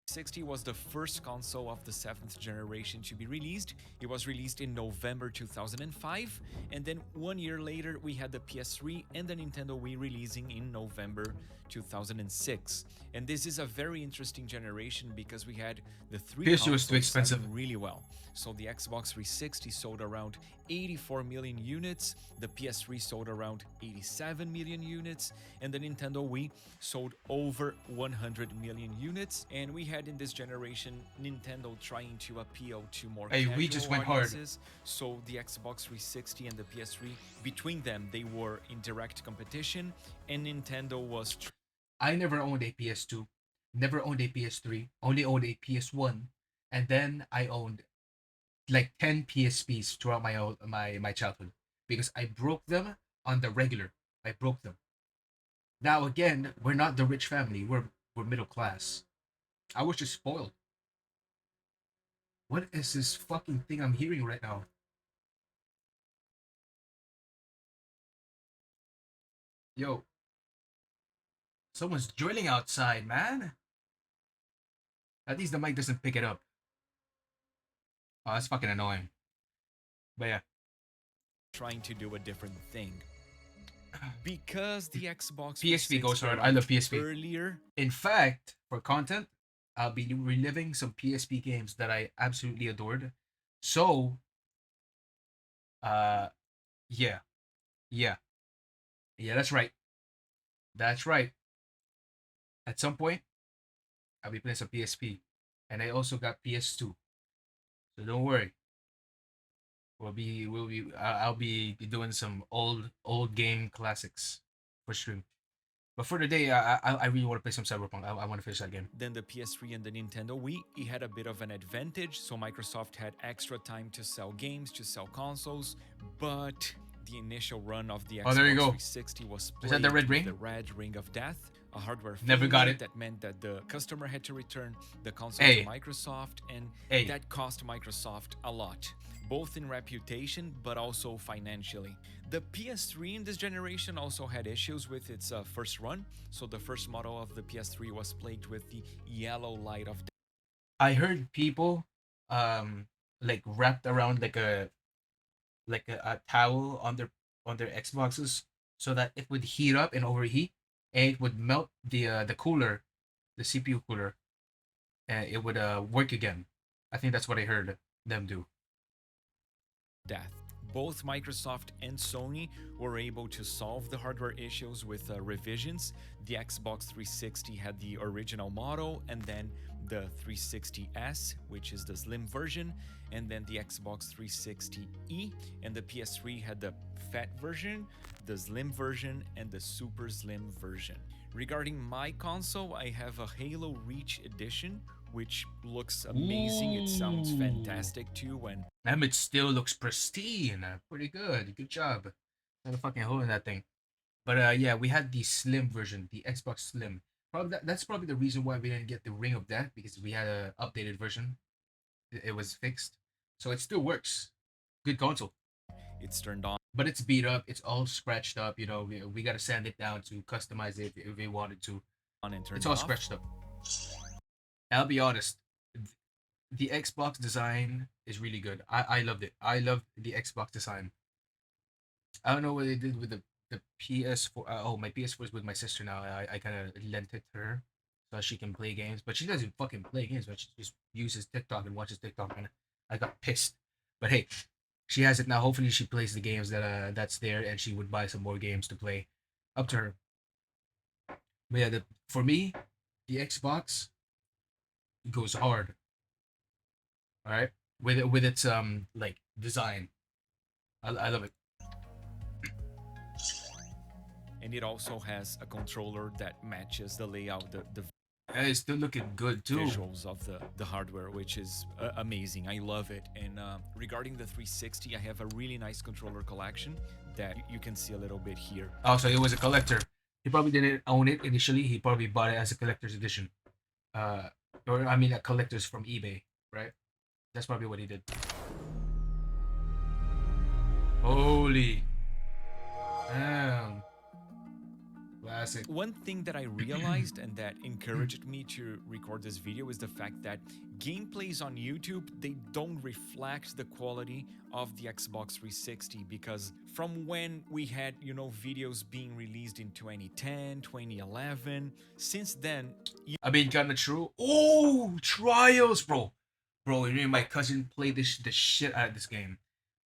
[SPEAKER 15] 360 was the first console of the 7th generation to be released. It was released in November 2005, and then 1 year later we had the PS3 and the Nintendo Wii releasing in November 2006. And this is a very interesting generation because we had the three
[SPEAKER 1] PS2 was too
[SPEAKER 15] consoles
[SPEAKER 1] expensive.
[SPEAKER 15] selling really well. So the Xbox 360 sold around 84 million units, the PS3 sold around 87 million units, and the Nintendo Wii sold over 100 million units. And we had in this generation Nintendo trying to appeal to more
[SPEAKER 1] Hey,
[SPEAKER 15] casual
[SPEAKER 1] we just went hard.
[SPEAKER 15] audiences. So the Xbox 360 and the PS3, between them, they were in direct competition, and Nintendo was.
[SPEAKER 1] I never owned a PS2, never owned a PS3, only owned a PS1, and then I owned like 10 PSPs throughout my childhood because I broke them on the regular. I broke them. Now again, we're not the rich family. We're middle class. I was just spoiled. What is this fucking thing I'm hearing right now? Yo. Someone's drilling outside, man. At least the mic doesn't pick it up. Oh, that's fucking annoying. But yeah.
[SPEAKER 15] Trying to do a different thing. Because the Xbox
[SPEAKER 1] PSP goes hard. I
[SPEAKER 15] 360
[SPEAKER 1] love PSP.
[SPEAKER 15] earlier.
[SPEAKER 1] In fact, for content, I'll be reliving some PSP games that I absolutely adored. So, uh, yeah, yeah, yeah. That's right. That's right. At some point, I'll be playing some PSP, and I also got PS2. So don't worry. I'll be doing some old game classics for stream. But for today, I really want to play some Cyberpunk. I want to finish that game.
[SPEAKER 15] Then the PS3 and the Nintendo Wii, it had a bit of an advantage, so Microsoft had extra time to sell games, to sell consoles, but the initial run of the Xbox
[SPEAKER 1] There you go.
[SPEAKER 15] 360 was
[SPEAKER 1] Is that the red ring?
[SPEAKER 15] the red ring of death, a hardware
[SPEAKER 1] Never got
[SPEAKER 15] failure
[SPEAKER 1] it.
[SPEAKER 15] that meant that the customer had to return the console
[SPEAKER 1] Hey.
[SPEAKER 15] to Microsoft, and
[SPEAKER 1] Hey.
[SPEAKER 15] that cost Microsoft a lot, both in reputation but also financially. The PS3 in this generation also had issues with its first run, so the first model of the PS3 was plagued with the yellow light of death.
[SPEAKER 1] I heard people like wrapped around a towel on their Xboxes so that it would heat up and overheat, and it would melt the cooler, the CPU cooler, and it would work again. I think that's what I heard them do.
[SPEAKER 15] Death. Both Microsoft and Sony were able to solve the hardware issues with revisions. The Xbox 360 had the original model, and then the 360S, which is the slim version, and then the Xbox 360E, and the PS3 had the fat version, the slim version, and the super slim version. Regarding my console, I have a Halo Reach edition, which looks amazing. It sounds fantastic too.
[SPEAKER 1] And it still looks pristine. Pretty good. Good job. Not a fucking hole in that thing. But yeah, we had the slim version, the Xbox Slim. That's probably the reason why we didn't get the Ring of Death, because we had a updated version. It was fixed, so it still works. Good console.
[SPEAKER 15] It's turned on,
[SPEAKER 1] but it's beat up. It's all scratched up. You know, we gotta sand it down to customize it if we wanted to. It's all scratched up. I'll be honest. The Xbox design is really good. I loved it. I loved the Xbox design. I don't know what they did with the PS4. My PS4 is with my sister now. I kind of lent it to her so she can play games, but she doesn't fucking play games. But she just uses TikTok and watches TikTok, and I got pissed. But hey, she has it now. Hopefully, she plays the games that's there, and she would buy some more games to play. Up to her. But yeah, for me, the Xbox goes hard. All right, with its like design, I love it.
[SPEAKER 15] And it also has a controller that matches the layout, the
[SPEAKER 1] it's still looking good too.
[SPEAKER 15] Visuals of the hardware, which is amazing. I love it. And regarding the 360, I have a really nice controller collection that you can see a little bit here.
[SPEAKER 1] Oh, so it was a collector. He probably didn't own it initially. He probably bought it as a collector's edition. Or I mean, a collector's from eBay, right? That's probably what he did. Holy. Damn. Classic.
[SPEAKER 15] One thing that I realized and that encouraged me to record this video is the fact that gameplays on YouTube, they don't reflect the quality of the Xbox 360, because from when we had, videos being released in 2010, 2011, since then...
[SPEAKER 1] I mean, kinda true. Oh, Trials, bro. Bro, my cousin played the shit out of this game.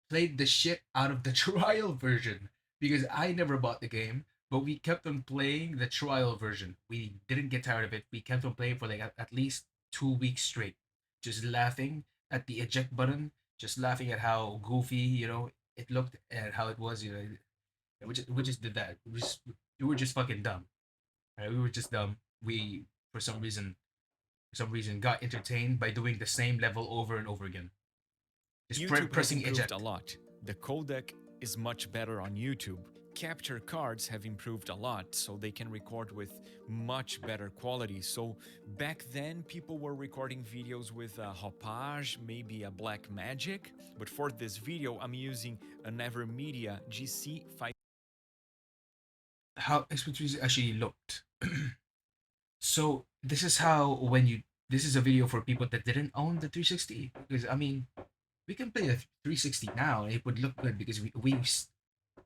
[SPEAKER 1] Played the shit out of the trial version, because I never bought the game. But we kept on playing the trial version. We didn't get tired of it. We kept on playing for like at least 2 weeks straight. Just laughing at the eject button. Just laughing at how goofy, it looked and how it was, we just did that. We were just fucking dumb. Right? We were just dumb. We, for some reason, got entertained by doing the same level over and over again. Just pressing eject.
[SPEAKER 15] A lot. The codec is much better on YouTube. Capture cards have improved a lot, so they can record with much better quality. So back then, people were recording videos with a Hopage, maybe a Black Magic, but for this video, I'm using an Evermedia GC5.
[SPEAKER 1] How Xbox actually looked. So this is how this is a video for people that didn't own the 360, because I mean, we can play a 360 now and it would look good, because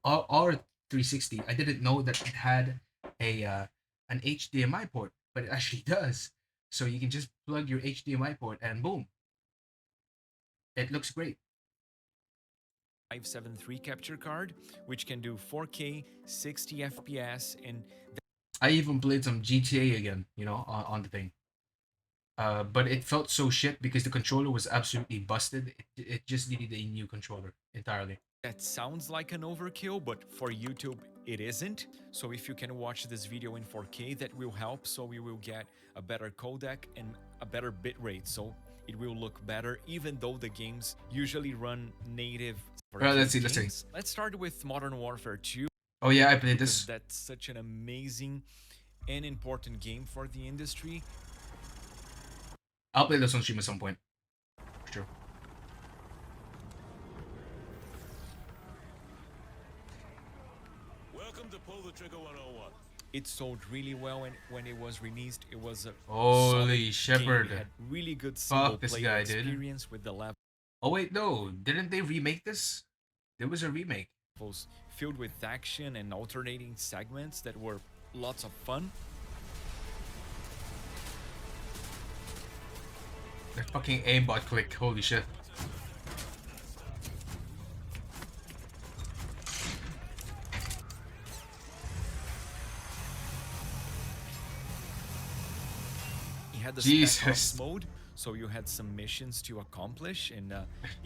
[SPEAKER 1] our 360, I didn't know that it had an HDMI port, but it actually does. So you can just plug your HDMI port and boom, it looks great.
[SPEAKER 15] 573 capture card, which can do 4K, 60 FPS, and
[SPEAKER 1] I even played some GTA again, you know, on the thing. But it felt so shit because the controller was absolutely busted. It just needed a new controller entirely.
[SPEAKER 15] that sounds like an overkill, but for YouTube, it isn't. So if you can watch this video in 4K, that will help. So we will get a better codec and a better bitrate. So it will look better, even though the games usually run native.
[SPEAKER 1] Let's see.
[SPEAKER 15] Let's start with Modern Warfare 2.
[SPEAKER 1] Oh yeah, I played this.
[SPEAKER 15] That's such an amazing and important game for the industry.
[SPEAKER 1] I'll play this on stream at some point. For sure.
[SPEAKER 17] Welcome to Pull the Trigger 101.
[SPEAKER 15] It sold really well, and when it was released, it was a
[SPEAKER 1] holy shepherd.
[SPEAKER 15] It had really good single player experience
[SPEAKER 1] dude.
[SPEAKER 15] with the level.
[SPEAKER 1] Oh wait, no, didn't they remake this? There was a remake.
[SPEAKER 15] Filled with action and alternating segments that were lots of fun.
[SPEAKER 1] That fucking aimbot click, holy shit.
[SPEAKER 15] He had the Spec Ops mode, so you had some missions to accomplish, and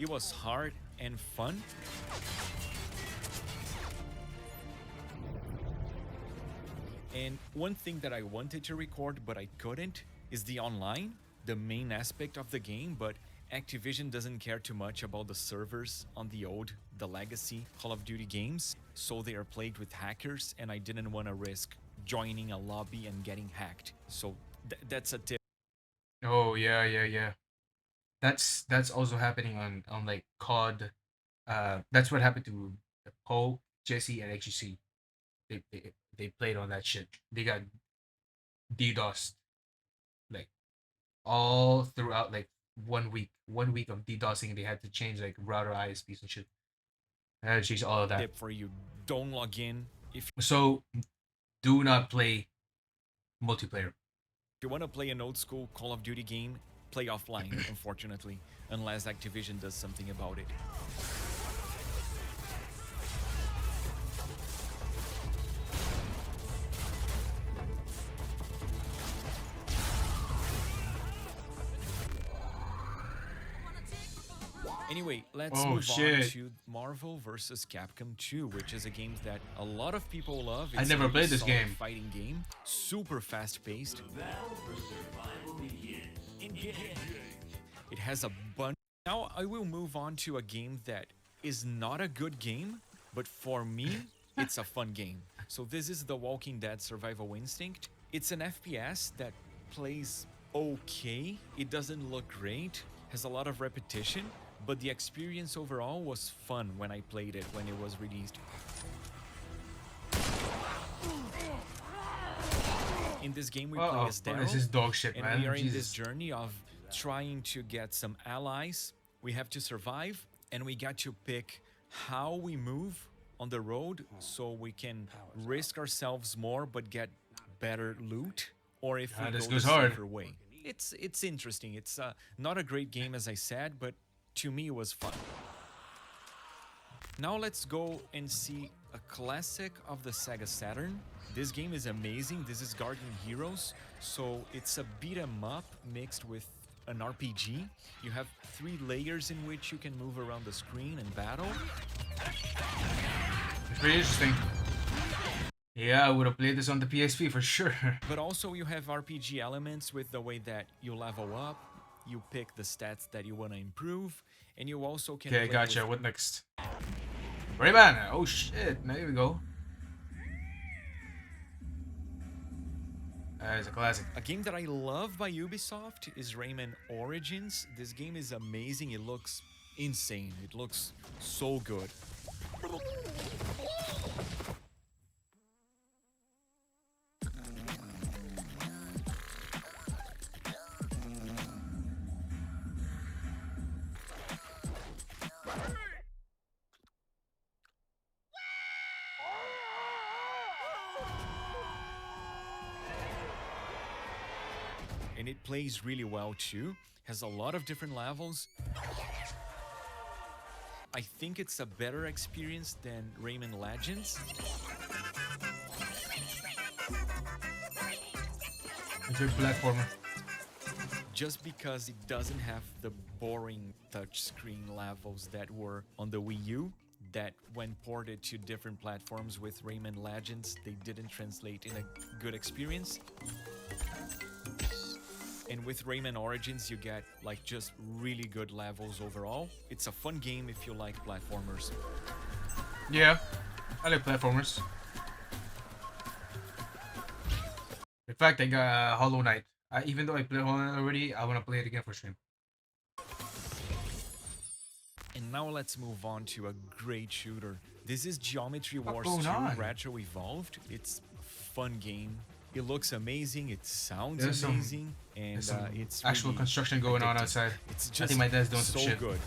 [SPEAKER 15] it was hard and fun. And one thing that I wanted to record but I couldn't is the online, the main aspect of the game, but Activision doesn't care too much about the servers on the legacy Call of Duty games, so they are plagued with hackers, and I didn't want to risk joining a lobby and getting hacked. So that's a tip.
[SPEAKER 1] Oh yeah. That's also happening on like COD. That's what happened to Poe, Jesse, and HEC. They played on that shit. They got DDoSed like all throughout like 1 week. 1 week of DDoSing. They had to change like router ISPs and shit. I had to change all of that.
[SPEAKER 15] Tip for you: don't log in if.
[SPEAKER 1] So, do not play multiplayer.
[SPEAKER 15] If you want to play an old school Call of Duty game, play offline. Unfortunately, unless Activision does something about it. Anyway, let's move on to Marvel vs. Capcom 2, which is a game that a lot of people love.
[SPEAKER 1] I never played this game.
[SPEAKER 15] Fighting game, super fast-paced. It has a bunch. Now I will move on to a game that is not a good game, but for me, it's a fun game. So this is The Walking Dead Survival Instinct. It's an FPS that plays okay. It doesn't look great, has a lot of repetition, but the experience overall was fun when I played it when it was released. In this game, we play as Daryl,
[SPEAKER 1] this is dog shit,
[SPEAKER 15] and
[SPEAKER 1] man.
[SPEAKER 15] we are in this journey of trying to get some allies. We have to survive, and we got to pick how we move on the road so we can risk ourselves more but get better loot, or if we go the safer way. It's interesting. It's not a great game, as I said, but to me it was fun. Now let's go and see a classic of the Sega Saturn. This game is amazing. This is Guardian Heroes. So it's a beat 'em up mixed with an RPG. You have 3 layers in which you can move around the screen and battle.
[SPEAKER 1] It's pretty interesting. Yeah, I would have played this on the PSP for sure.
[SPEAKER 15] But also you have RPG elements with the way that you level up, you pick the stats that you want to improve, and you also can
[SPEAKER 1] Okay, gotcha. What next? Rayman! Oh shit, there we go. It's a classic.
[SPEAKER 15] A game that I love by Ubisoft is Rayman Origins. This game is amazing. It looks insane. It looks so good. And it plays really well too. Has a lot of different levels. I think it's a better experience than Rayman Legends.
[SPEAKER 1] A good platformer.
[SPEAKER 15] Just because it doesn't have the boring touchscreen levels that were on the Wii U, that when ported to different platforms with Rayman Legends, they didn't translate in a good experience. And with Rayman Origins, you get like just really good levels overall. It's a fun game if you like platformers.
[SPEAKER 1] Yeah, I like platformers. In fact, I got Hollow Knight. Even though I played Hollow Knight already, I want to play it again for stream.
[SPEAKER 15] And now let's move on to a great shooter. This is Geometry Wars
[SPEAKER 1] going
[SPEAKER 15] 2
[SPEAKER 1] on?
[SPEAKER 15] Retro Evolved. It's a fun game. It looks amazing, it sounds
[SPEAKER 1] There's
[SPEAKER 15] amazing, and it's
[SPEAKER 1] actual
[SPEAKER 15] really
[SPEAKER 1] construction going on
[SPEAKER 15] addictive.
[SPEAKER 1] outside.
[SPEAKER 15] It's
[SPEAKER 1] I
[SPEAKER 15] just
[SPEAKER 1] think my dad's doing
[SPEAKER 15] so
[SPEAKER 1] some shit.
[SPEAKER 15] good.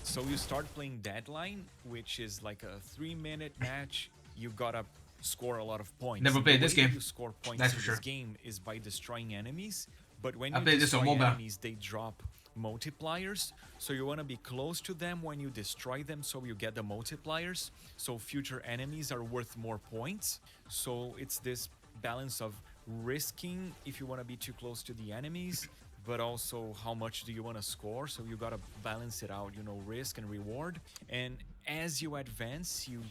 [SPEAKER 15] So you start playing Deadline, which is like a 3-minute match. You gotta score a lot of points.
[SPEAKER 1] Never played
[SPEAKER 15] The
[SPEAKER 1] this
[SPEAKER 15] way that
[SPEAKER 1] game.
[SPEAKER 15] You score points
[SPEAKER 1] That's
[SPEAKER 15] in
[SPEAKER 1] for sure.
[SPEAKER 15] this game is by destroying enemies. But when
[SPEAKER 1] I
[SPEAKER 15] you
[SPEAKER 1] played this on
[SPEAKER 15] destroy
[SPEAKER 1] mobile.
[SPEAKER 15] enemies, they drop multipliers. So you want to be close to them when you destroy them, so you get the multipliers. So future enemies are worth more points. So it's this balance of risking if you want to be too close to the enemies, but also how much do you want to score. So you got to balance it out, you know, risk and reward. And as you advance, you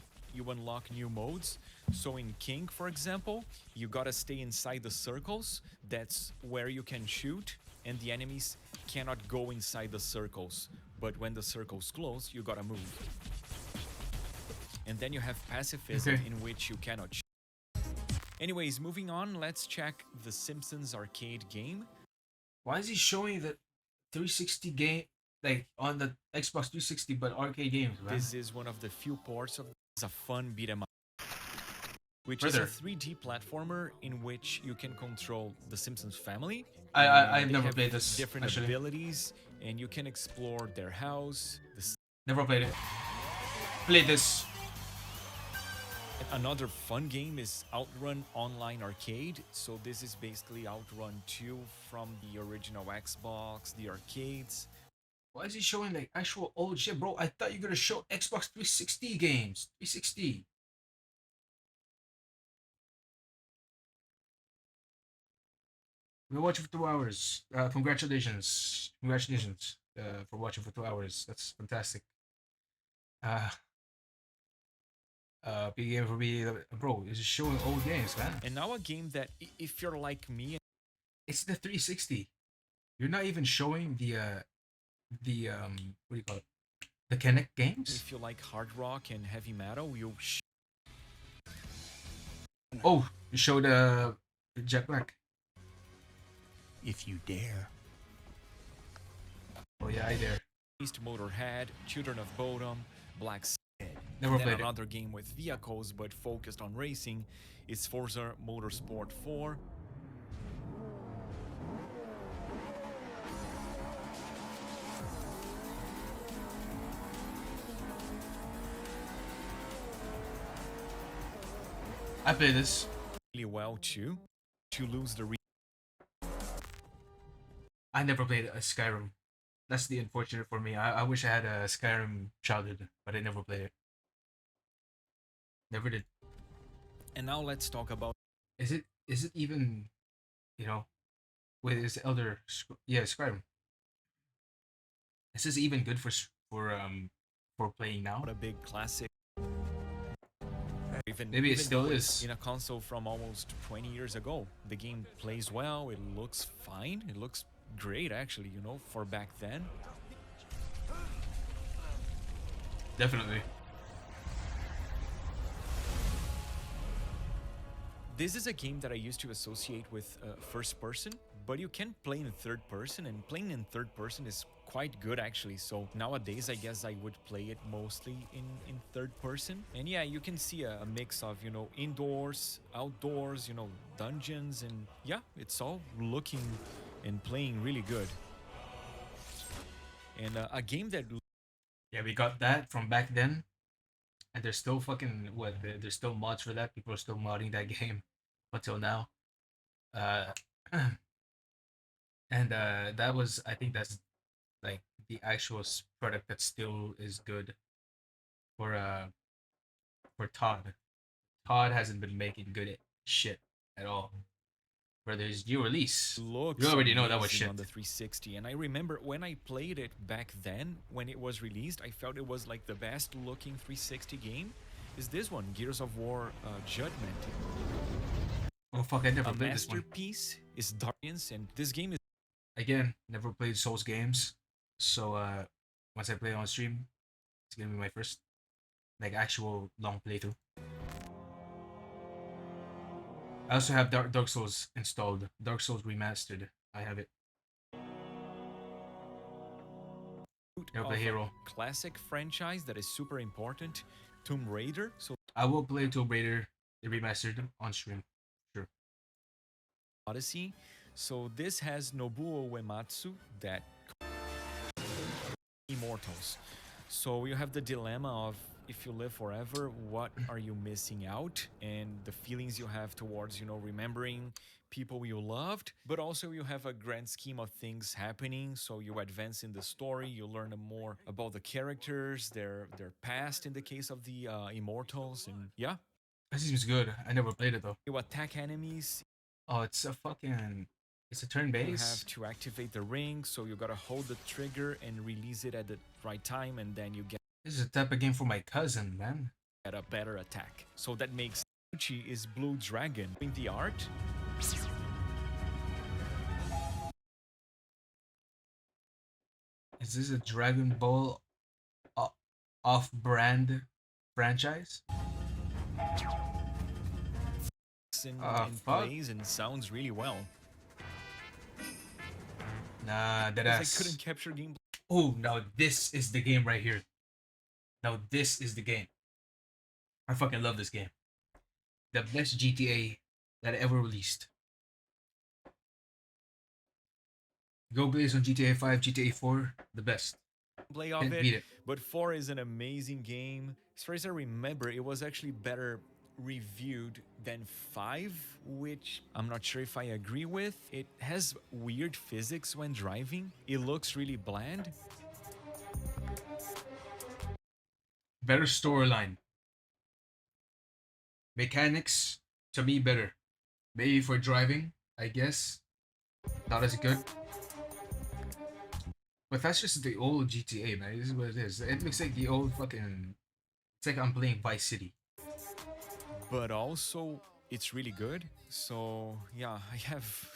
[SPEAKER 15] unlock new modes. So in King, for example, you gotta stay inside the circles. That's where you can shoot, and the enemies cannot go inside the circles. But when the circles close, you gotta move. And then you have pacifism,
[SPEAKER 1] Okay.
[SPEAKER 15] in which you cannot shoot. Anyways, moving on, let's check the Simpsons arcade game.
[SPEAKER 1] Why is he showing the 360 game like on the Xbox 360 but arcade games, man?
[SPEAKER 15] This is one of the few ports of a fun beat 'em up, which
[SPEAKER 1] Brother.
[SPEAKER 15] is a 3D platformer in which you can control the Simpsons family.
[SPEAKER 1] I've
[SPEAKER 15] They
[SPEAKER 1] never
[SPEAKER 15] have
[SPEAKER 1] played this,
[SPEAKER 15] different
[SPEAKER 1] actually.
[SPEAKER 15] abilities, and you can explore their house.
[SPEAKER 1] Never played it. Played this.
[SPEAKER 15] Another fun game is Outrun Online Arcade. So this is basically Outrun 2 from the original Xbox, the arcades.
[SPEAKER 1] Why is he showing like actual old shit, bro? I thought you were gonna show Xbox 360 games. 360. We watched for 2 hours. Congratulations. Congratulations for watching for 2 hours. That's fantastic. Big game for me, bro. It's just showing old games, man.
[SPEAKER 15] And now a game that, if you're like me,
[SPEAKER 1] it's the 360. You're not even showing the what do you call it? The Kinect games.
[SPEAKER 15] If you like hard rock and heavy metal, you.
[SPEAKER 1] Oh, you showed Jet Black.
[SPEAKER 2] If you dare.
[SPEAKER 1] Oh yeah, I dare.
[SPEAKER 15] East Motorhead, Children of Bodom, Black Sabbath.
[SPEAKER 1] Never
[SPEAKER 15] Then
[SPEAKER 1] played it.
[SPEAKER 15] another game with vehicles but focused on racing is Forza Motorsport 4.
[SPEAKER 1] I played this.
[SPEAKER 15] Really well too. To lose the
[SPEAKER 1] I never played a Skyrim. That's the unfortunate for me. I wish I had a Skyrim childhood, but I never played it. Never did.
[SPEAKER 15] And now let's talk about.
[SPEAKER 1] Is it even, you know, with his elder? Yeah, Skyrim. Is this even good for playing now?
[SPEAKER 15] A big classic.
[SPEAKER 1] Maybe it
[SPEAKER 15] even
[SPEAKER 1] still
[SPEAKER 15] though it's
[SPEAKER 1] is.
[SPEAKER 15] in a console from almost 20 years ago. The game plays well. It looks fine. It looks great, actually. You know, for back then.
[SPEAKER 1] Definitely.
[SPEAKER 15] This is a game that I used to associate with first person, but you can play in third person, and playing in third person is quite good actually. So nowadays I guess I would play it mostly in third person. And yeah, you can see a mix of, you know, indoors, outdoors, you know, dungeons, and yeah, it's all looking and playing really good. And a game that...
[SPEAKER 1] Yeah, we got that from back then. And there's still fucking, there's still mods for that. People are still modding that game. until now. Uh, and that was, I think that's like the actual product that still is good for Todd. Todd hasn't been making good shit at all. For his new release,
[SPEAKER 15] Looks
[SPEAKER 1] you already know that was
[SPEAKER 15] amazing
[SPEAKER 1] shit.
[SPEAKER 15] on the 360, and I remember when I played it back then, when it was released, I felt it was like the best looking 360 game. Is this one, Gears of War Judgment?
[SPEAKER 1] Oh fuck, I never
[SPEAKER 15] A
[SPEAKER 1] played this one.
[SPEAKER 15] masterpiece is Darkness, and this game is
[SPEAKER 1] Again, never played Souls games, so once I play on stream, it's gonna be my first like actual long playthrough. I also have Dark Souls installed. Dark Souls Remastered. I have it.
[SPEAKER 15] of a hero. Classic franchise that is super important, Tomb Raider. So
[SPEAKER 1] I will play Tomb Raider Remastered on stream. Sure.
[SPEAKER 15] Odyssey. So this has Nobuo Uematsu, that Immortals. So you have the dilemma of, if you live forever, what are you missing out? And the feelings you have towards, remembering people you loved. But also you have a grand scheme of things happening. So you advance in the story, you learn more about the characters, their past in the case of the Immortals. And yeah.
[SPEAKER 1] This seems good. I never played it though.
[SPEAKER 15] You attack enemies.
[SPEAKER 1] Oh, it's a turn base.
[SPEAKER 15] You have to activate the ring, so you gotta hold the trigger and release it at the right time, and then you get.
[SPEAKER 1] This is a type of game for my cousin, man.
[SPEAKER 15] Get a better attack. So that makes Uchi is Blue Dragon. In the art.
[SPEAKER 1] Is this a Dragon Ball off-brand franchise?
[SPEAKER 15] And plays and sounds really well.
[SPEAKER 1] Nah, that ass.
[SPEAKER 15] I couldn't capture gameplay.
[SPEAKER 1] Oh, now this is the game right here. Now this is the game. I fucking love this game. The best GTA that ever released. Go Blaze on GTA 5, GTA 4, the best.
[SPEAKER 15] Play of it, but 4 is an amazing game. As far as I remember, it was actually better reviewed than 5, which I'm not sure if I agree with. It has weird physics when driving. It looks really bland.
[SPEAKER 1] Better storyline. Mechanics, to me, better. Maybe for driving, I guess. Not as good. But that's just the old GTA, man. This is what it is. It looks like the old fucking... It's like I'm playing Vice City.
[SPEAKER 15] But also, it's really good. So, yeah, I have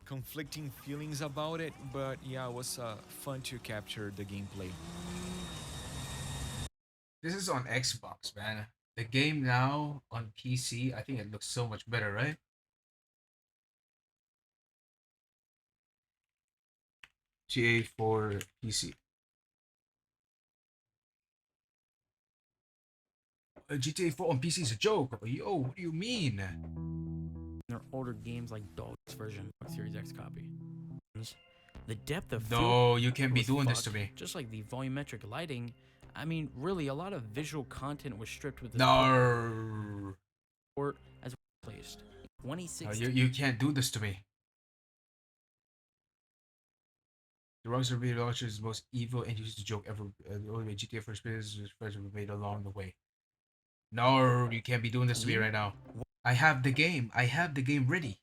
[SPEAKER 15] conflicting feelings about it. But, yeah, it was fun to capture the gameplay.
[SPEAKER 1] This is on Xbox, man. The game now on PC, I think it looks so much better, right? GTA 4 PC. GTA 4 on PC is a joke. Yo, what do you mean?
[SPEAKER 18] Their older games like Dog's version, Series X copy. The depth of
[SPEAKER 1] no, you can't be doing this to me.
[SPEAKER 18] Just like the volumetric lighting, I mean, really, a lot of visual content was stripped with this.
[SPEAKER 1] No.
[SPEAKER 18] Port as placed. 2016.
[SPEAKER 1] No, you can't do this to me. The Rockstar video launcher is the most evil and useless joke ever. The only way GTA first place is first made along the way. No, you can't be doing this to me right now. I have the game. I have the game ready.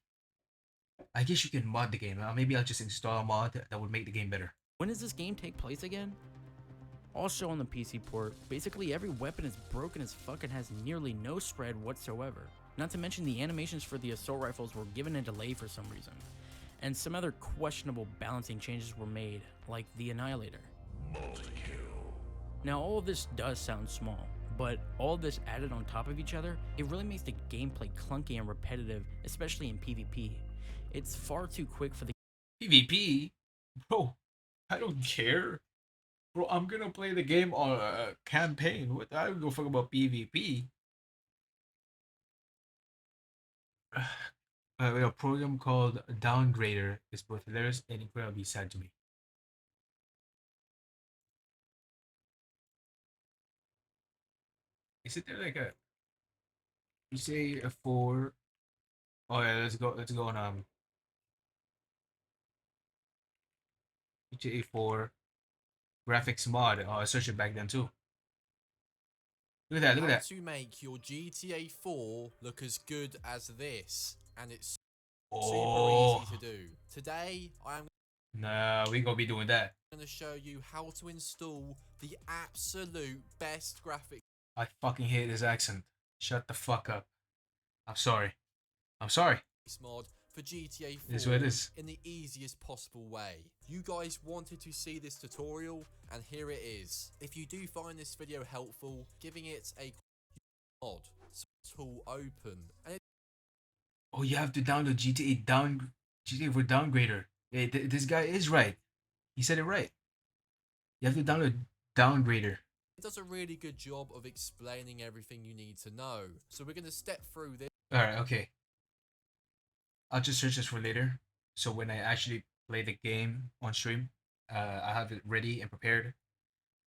[SPEAKER 1] I guess you can mod the game. Maybe I'll just install a mod that would make the game better.
[SPEAKER 18] When does this game take place again? Also on the PC port, basically every weapon is broken as fuck and has nearly no spread whatsoever. Not to mention the animations for the assault rifles were given a delay for some reason. And some other questionable balancing changes were made, like the Annihilator. Now all of this does sound small, but all of this added on top of each other, it really makes the gameplay clunky and repetitive, especially in PvP. It's far too quick for the
[SPEAKER 1] PvP? Bro, I don't care. Bro, I'm gonna play the game on a campaign. What? I don't give a fuck about PvP. A program called Downgrader is both hilarious and incredibly sad to me. Is it there like a... You say a 4 Oh yeah, let's go. Let's go on GTA 4 graphics mod. Oh, I searched it back then too. Look at that. Look at
[SPEAKER 8] How
[SPEAKER 1] that.
[SPEAKER 8] to make your GTA 4 look as good as this, and it's super
[SPEAKER 1] Oh.
[SPEAKER 8] easy to do. Today, I'm
[SPEAKER 1] Nah, we gonna be doing that.
[SPEAKER 8] going to show you how to install the absolute best graphics
[SPEAKER 1] I fucking hate this accent. Shut the fuck up. I'm sorry. I'm sorry.
[SPEAKER 8] mod for GTA 4
[SPEAKER 1] It is what it is.
[SPEAKER 8] in the easiest possible way. You guys wanted to see this tutorial, and here it is. If you do find this video helpful, giving it a mod tool open. And
[SPEAKER 1] Oh, you have to download GTA for downgrader. Hey, this guy is right. He said it right. You have to download downgrader.
[SPEAKER 8] it does a really good job of explaining everything you need to know. So we're going to step through this.
[SPEAKER 1] Alright, okay. I'll just search this for later. So when I actually play the game on stream, I have it ready and prepared.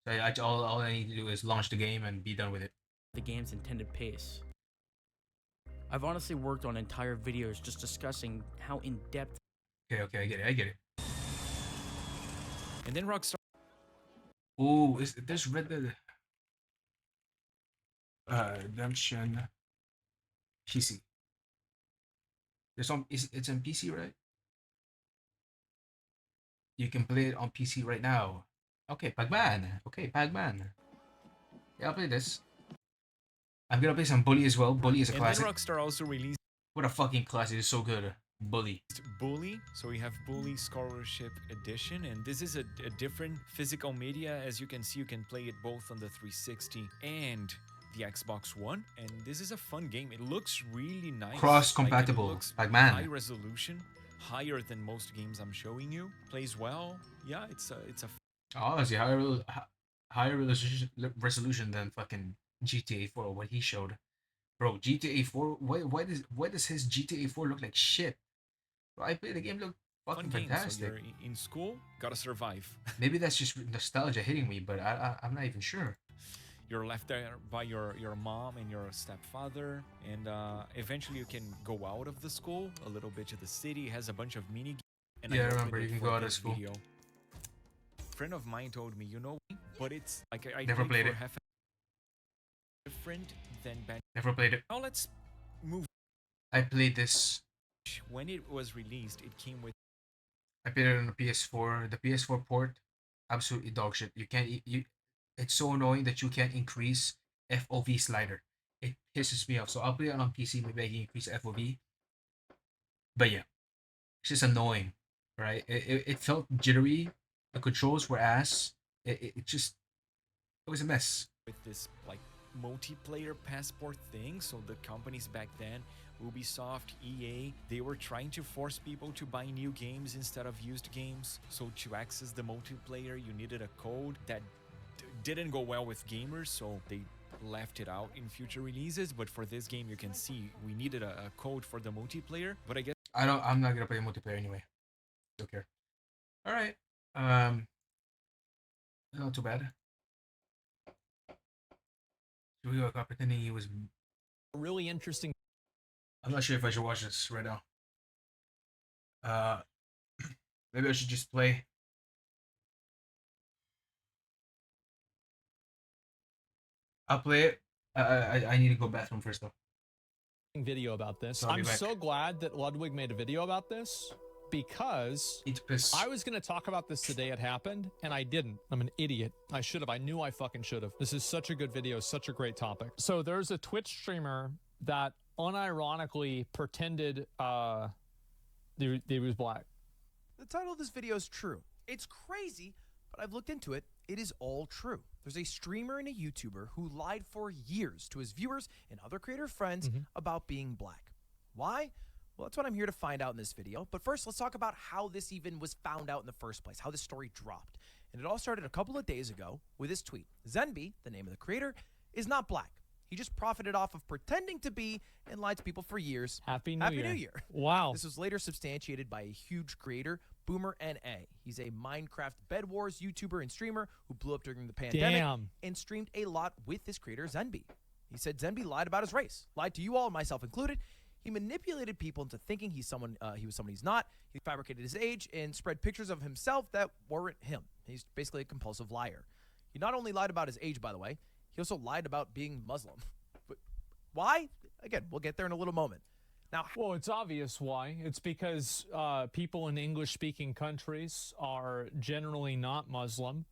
[SPEAKER 1] So all I need to do is launch the game and be done with it.
[SPEAKER 18] The game's intended pace. I've honestly worked on entire videos just discussing how in-depth.
[SPEAKER 1] Okay, I get it.
[SPEAKER 15] And then Rockstar.
[SPEAKER 1] Oh, there's Red Dead Redemption PC. It's on PC, right? You can play it on PC right now. Okay, Pac-Man. Okay, Pac-Man. Yeah, I'll play this. I'm gonna play some Bully as well. Bully is a classic.
[SPEAKER 15] And then Rockstar also released.
[SPEAKER 1] What a fucking classic! It's so good. Bully.
[SPEAKER 15] Bully. So we have Bully Scholarship Edition, and this is a different physical media. As you can see, you can play it both on the 360 and the Xbox One, and this is a fun game. It looks really nice.
[SPEAKER 1] Cross-compatible.
[SPEAKER 15] Like, it looks
[SPEAKER 1] Pac-Man.
[SPEAKER 15] high resolution, higher than most games I'm showing you. Plays well. Yeah, it's a.
[SPEAKER 1] Honestly, higher resolution than fucking GTA 4. What he showed, bro. GTA 4. Why does his GTA 4 look like shit? Bro, I played the game, look fucking
[SPEAKER 15] Fun game.
[SPEAKER 1] fantastic.
[SPEAKER 15] So you're in school, gotta survive.
[SPEAKER 1] Maybe that's just nostalgia hitting me, but I'm not even sure.
[SPEAKER 15] You're left there by your mom and your stepfather, and eventually you can go out of the school a little bit to the city. It has a bunch of mini games. And
[SPEAKER 1] Yeah, I remember you can go out of school.
[SPEAKER 15] Video. A friend of mine told me, but it's like I
[SPEAKER 1] Never played it.
[SPEAKER 15] Half different than
[SPEAKER 1] Never played it.
[SPEAKER 15] Now let's move.
[SPEAKER 1] I played this.
[SPEAKER 15] When it was released, it came with.
[SPEAKER 1] I played it on the PS4. The PS4 port, absolutely dog shit. You can't. It's so annoying that you can't increase FOV slider. It pisses me off. So I'll play it on PC. Maybe I can increase FOV. But yeah, it's just annoying, right? It felt jittery. The controls were ass. It was a mess.
[SPEAKER 15] With this like multiplayer passport thing, so the companies back then, Ubisoft, EA, they were trying to force people to buy new games instead of used games. So to access the multiplayer, you needed a code that didn't go well with gamers, so they left it out in future releases. But for this game, you can see we needed a code for the multiplayer. But I guess
[SPEAKER 1] I'm not gonna play multiplayer anyway. Don't care. All right. Not too bad. We got pretending he was
[SPEAKER 24] really interesting.
[SPEAKER 1] I'm not sure if I should watch this right now. Maybe I should just play. I'll play it. I need to go bathroom first though.
[SPEAKER 24] Video about this.
[SPEAKER 1] So
[SPEAKER 24] I'm so glad that Ludwig made a video about this because I was going to talk about this the day it happened and I didn't. I'm an idiot. I should have. I knew I fucking should have. This is such a good video, such a great topic. So there's a Twitch streamer that unironically pretended he was black.
[SPEAKER 19] The title of this video is true. It's crazy, but I've looked into it. It is all true. There's a streamer and a YouTuber who lied for years to his viewers and other creator friends about being black. Why? Well, that's what I'm here to find out in this video. But first, let's talk about how this even was found out in the first place, how this story dropped. And it all started a couple of days ago with this tweet. Zenby, the name of the creator, is not black. He just profited off of pretending to be and lied to people for years.
[SPEAKER 24] Happy New Year. Wow.
[SPEAKER 19] This was later substantiated by a huge creator, Boomer NA. He's a Minecraft Bed Wars YouTuber and streamer who blew up during the pandemic and streamed a lot with this creator, Zenby. He said Zenby lied about his race, lied to you all, myself included. He manipulated people into thinking he was someone he's not. He fabricated his age and spread pictures of himself that weren't him. He's basically a compulsive liar. He not only lied about his age, by the way, he also lied about being Muslim. But why? Again, we'll get there in a little moment. Now,
[SPEAKER 24] well, it's obvious why. It's because people in English-speaking countries are generally not Muslim,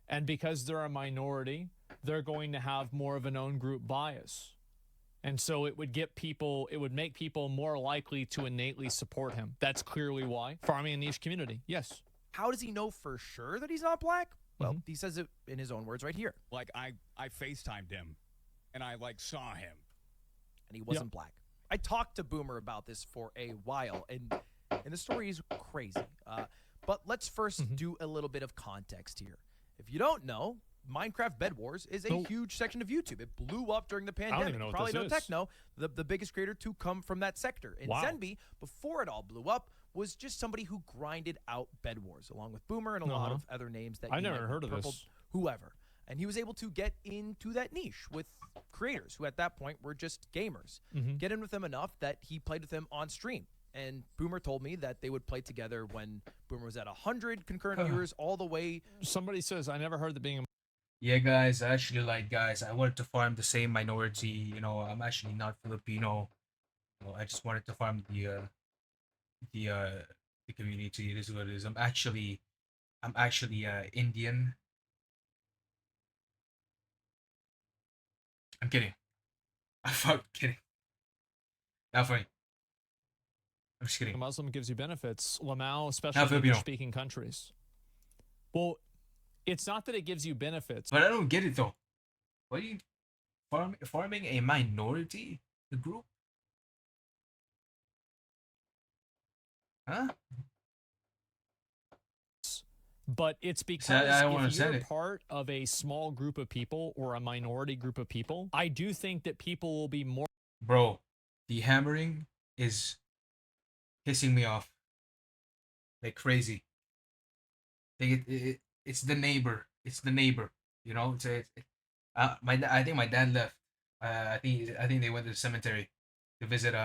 [SPEAKER 24] and because they're a minority, they're going to have more of an own group bias. And so it would make people more likely to innately support him. That's clearly why. Farming a niche community, yes.
[SPEAKER 19] How does he know for sure that he's not black? Well, he says it in his own words right here.
[SPEAKER 3] Like, I FaceTimed him, and I, saw him.
[SPEAKER 19] And he wasn't black. I talked to Boomer about this for a while, and the story is crazy. But let's first do a little bit of context here. If you don't know, Minecraft Bed Wars is a huge section of YouTube. It blew up during the pandemic.
[SPEAKER 24] I don't even know what
[SPEAKER 19] Probably
[SPEAKER 24] this
[SPEAKER 19] know
[SPEAKER 24] is.
[SPEAKER 19] Techno, the biggest creator to come from that sector. And Zenby, before it all blew up, was just somebody who grinded out Bed Wars, along with Boomer and a lot of other names that
[SPEAKER 24] I never heard of this.
[SPEAKER 19] Whoever. And he was able to get into that niche with creators who at that point were just gamers. Get in with them enough that he played with them on stream. And Boomer told me that they would play together when Boomer was at 100 concurrent viewers all the way.
[SPEAKER 24] Somebody says, I never heard the being a...
[SPEAKER 1] Yeah, guys, I actually guys, I wanted to farm the same minority. You know, I'm actually not Filipino. You know, I just wanted to farm the community. It is what it is. I'm actually Indian. I'm kidding. I'm fucking kidding. Not funny. I'm just kidding.
[SPEAKER 24] A Muslim gives you benefits. Lamau, especially in English-speaking countries. Well, it's not that it gives you benefits.
[SPEAKER 1] But I don't get it, though. What are you farming a minority? The group? Huh?
[SPEAKER 24] But it's because if you're part of a small group of people or a minority group of people, I do think that people will be more...
[SPEAKER 1] Bro, the hammering is pissing me off like crazy. It's the neighbor. It's the neighbor. You know, I think my dad left. I think they went to the cemetery to visit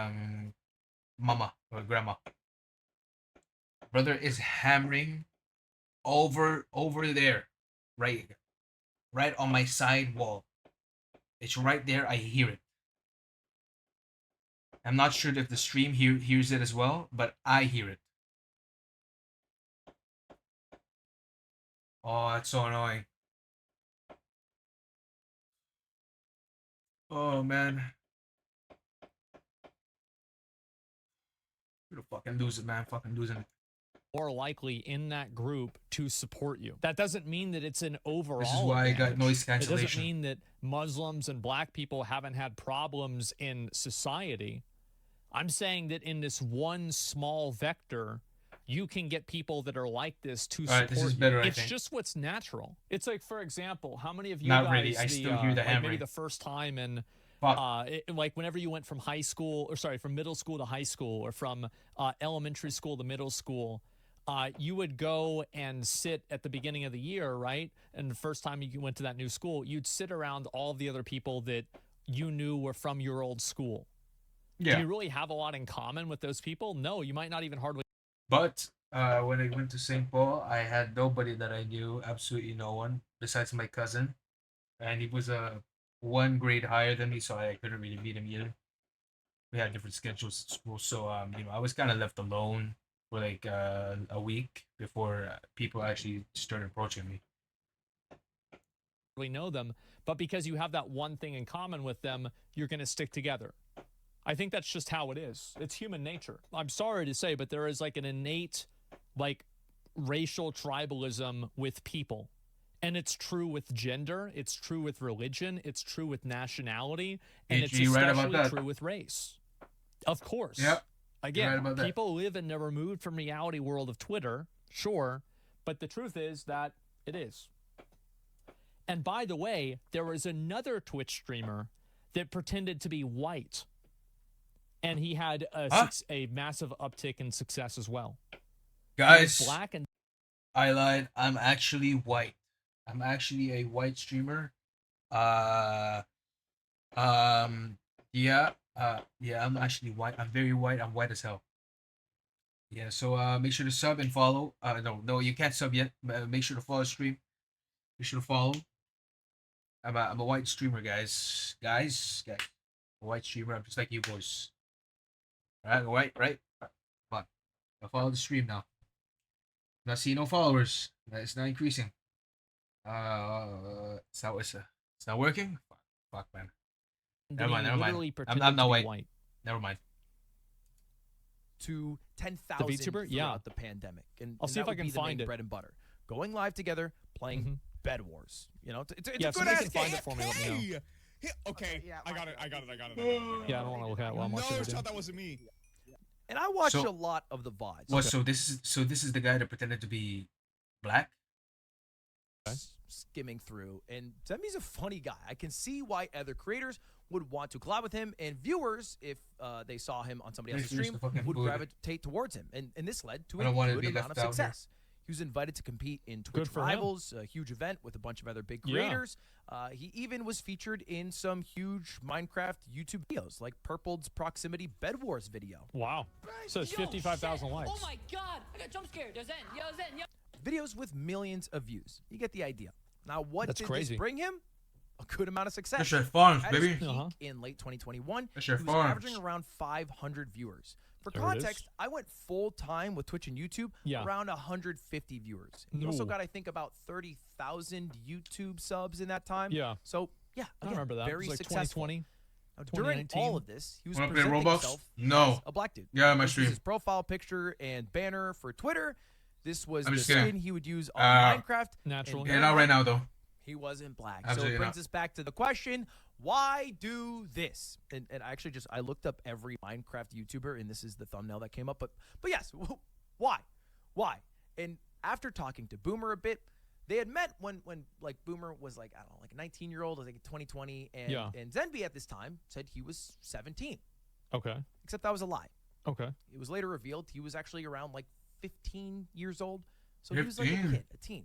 [SPEAKER 1] mama or grandma. Brother is hammering over there, right on my side wall. It's right there. I hear it. I'm not sure if the stream hears it as well, but I hear it. Oh, it's so annoying. Oh, man. You're fucking losing, man. Fucking losing it.
[SPEAKER 24] More likely in that group to support you. That doesn't mean that it's an overall
[SPEAKER 1] This is why
[SPEAKER 24] advantage.
[SPEAKER 1] I got noise cancellation.
[SPEAKER 24] It doesn't mean that Muslims and black people haven't had problems in society. I'm saying that in this one small vector, you can get people that are like this to support
[SPEAKER 1] this is better,
[SPEAKER 24] you.
[SPEAKER 1] I
[SPEAKER 24] It's
[SPEAKER 1] think.
[SPEAKER 24] just what's natural. It's like, for example, how many of you
[SPEAKER 1] Not
[SPEAKER 24] guys,
[SPEAKER 1] really. I still hear the
[SPEAKER 24] like maybe
[SPEAKER 1] hammering.
[SPEAKER 24] the first time in,
[SPEAKER 1] Fuck.
[SPEAKER 24] like whenever you went from from middle school to high school, or from elementary school to middle school, you would go and sit at the beginning of the year, right? And the first time you went to that new school, you'd sit around all the other people that you knew were from your old school.
[SPEAKER 1] Yeah.
[SPEAKER 24] Do you really have a lot in common with those people? No, you might not even hardly.
[SPEAKER 1] But when I went to St. Paul, I had nobody that I knew, absolutely no one, besides my cousin. And he was one grade higher than me, so I couldn't really meet him either. We had different schedules at school, so I was kind of left alone for like a week before people actually started approaching me.
[SPEAKER 24] Really know them, but because you have that one thing in common with them, you're going to stick together. I think that's just how it is. It's human nature. I'm sorry to say, but there is like an innate, like, racial tribalism with people. And it's true with gender, it's true with religion, it's true with nationality, and it's especially true with race. Of course.
[SPEAKER 1] Yep.
[SPEAKER 24] Again, people live in the removed from reality world of Twitter, sure, but the truth is that it is. And by the way, there was another Twitch streamer that pretended to be white. And he had a massive uptick in success as well.
[SPEAKER 1] Guys,
[SPEAKER 24] black and
[SPEAKER 1] I lied. I'm actually white. I'm actually a white streamer. Yeah. Yeah, I'm actually white. I'm very white. I'm white as hell. Yeah, so make sure to sub and follow. No, you can't sub yet. Make sure to follow the stream. Make sure to follow. I'm a white streamer, guys. A white streamer. I'm just like you boys. All right, white, right? Come on, I'll follow the stream now. Not seeing no followers. It's not increasing. It's not working. Fuck, man. Never mind. Never mind. I'm not white. Never mind.
[SPEAKER 19] To 10,000 throughout the pandemic, and
[SPEAKER 24] I'll see if I can find it.
[SPEAKER 19] Bread and butter, going live together, playing Bed Wars. You know, it's
[SPEAKER 24] yeah,
[SPEAKER 19] a good
[SPEAKER 24] ass. Find it for me. Let me know.
[SPEAKER 3] Okay, I got it.
[SPEAKER 24] Yeah, I don't want to look at it while I'm watching.
[SPEAKER 3] No, that wasn't me.
[SPEAKER 19] And I watched a lot of the VODs.
[SPEAKER 1] Well, so this is the guy that pretended to be black.
[SPEAKER 19] Skimming through, and Zemi's a funny guy. I can see why other creators would want to collab with him, and viewers, if they saw him on somebody else's stream, would gravitate towards him. And this led to a good amount of success. He was invited to compete in Twitch Rivals, a huge event with a bunch of other big creators. He even was featured in some huge Minecraft YouTube videos, like Purpled's Proximity Bed Wars video.
[SPEAKER 24] Wow. So it's 55,000 likes.
[SPEAKER 5] Oh my god, I got jump scared. Yo, Zen, yo.
[SPEAKER 19] Videos with millions of views. You get the idea. Now, what
[SPEAKER 24] That's
[SPEAKER 19] did
[SPEAKER 24] crazy.
[SPEAKER 19] this bring him? A good amount of success.
[SPEAKER 1] That's your farms,
[SPEAKER 19] At
[SPEAKER 1] baby.
[SPEAKER 19] his peak in late 2021,
[SPEAKER 1] That's your
[SPEAKER 19] he was
[SPEAKER 1] farms.
[SPEAKER 19] averaging around 500 viewers. For
[SPEAKER 24] There it
[SPEAKER 19] context, I went full time with Twitch and YouTube, around 150 viewers. And he also got, I think, about 30,000 YouTube subs in that time.
[SPEAKER 24] Yeah.
[SPEAKER 19] So, yeah,
[SPEAKER 24] I remember that.
[SPEAKER 19] very
[SPEAKER 24] It was like
[SPEAKER 19] successful.
[SPEAKER 24] 2020.
[SPEAKER 19] Now, during all of this, he was
[SPEAKER 1] Wanna play
[SPEAKER 19] presenting
[SPEAKER 1] Roblox?
[SPEAKER 19] himself
[SPEAKER 1] No.
[SPEAKER 19] as a black dude.
[SPEAKER 1] Yeah, my
[SPEAKER 19] This was
[SPEAKER 1] stream.
[SPEAKER 19] his profile picture and banner for Twitter. This was
[SPEAKER 1] I'm
[SPEAKER 19] the
[SPEAKER 1] just kidding.
[SPEAKER 19] skin he would use on Minecraft.
[SPEAKER 24] Naturally.
[SPEAKER 1] Yeah, not right now though.
[SPEAKER 19] He wasn't black.
[SPEAKER 1] Absolutely
[SPEAKER 19] So it brings
[SPEAKER 1] not.
[SPEAKER 19] us back to the question, why do this? And I actually I looked up every Minecraft YouTuber, and this is the thumbnail that came up. But yes, why? Why? And after talking to Boomer a bit, they had met when like Boomer was like, I don't know, like a 19-year-old, I think 2020, and Zenby at this time said he was 17.
[SPEAKER 24] Okay.
[SPEAKER 19] Except that was a lie.
[SPEAKER 24] Okay.
[SPEAKER 19] It was later revealed he was actually around like 15 years old. So he was like a
[SPEAKER 1] 15.
[SPEAKER 19] kid, a teen.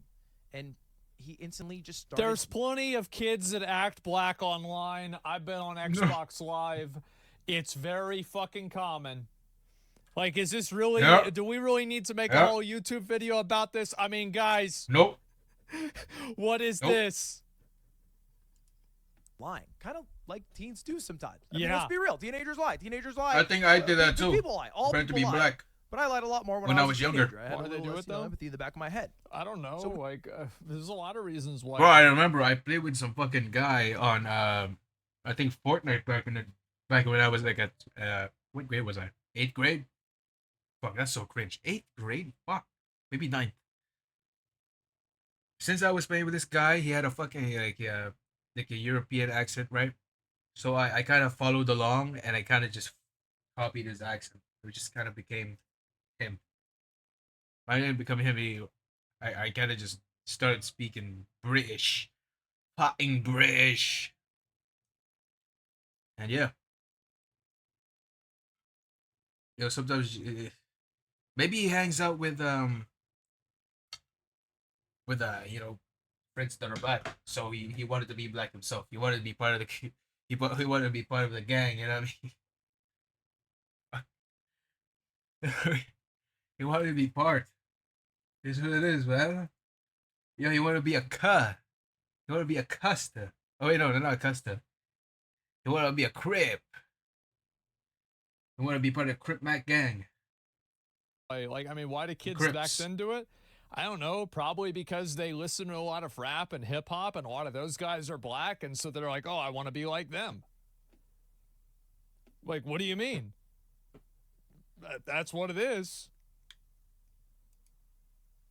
[SPEAKER 19] And he instantly just started.
[SPEAKER 24] There's plenty of kids that act black online. I've been on Xbox Live. It's very fucking common. Like, is this really, do we really need to make a whole YouTube video about this? I mean, guys.
[SPEAKER 1] Nope.
[SPEAKER 24] What is this?
[SPEAKER 19] Lying. Kind of like teens do sometimes. I mean,
[SPEAKER 24] Yeah.
[SPEAKER 19] let's be real. Teenagers lie. Teenagers lie.
[SPEAKER 1] I think I did that too.
[SPEAKER 19] People lie. All
[SPEAKER 1] Pretend to
[SPEAKER 19] people
[SPEAKER 1] be
[SPEAKER 19] lie.
[SPEAKER 1] black.
[SPEAKER 19] But I lied a lot more
[SPEAKER 1] When I was
[SPEAKER 19] a
[SPEAKER 1] younger.
[SPEAKER 19] teenager. I had
[SPEAKER 24] Why
[SPEAKER 19] a
[SPEAKER 24] do they
[SPEAKER 19] little
[SPEAKER 24] do
[SPEAKER 19] less,
[SPEAKER 24] it, though?
[SPEAKER 19] empathy in the back of my head.
[SPEAKER 24] I don't know.
[SPEAKER 19] So-
[SPEAKER 24] Like, there's a lot of reasons why.
[SPEAKER 1] Bro, I remember I played with some fucking guy on I think Fortnite back when I was like at what grade was I? 8th grade? Fuck, that's so cringe. 8th grade? Fuck. Maybe 9th. Since I was playing with this guy, he had a fucking like a European accent, right? So I kind of followed along and I kind of just copied his accent. It just kind of became him. I didn't become him. I kind of just started speaking British. Fucking British. And yeah. You know, sometimes maybe he hangs out with you know, friends that are black. So he wanted to be black himself. He wanted to be part of the he wanted to be part of the gang, you know what I mean? He wanted to be part. This is what it is, man. Yo, he wanted to be a cuh. He wanted to be a custer. Oh wait, no, they're not a custer. He wanted to be a crip. He wanted to be part of the Crip Mac gang.
[SPEAKER 24] Like, I mean, why do kids
[SPEAKER 1] Crips.
[SPEAKER 24] back then do it? I don't know. Probably because they listen to a lot of rap and hip hop, and a lot of those guys are black, and so they're like, "Oh, I want to be like them." Like, what do you mean? That's what it is.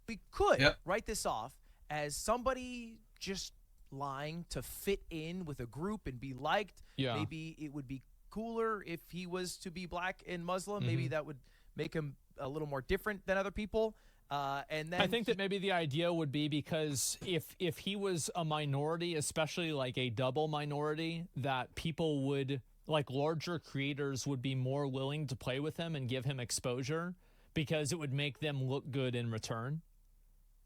[SPEAKER 19] We could write this off as somebody just lying to fit in with a group and be liked.
[SPEAKER 24] Yeah.
[SPEAKER 19] Maybe it would be cooler if he was to be black and Muslim. Maybe that would make him a little more different than other people. And then
[SPEAKER 24] I think that maybe the idea would be because if he was a minority, especially like a double minority, that people would, like larger creators would be more willing to play with him and give him exposure because it would make them look good in return.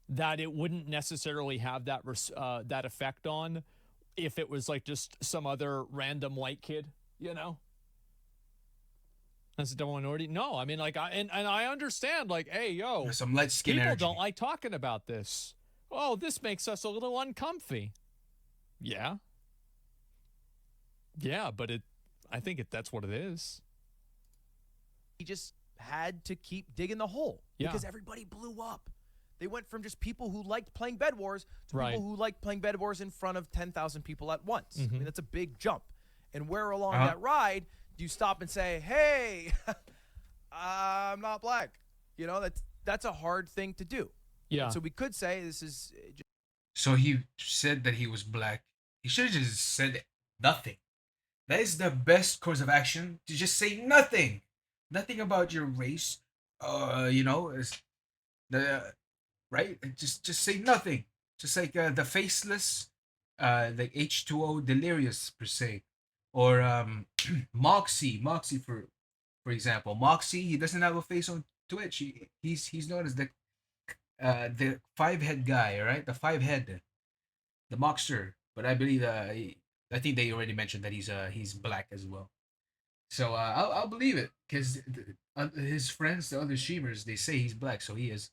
[SPEAKER 24] That it wouldn't necessarily have that that effect on if it was like just some other random white kid, you know? As a double minority? No, I mean, like, and I understand, like, hey, yo,
[SPEAKER 1] some light skin
[SPEAKER 24] people
[SPEAKER 1] energy.
[SPEAKER 24] don't like talking about this. Oh, this makes us a little uncomfy. Yeah. Yeah, but I think that's what it is.
[SPEAKER 19] He just had to keep digging the hole because everybody blew up. They went from just people who liked playing Bed Wars to people who liked playing Bed Wars in front of 10,000 people at once. I mean, that's a big jump. And where along that ride do you stop and say, hey, I'm not black? You know, that's a hard thing to do.
[SPEAKER 24] Yeah.
[SPEAKER 19] And so we could say this is...
[SPEAKER 1] So he said that he was black. He should have just said nothing. That is the best course of action, to just say nothing. Nothing about your race. You know, is the right? Just say nothing. Just like the faceless, like H2O Delirious per se, or Moxie for example. Moxie, he doesn't have a face on Twitch. He's known as the 5-head guy, right? The 5-head, the Moxer. But I believe I think they already mentioned that he's black as well. So I'll believe it because his friends, the other streamers, they say he's black, so he is.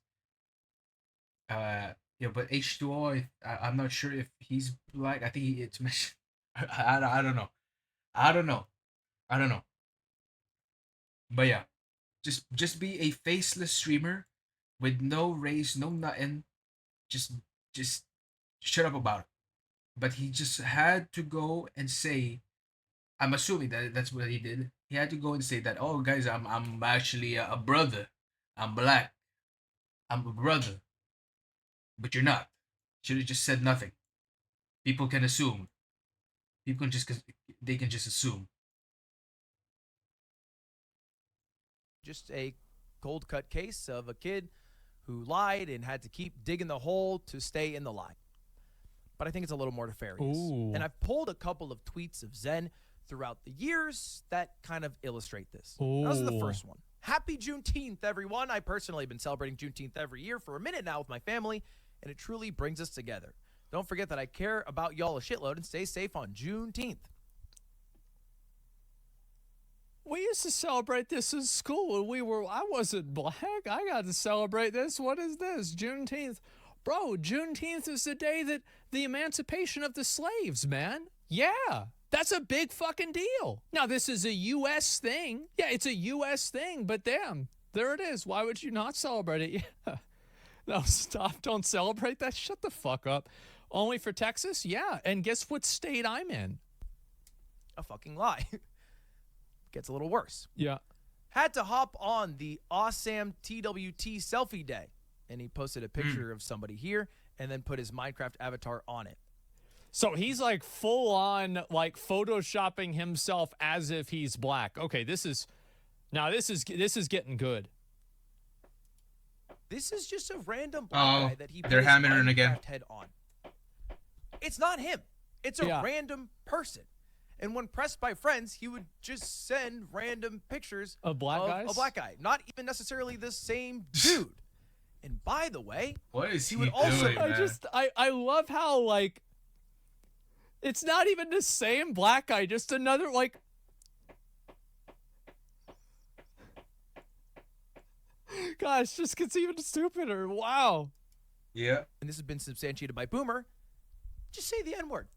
[SPEAKER 1] Yeah, but H2O, I'm not sure if he's black. I think it's mentioned. I don't know. I don't know. But yeah, just be a faceless streamer with no race, no nothing. Just shut up about it. But he just had to go and say, I'm assuming that that's what he did. He had to go and say that, oh guys, I'm actually a brother. I'm black. I'm a brother. But you're not. Should have just said nothing. People can assume. People can just assume.
[SPEAKER 19] Just a cold cut case of a kid who lied and had to keep digging the hole to stay in the lie. But I think it's a little more nefarious.
[SPEAKER 24] Ooh.
[SPEAKER 19] And I've pulled a couple of tweets of Zen throughout the years that kind of illustrate this.
[SPEAKER 24] Ooh.
[SPEAKER 19] This is the first one. Happy Juneteenth, everyone. I personally have been celebrating Juneteenth every year for a minute now with my family, and it truly brings us together. Don't forget that I care about y'all a shitload, and stay safe on Juneteenth.
[SPEAKER 24] We used to celebrate this in school, and I wasn't black. I got to celebrate this. What is this? Juneteenth. Bro, Juneteenth is the day that the emancipation of the slaves, man. Yeah, that's a big fucking deal. Now, this is a U.S. thing. Yeah, it's a U.S. thing, but damn, there it is. Why would you not celebrate it? Yeah. No, stop. Don't celebrate that. Shut the fuck up. Only for Texas? Yeah, and guess what state I'm in?
[SPEAKER 19] A fucking lie. Gets a little worse.
[SPEAKER 24] Yeah.
[SPEAKER 19] Had to hop on the awesome TWT selfie day. And he posted a picture of somebody here and then put his Minecraft avatar on it.
[SPEAKER 24] So he's like full on like photoshopping himself as if he's black. Okay, this is getting good.
[SPEAKER 19] This is just a random black guy that he put
[SPEAKER 1] they're
[SPEAKER 19] his
[SPEAKER 1] hammering
[SPEAKER 19] Minecraft
[SPEAKER 1] again.
[SPEAKER 19] head on. It's not him. It's a random person. And when pressed by friends, he would just send random pictures
[SPEAKER 24] of black guys?
[SPEAKER 19] A black guy, not even necessarily the same dude. And by the way,
[SPEAKER 1] what is
[SPEAKER 19] he would also
[SPEAKER 1] doing, man?
[SPEAKER 24] I love how like it's not even the same black guy, just another like gosh, just gets even stupider. Wow.
[SPEAKER 1] Yeah.
[SPEAKER 19] And this has been substantiated by Boomer. Just say the N-word.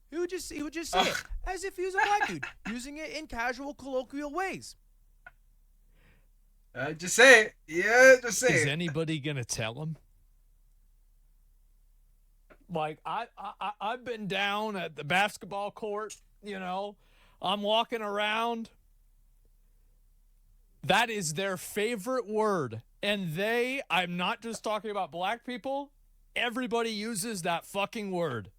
[SPEAKER 19] He would just say it as if he was a black dude, using it in casual, colloquial ways.
[SPEAKER 1] Just say it. Yeah, just say it.
[SPEAKER 24] Is anybody gonna tell him? Like I've been down at the basketball court, you know, I'm walking around. That is their favorite word. And I'm not just talking about black people, everybody uses that fucking word.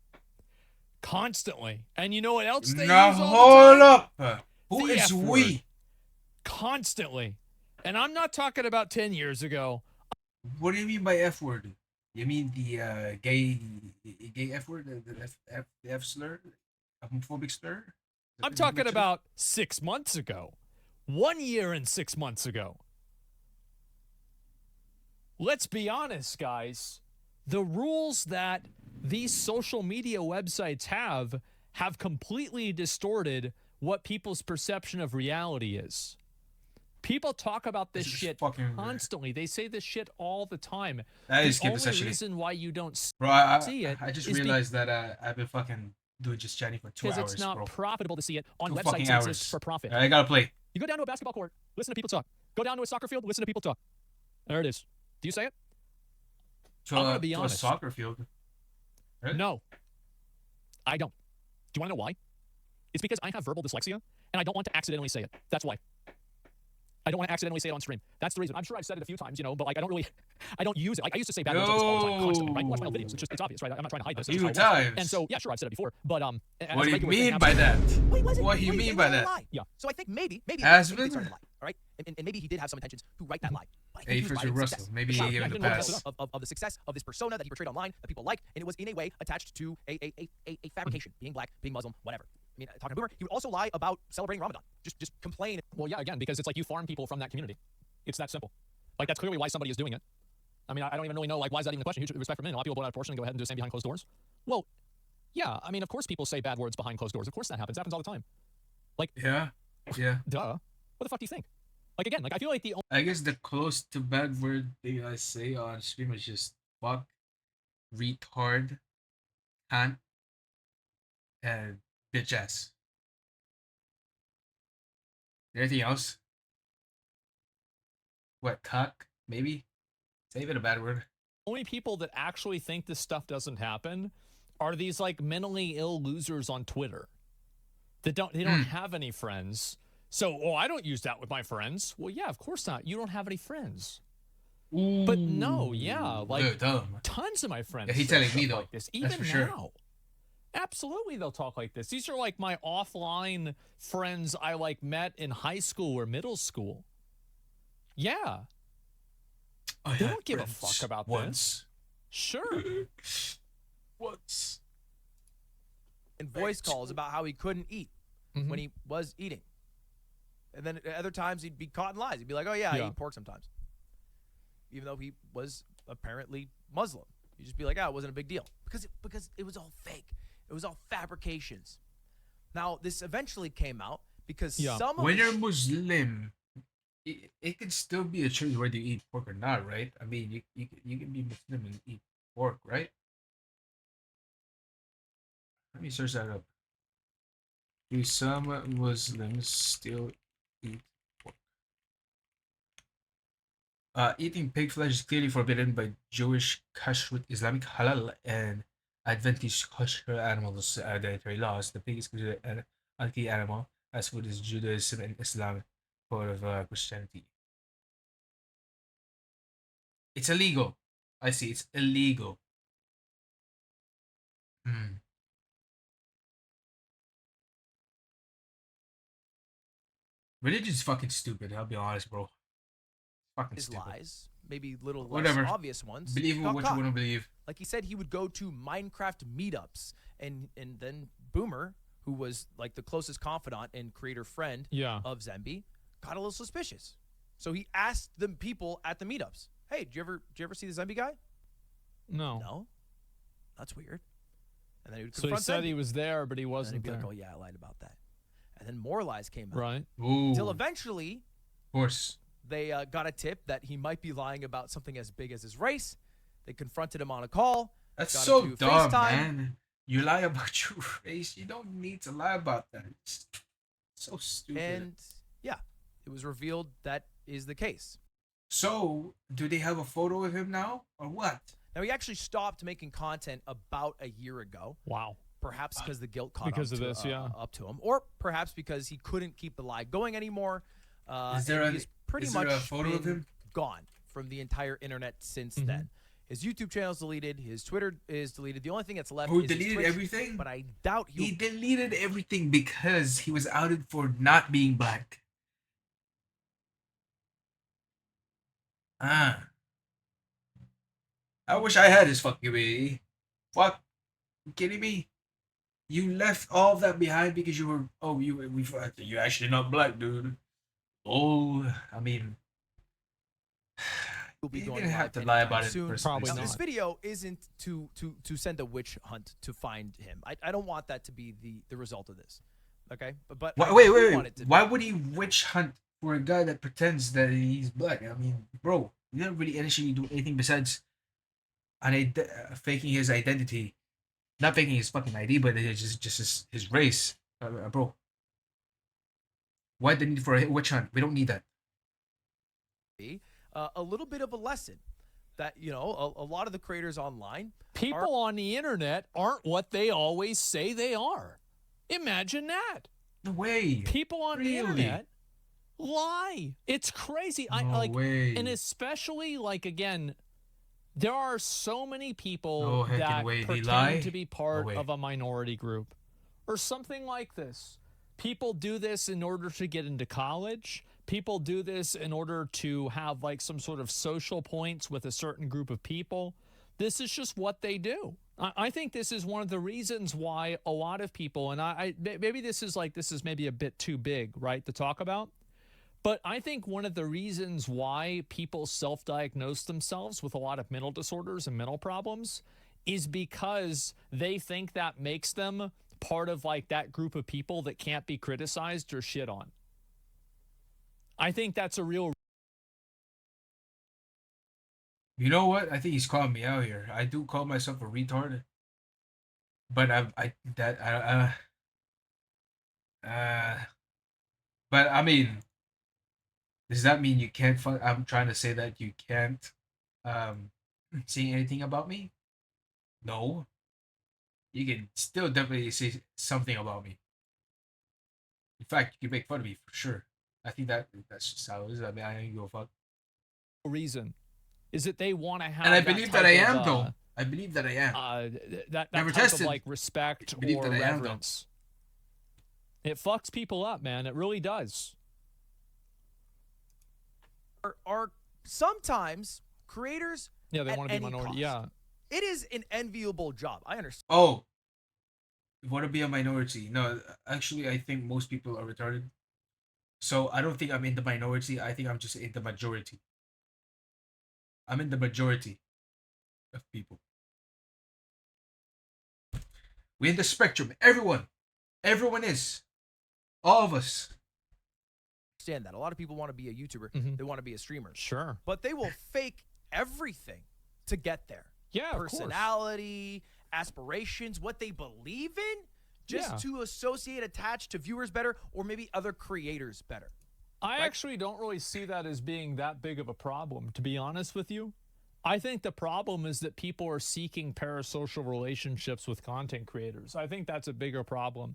[SPEAKER 24] Constantly. And you know what else they use all the time?
[SPEAKER 1] Hold up. Who
[SPEAKER 24] The
[SPEAKER 1] is
[SPEAKER 24] F
[SPEAKER 1] we?
[SPEAKER 24] word. Constantly. And I'm not talking about 10 years ago.
[SPEAKER 1] What do you mean by F word? You mean the gay F word? The F slur? Homophobic slur?
[SPEAKER 24] I'm talking about 6 months ago. 1 year and 6 months ago. Let's be honest, guys. The rules that these social media websites have completely distorted what people's perception of reality is. People talk about this shit
[SPEAKER 1] fucking
[SPEAKER 24] constantly. They say this shit all the time.
[SPEAKER 1] That is
[SPEAKER 24] the only
[SPEAKER 1] essentially.
[SPEAKER 24] reason why you don't
[SPEAKER 1] Bro,
[SPEAKER 24] see it
[SPEAKER 1] I just
[SPEAKER 24] is
[SPEAKER 1] realized that I've been fucking doing just chatting for 2 hours,
[SPEAKER 24] because it's not
[SPEAKER 1] bro.
[SPEAKER 24] profitable to see it on
[SPEAKER 1] 2
[SPEAKER 24] websites
[SPEAKER 1] fucking
[SPEAKER 24] that
[SPEAKER 1] hours.
[SPEAKER 24] exist for profit.
[SPEAKER 1] I gotta play.
[SPEAKER 24] You go down to a basketball court, listen to people talk. Go down to a soccer field, listen to people talk. There it is. Do you say it? I'm gonna be honest.
[SPEAKER 1] A soccer field. Really?
[SPEAKER 24] No, I don't. Do you want to know why? It's because I have verbal dyslexia, and I don't want to accidentally say it. That's why. I don't want to accidentally say it on stream. That's the reason. I'm sure I've said it a few times, but like I don't use it. Like I used to say bad words all the time, constantly, right? You watch my old videos. It's obvious, right? I'm not trying to hide this.
[SPEAKER 1] A few times.
[SPEAKER 24] And so, yeah, sure, I've said it before, but
[SPEAKER 1] what do you mean by that? What do you mean by that?
[SPEAKER 24] Yeah.
[SPEAKER 19] So I think maybe
[SPEAKER 1] Has
[SPEAKER 19] he
[SPEAKER 1] been?
[SPEAKER 19] started to lie, all right? And maybe he did have some intentions to write that lie. But I think
[SPEAKER 1] Hey,
[SPEAKER 19] he was
[SPEAKER 1] for
[SPEAKER 19] lying
[SPEAKER 1] Russell.
[SPEAKER 19] success.
[SPEAKER 1] Maybe he gave it the pass.
[SPEAKER 19] Of the success of this persona that he portrayed online that people like, and it was in a way attached to a fabrication, being black, being Muslim, whatever. I mean, talking to Boomer, he would also lie about celebrating Ramadan. Just complain.
[SPEAKER 24] Well, yeah, again, because it's like you farm people from that community. It's that simple. Like that's clearly why somebody is doing it. I mean, I don't even really know like why is that even the question? Huge respect for men. A lot of people blow out of proportion and go ahead and do the same behind closed doors. Well, yeah, I mean, of course people say bad words behind closed doors. Of course that happens. It happens all the time. Like
[SPEAKER 1] yeah.
[SPEAKER 24] Duh. What the fuck do you think? Like again, like I feel like the
[SPEAKER 1] I guess the close to bad word thing I say on stream is just fuck, retard, cunt, and bitch ass. Anything else? What, cuck? Maybe? Say even a bad word.
[SPEAKER 24] only people that actually think this stuff doesn't happen are these like mentally ill losers on Twitter that don't have any friends. So, I don't use that with my friends. Well, yeah, of course not. You don't have any friends.
[SPEAKER 1] Ooh,
[SPEAKER 24] but no, yeah, like
[SPEAKER 1] dude,
[SPEAKER 24] tons of my friends.
[SPEAKER 1] Yeah, he's
[SPEAKER 24] say
[SPEAKER 1] telling me
[SPEAKER 24] stuff
[SPEAKER 1] though.
[SPEAKER 24] like this. Even
[SPEAKER 1] That's for
[SPEAKER 24] now.
[SPEAKER 1] sure.
[SPEAKER 24] Absolutely, they'll talk like this. These are like my offline friends I like met in high school or middle school. Yeah. They don't give a fuck about this. Sure.
[SPEAKER 1] Once.
[SPEAKER 19] And voice calls about how he couldn't eat when he was eating. And then at other times he'd be caught in lies. He'd be like, oh yeah, I eat pork sometimes. Even though he was apparently Muslim. He'd just be like, oh, it wasn't a big deal. Because it was all fake. It was all fabrications. Now, this eventually came out because some of
[SPEAKER 1] when you're Muslim, it can still be a choice whether you eat pork or not, right? I mean, you can be Muslim and eat pork, right? Let me search that up. Do some Muslims still eat pork? Eating pig flesh is clearly forbidden by Jewish kashrut, Islamic halal, and Adventist kosher animals dietary laws. The pig is considered an unclean animal, as food is Judaism and Islam, part of Christianity. It's illegal. I see. It's illegal. Religion's fucking stupid. I'll be honest, bro. Fucking
[SPEAKER 19] his
[SPEAKER 1] stupid.
[SPEAKER 19] lies, maybe little
[SPEAKER 1] Whatever.
[SPEAKER 19] less obvious ones.
[SPEAKER 1] Believe
[SPEAKER 19] got
[SPEAKER 1] what
[SPEAKER 19] caught.
[SPEAKER 1] you want to believe.
[SPEAKER 19] Like he said, he would go to Minecraft meetups, and then Boomer, who was like the closest confidant and creator friend of Zemby, got a little suspicious. So he asked the people at the meetups, "Hey, did you ever see the Zemby guy?" No. That's weird. And then he would
[SPEAKER 24] So he
[SPEAKER 19] confront
[SPEAKER 24] said
[SPEAKER 19] Zemby.
[SPEAKER 24] he was there, but he wasn't
[SPEAKER 19] and he'd be
[SPEAKER 24] there.
[SPEAKER 19] like, "Oh yeah, I lied about that." And then more lies came out.
[SPEAKER 24] Right.
[SPEAKER 19] Until eventually,
[SPEAKER 1] of course,
[SPEAKER 19] they got a tip that he might be lying about something as big as his race. They confronted him on a call.
[SPEAKER 1] That's
[SPEAKER 19] got
[SPEAKER 1] so
[SPEAKER 19] him to
[SPEAKER 1] dumb,
[SPEAKER 19] FaceTime.
[SPEAKER 1] man. You lie about your race. You don't need to lie about that. It's so stupid.
[SPEAKER 19] And yeah, it was revealed that is the case.
[SPEAKER 1] So, do they have a photo of him now, or what?
[SPEAKER 19] Now, he actually stopped making content about a year ago.
[SPEAKER 24] Wow.
[SPEAKER 19] Perhaps because the guilt caught
[SPEAKER 24] Because
[SPEAKER 19] up
[SPEAKER 24] of this, yeah.
[SPEAKER 19] up to him. Or perhaps because he couldn't keep the lie going anymore.
[SPEAKER 1] Is there
[SPEAKER 19] and he's pretty
[SPEAKER 1] is
[SPEAKER 19] much
[SPEAKER 1] there a photo of
[SPEAKER 19] been
[SPEAKER 1] him?
[SPEAKER 19] gone from the entire internet since then. His YouTube channel is deleted. His Twitter is deleted. The only thing that's left
[SPEAKER 1] Who
[SPEAKER 19] is his
[SPEAKER 1] deleted
[SPEAKER 19] Twitch,
[SPEAKER 1] everything?
[SPEAKER 19] But I doubt
[SPEAKER 1] He deleted everything because he was outed for not being black. I wish I had his fucking way. Fuck, you kidding me? You left all that behind because you were you're actually not black, dude. Oh, I mean,
[SPEAKER 19] will be
[SPEAKER 1] you
[SPEAKER 19] going
[SPEAKER 1] didn't have
[SPEAKER 19] live
[SPEAKER 1] to lie about
[SPEAKER 19] anytime
[SPEAKER 1] it.
[SPEAKER 19] soon.
[SPEAKER 1] Personally.
[SPEAKER 19] Now, this video isn't to send a witch hunt to find him. I don't want that to be the result of this. Okay, but I do want it
[SPEAKER 1] Wait.
[SPEAKER 19] to
[SPEAKER 1] Why would he witch hunt for a guy that pretends that he's black. I mean, bro, you didn't really initially do anything besides faking his identity, not faking his fucking ID, but it's just his race, bro. Why the need for a witch hunt? We don't need that.
[SPEAKER 19] A little bit of a lesson that, you know, a lot of the creators online,
[SPEAKER 24] people on the internet aren't what they always say they are. Imagine that.
[SPEAKER 1] No way.
[SPEAKER 24] People on the internet lie. It's crazy.
[SPEAKER 1] No way.
[SPEAKER 24] And especially, like, again, there are so many people that pretend to be part of a minority group or something like this. People do this in order to get into college. People do this in order to have like some sort of social points with a certain group of people. This is just what they do. I think this is one of the reasons why a lot of people, and maybe this is maybe a bit too big, right, to talk about. But I think one of the reasons why people self-diagnose themselves with a lot of mental disorders and mental problems is because they think that makes them part of like that group of people that can't be criticized or shit on. I think that's a real.
[SPEAKER 1] You know what? I think he's calling me out here. I do call myself a retard, but but I mean, does that mean you can't? I'm trying to say that you can't say anything about me. No, you can still definitely say something about me. In fact, you can make fun of me for sure. I think that's just how it is. I mean, I don't give a fuck.
[SPEAKER 24] Reason is that they want to have,
[SPEAKER 1] and I believe that I am, though. I believe that I am.
[SPEAKER 24] That
[SPEAKER 1] Never
[SPEAKER 24] type
[SPEAKER 1] tested.
[SPEAKER 24] of like respect or reverence. It fucks people up, man. It really does.
[SPEAKER 19] Are sometimes creators?
[SPEAKER 24] Yeah, they want to be minority. Yeah,
[SPEAKER 19] it is an enviable job. I understand.
[SPEAKER 1] Oh, want to be a minority? No, actually, I think most people are retarded. So I don't think I'm in the minority. I think I'm just in the majority. I'm in the majority of people. We're in the spectrum. Everyone is. All of us.
[SPEAKER 19] Understand that a lot of people want to be a YouTuber. They want to be a streamer.
[SPEAKER 24] Sure.
[SPEAKER 19] But they will fake everything to get there.
[SPEAKER 24] Yeah,
[SPEAKER 19] personality, aspirations, what they believe in, just to associate, attach to viewers better, or maybe other creators better.
[SPEAKER 24] I actually don't really see that as being that big of a problem, to be honest with you. I think the problem is that people are seeking parasocial relationships with content creators. I think that's a bigger problem.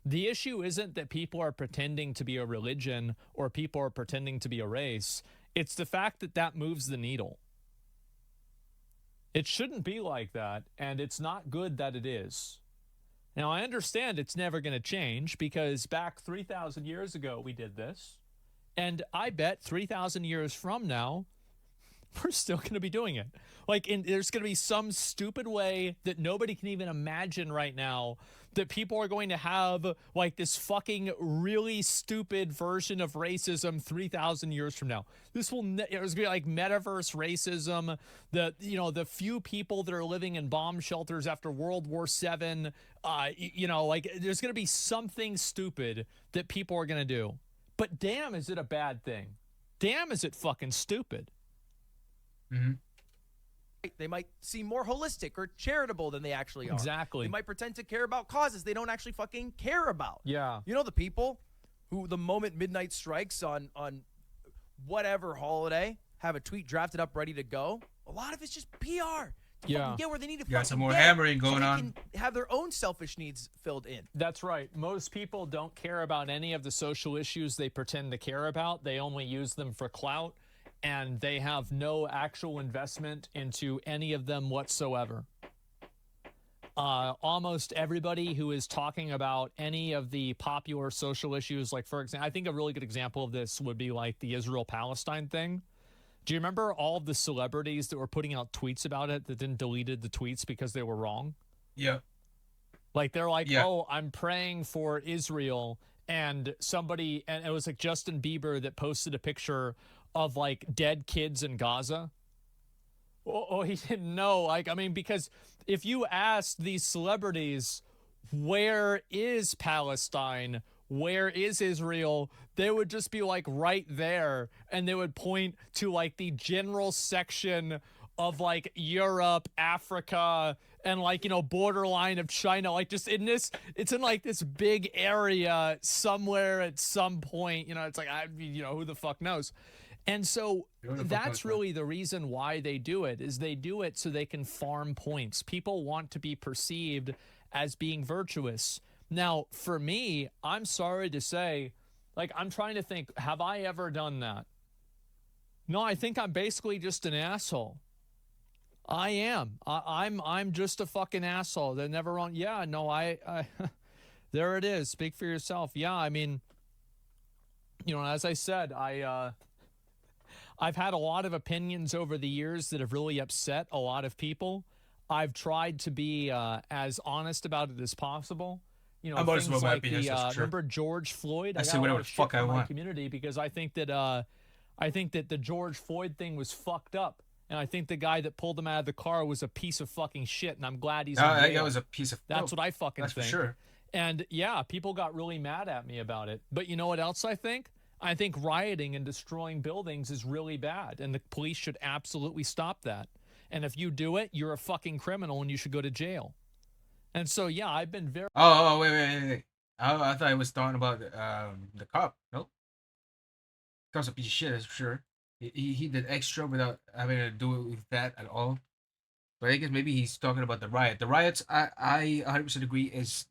[SPEAKER 24] The issue isn't that people are pretending to be a religion or people are pretending to be a race. It's the fact that that moves the needle. It shouldn't be like that, and it's not good that it is. Now, I understand it's never going to change because back 3,000 years ago, we did this. And I bet 3,000 years from now, we're still going to be doing it. Like, there's going to be some stupid way that nobody can even imagine right now that people are going to have, like, this fucking really stupid version of racism 3,000 years from now. There's going to be, like, metaverse racism, the few people that are living in bomb shelters after World War VII, like, there's going to be something stupid that people are going to do. But damn, is it a bad thing? Damn, is it fucking stupid?
[SPEAKER 1] Mm-hmm.
[SPEAKER 19] They might seem more holistic or charitable than they actually are.
[SPEAKER 24] Exactly.
[SPEAKER 19] They might pretend to care about causes they don't actually fucking care about.
[SPEAKER 24] Yeah.
[SPEAKER 19] You know the people who, the moment midnight strikes on whatever holiday, have a tweet drafted up ready to go? A lot of it's just PR. To get where they need to
[SPEAKER 1] got some more hammering going on.
[SPEAKER 19] Can have their own selfish needs filled in.
[SPEAKER 24] That's right. Most people don't care about any of the social issues they pretend to care about. They only use them for clout, and they have no actual investment into any of them whatsoever. Almost everybody who is talking about any of the popular social issues, like, for example, I think a really good example of this would be like the Israel-Palestine thing. Do you remember all of the celebrities that were putting out tweets about it that then deleted the tweets because they were wrong?
[SPEAKER 1] Yeah.
[SPEAKER 24] Like, they're like, oh, I'm praying for Israel. And somebody, and it was like Justin Bieber that posted a picture of like dead kids in Gaza. Oh, he didn't know. Like, I mean, because if you asked these celebrities, where is Palestine? where is Israel, they would just be like right there, and they would point to like the general section of like Europe, Africa, and like, you know, borderline of China, like just in this, it's in like this big area somewhere at some point, you know, it's like, you know, who the fuck knows? And so that's really the reason why they do it, is they do it so they can farm points. People want to be perceived as being virtuous. Now, for me, I'm sorry to say, like, I'm trying to think, have I ever done that? No, I think I'm basically just an asshole. I am. I'm just a fucking asshole. They're never wrong. Yeah, no, I there it is. Speak for yourself. Yeah, I mean, you know, as I said, I've had a lot of opinions over the years that have really upset a lot of people. I've tried to be as honest about it as possible. You know, things
[SPEAKER 1] about my
[SPEAKER 24] like
[SPEAKER 1] opinions, that's true.
[SPEAKER 24] remember George Floyd?
[SPEAKER 1] I
[SPEAKER 24] got
[SPEAKER 1] say
[SPEAKER 24] a lot
[SPEAKER 1] whatever
[SPEAKER 24] of
[SPEAKER 1] the
[SPEAKER 24] shit
[SPEAKER 1] fuck I
[SPEAKER 24] from my
[SPEAKER 1] want.
[SPEAKER 24] community because I think that the George Floyd thing was fucked up. And I think the guy that pulled him out of the car was a piece of fucking shit, and I'm glad he's in jail.
[SPEAKER 1] That guy was a piece of...
[SPEAKER 24] That's what I fucking
[SPEAKER 1] that's
[SPEAKER 24] think.
[SPEAKER 1] for sure.
[SPEAKER 24] And yeah, people got really mad at me about it. But you know what else I think? I think rioting and destroying buildings is really bad, and the police should absolutely stop that. And if you do it, you're a fucking criminal, and you should go to jail. And so yeah, I've been very...
[SPEAKER 1] Oh, wait. I thought I was talking about the cop. Nope. Cop's a piece of shit, that's for sure. He did extra without having to do it with that at all. But I guess maybe he's talking about the riot. The riots, I 100% agree, is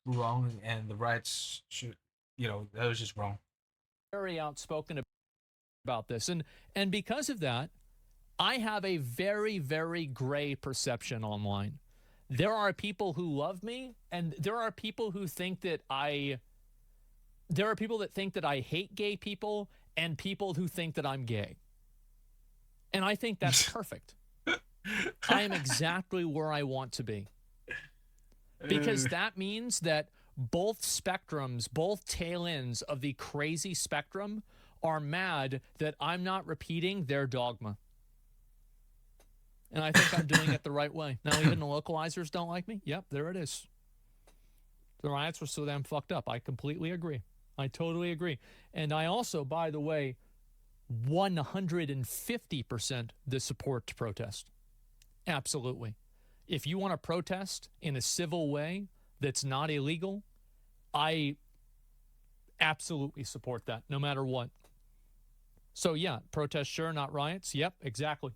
[SPEAKER 1] wrong, and the riots should, you know, that was just wrong.
[SPEAKER 24] Very outspoken about this, and because of that, I have a very, very gray perception online. There are people who love me, and there are people who think that there are people that think that I hate gay people, and people who think that I'm gay. And I think that's perfect. I am exactly where I want to be. Because that means that both spectrums, both tail ends of the crazy spectrum are mad that I'm not repeating their dogma. And I think I'm doing it the right way. Now, even the localizers don't like me. Yep, there it is. The riots were so damn fucked up. I completely agree. I totally agree. And I also, by the way, 150% the support to protest. Absolutely. If you want to protest in a civil way that's not illegal, I absolutely support that, no matter what. So yeah, protest sure, not riots. Yep, exactly.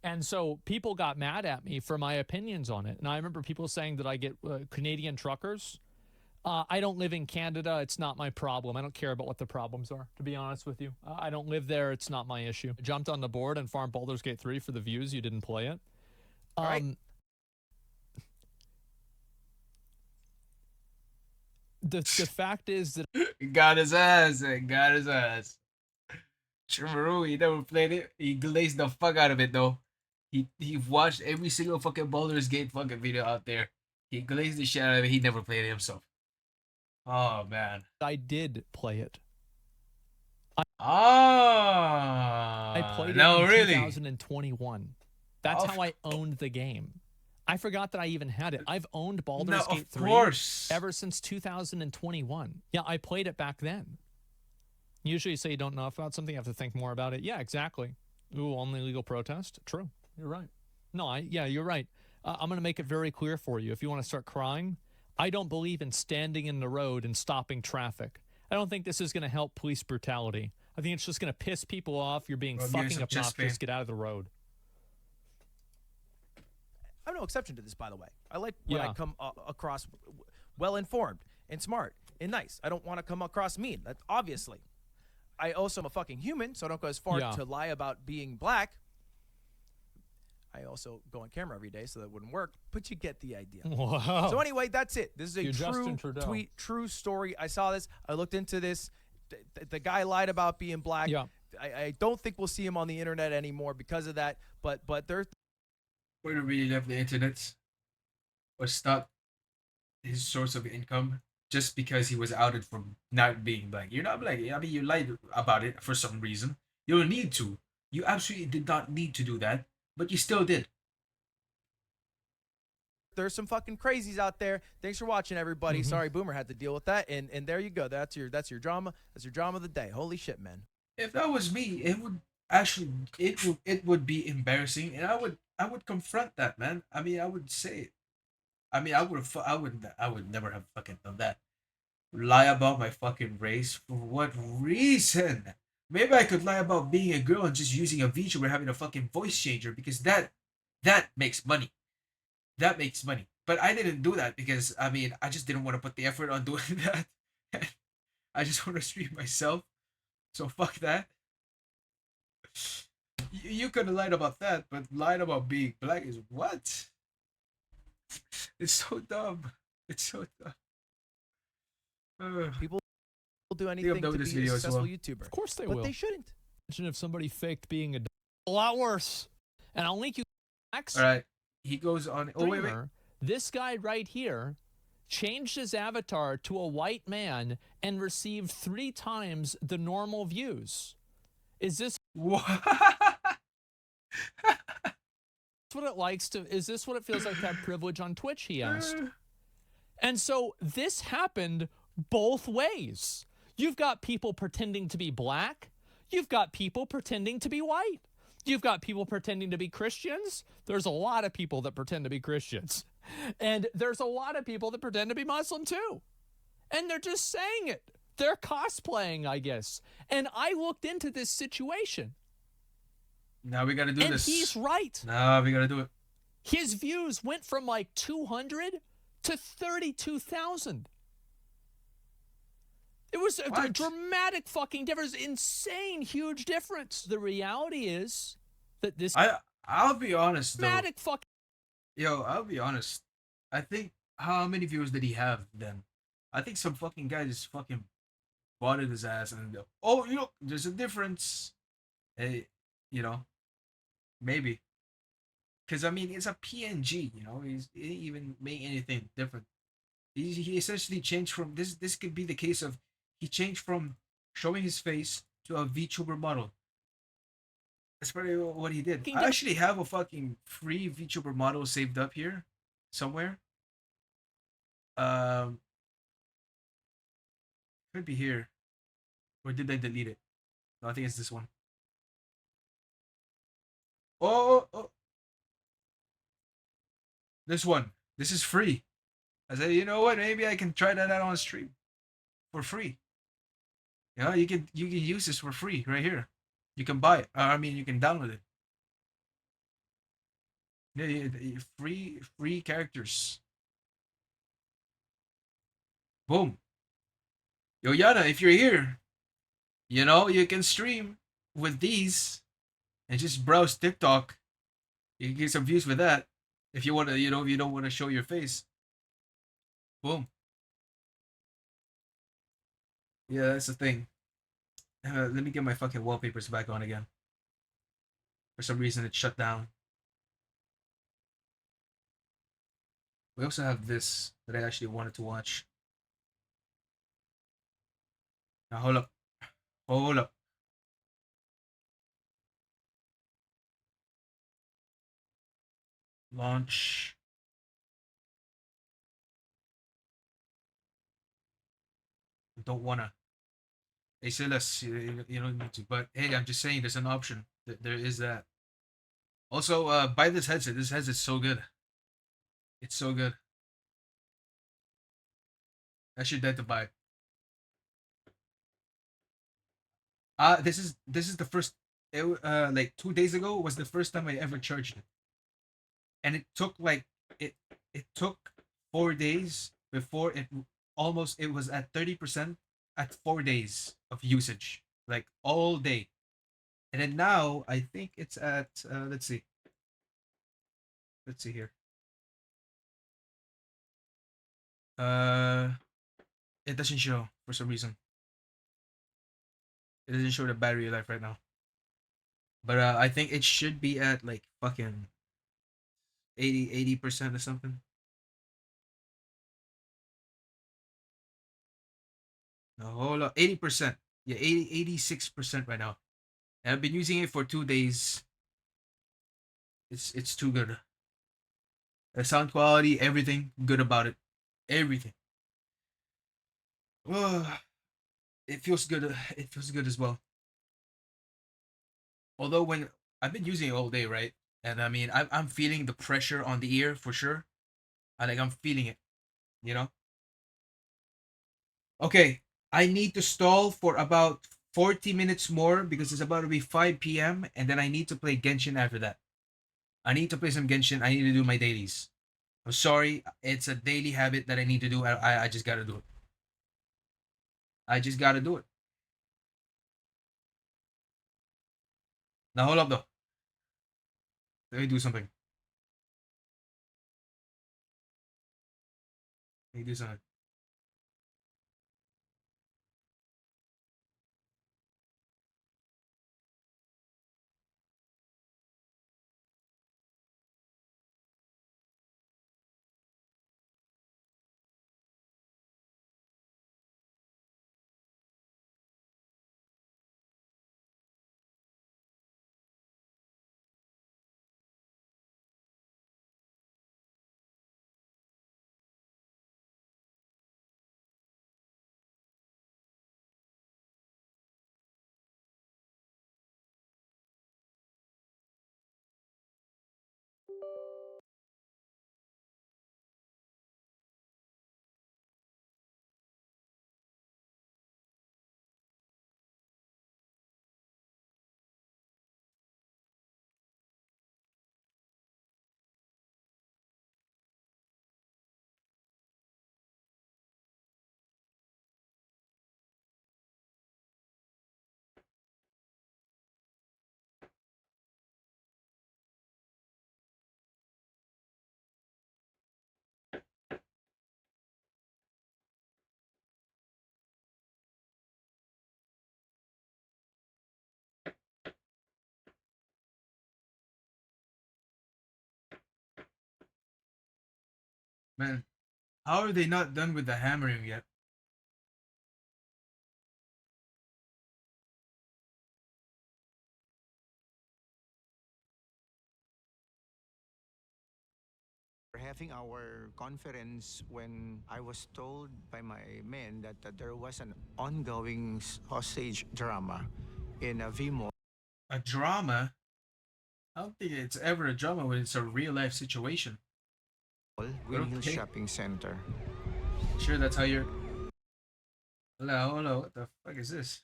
[SPEAKER 24] And so people got mad at me for my opinions on it. And I remember people saying that I get Canadian truckers. I don't live in Canada. It's not my problem. I don't care about what the problems are, to be honest with you. I don't live there. It's not my issue. I jumped on the board and farmed Baldur's Gate 3 for the views. You didn't play it.
[SPEAKER 19] All right.
[SPEAKER 24] The fact is that...
[SPEAKER 1] Got his ass. Chimaru, he never played it. He glazed the fuck out of it, though. He watched every single fucking Baldur's Gate fucking video out there. He glazed the shit out of it. He never played it himself. Oh, man.
[SPEAKER 24] I did play it.
[SPEAKER 1] I
[SPEAKER 24] played it in 2021. That's how I owned the game. I forgot that I even had it. I've owned Baldur's Gate 3 ever since 2021. Yeah, I played it back then. Usually you say you don't know about something, you have to think more about it. Yeah, exactly. Ooh, only legal protest? True. You're right. No, you're right. I'm going to make it very clear for you. If you want to start crying, I don't believe in standing in the road and stopping traffic. I don't think this is going to help police brutality. I think it's just going to piss people off. You're being fucking obnoxious. Get out of the road.
[SPEAKER 19] I'm no exception to this, by the way. I like when I come across well-informed and smart and nice. I don't want to come across mean. That's obviously. I also am a fucking human, so I don't go as far to lie about being black. I also go on camera every day, so that wouldn't work, but you get the idea.
[SPEAKER 24] Wow.
[SPEAKER 19] So anyway, that's it. This is a
[SPEAKER 24] You're
[SPEAKER 19] true tweet, true story. I saw this. I looked into this. The guy lied about being black.
[SPEAKER 24] Yeah.
[SPEAKER 19] I don't think we'll see him on the internet anymore because of that, but there's...
[SPEAKER 1] Would have really left the internet or stopped his source of income just because he was outed for not being black. You're not black. I mean, you lied about it for some reason. You don't need to. You absolutely did not need to do that, but you still did.
[SPEAKER 19] there's some fucking crazies out there. Thanks for watching, everybody.
[SPEAKER 1] Mm-hmm.
[SPEAKER 19] Sorry, Boomer had to deal with that, and there you go. That's your drama. That's your drama of the day. Holy shit, man.
[SPEAKER 1] If that was me, it would be embarrassing, and I would confront that, man. I mean, I would say it. I mean, I would never have fucking done that. Lie about my fucking race for what reason? Maybe I could lie about being a girl and just using a VTuber having a fucking voice changer because that makes money. That makes money. But I didn't do that because I mean I just didn't want to put the effort on doing that. I just want to stream myself. So fuck that. You could have lied about that, but lying about being black is what? It's so dumb. It's so dumb.
[SPEAKER 19] People will do anything to be a successful YouTuber.
[SPEAKER 24] Of course they
[SPEAKER 19] but
[SPEAKER 24] will.
[SPEAKER 19] They shouldn't.
[SPEAKER 24] Imagine if somebody faked being a lot worse. And I'll link you.
[SPEAKER 1] All right. He goes on. Oh wait.
[SPEAKER 24] This guy right here changed his avatar to a white man and received 3 times the normal views. Is this
[SPEAKER 1] what?
[SPEAKER 24] what it likes to? Is this what it feels like to have privilege on Twitch? He asked. And so this happened both ways. You've got people pretending to be black. You've got people pretending to be white. You've got people pretending to be Christians. There's a lot of people that pretend to be Christians. And there's a lot of people that pretend to be Muslim too. And they're just saying it. They're cosplaying, I guess. And I looked into this situation.
[SPEAKER 1] Now we got to do this.
[SPEAKER 24] And he's right.
[SPEAKER 1] Now we got to do it.
[SPEAKER 24] His views went from like 200 to 32,000. It was a dramatic fucking difference, insane, huge difference. The reality is that this.
[SPEAKER 1] I'll be honest,
[SPEAKER 24] dramatic
[SPEAKER 1] though. I'll be honest. I think how many viewers did he have then? I think some fucking guy just fucking botted his ass and oh, you know, there's a difference. Hey, you know, maybe. Because I mean, it's a PNG. You know, he didn't even make anything different. He essentially changed from this. This could be the case of. He changed from showing his face to a VTuber model. That's probably what he did. I actually have a fucking free VTuber model saved up here somewhere. Could be here. Or did I delete it? No, I think it's this one. Oh. This one. This is free. I said, you know what? Maybe I can try that out on stream for free. Yeah, you can use this for free right here. You can buy it. I mean, you can download it. Yeah, free characters. Boom. Yo, Yana, if you're here, you know you can stream with these and just browse TikTok. You can get some views with that. If you want to, you know, if you don't want to show your face. Boom. Yeah, that's the thing. Let me get my fucking wallpapers back on again. For some reason, it shut down. We also have this that I actually wanted to watch. Now, hold up. Hold up. Launch. Don't wanna. Hey, sayless, you don't need to. But hey, I'm just saying there's an option. There is that. Also, buy this headset. This headset's so good. It's so good. I should dead to buy it. This is the first. Like 2 days ago was the first time I ever charged it, and it took like it took 4 days before it was at 30% at 4 days of usage, like all day, and then now I think it's at let's see here. It doesn't show for some reason. It doesn't show the battery life right now. But I think it should be at like fucking 80% or something. No, hold up. 80%. Yeah, 86% right now. And I've been using it for 2 days. It's too good. The sound quality, everything good about it. Everything. It feels good. It feels good as well. Although when I've been using it all day, right? And I mean, I'm feeling the pressure on the ear for sure. I'm feeling it, you know. Okay, I need to stall for about 40 minutes more because it's about to be 5 p.m. and then I need to play Genshin after that. I need to play some Genshin. I need to do my dailies. I'm sorry, it's a daily habit that I need to do. I just gotta do it. I just gotta do it. Now hold up though. Let me do something. Let me do something. Man, how are they not done with the hammering yet?
[SPEAKER 7] We're having our conference when I was told by my men that there was an ongoing hostage drama in a V-Mall.
[SPEAKER 1] A drama? I don't think it's ever a drama when it's a real life situation.
[SPEAKER 7] Green Hill Shopping Center.
[SPEAKER 1] Sure, that's how you're. Hello, what the fuck is this?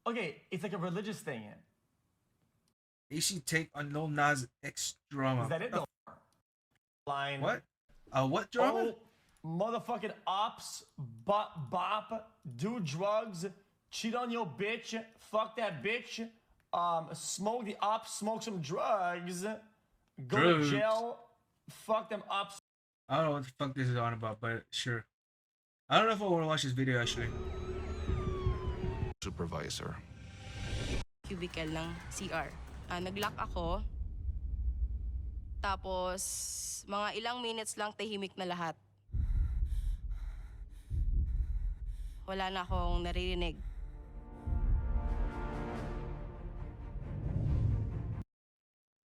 [SPEAKER 20] Okay, it's like a religious thing.
[SPEAKER 1] AC take on Lil Nas X drama.
[SPEAKER 20] Is that it? No. Line.
[SPEAKER 1] What? What drama?
[SPEAKER 20] Oh, motherfucking ops, bop, do drugs, cheat on your bitch, fuck that bitch, smoke the ops, smoke some drugs, go to jail, fuck them ops.
[SPEAKER 1] I don't know what the fuck this is on about, but sure. I don't know if I want to watch this video actually.
[SPEAKER 7] Supervisor.
[SPEAKER 14] Cubicle ng CR. Nag-lock ako. Tapos, mga ilang minutes lang tahimik na lahat. Wala na akong naririnig.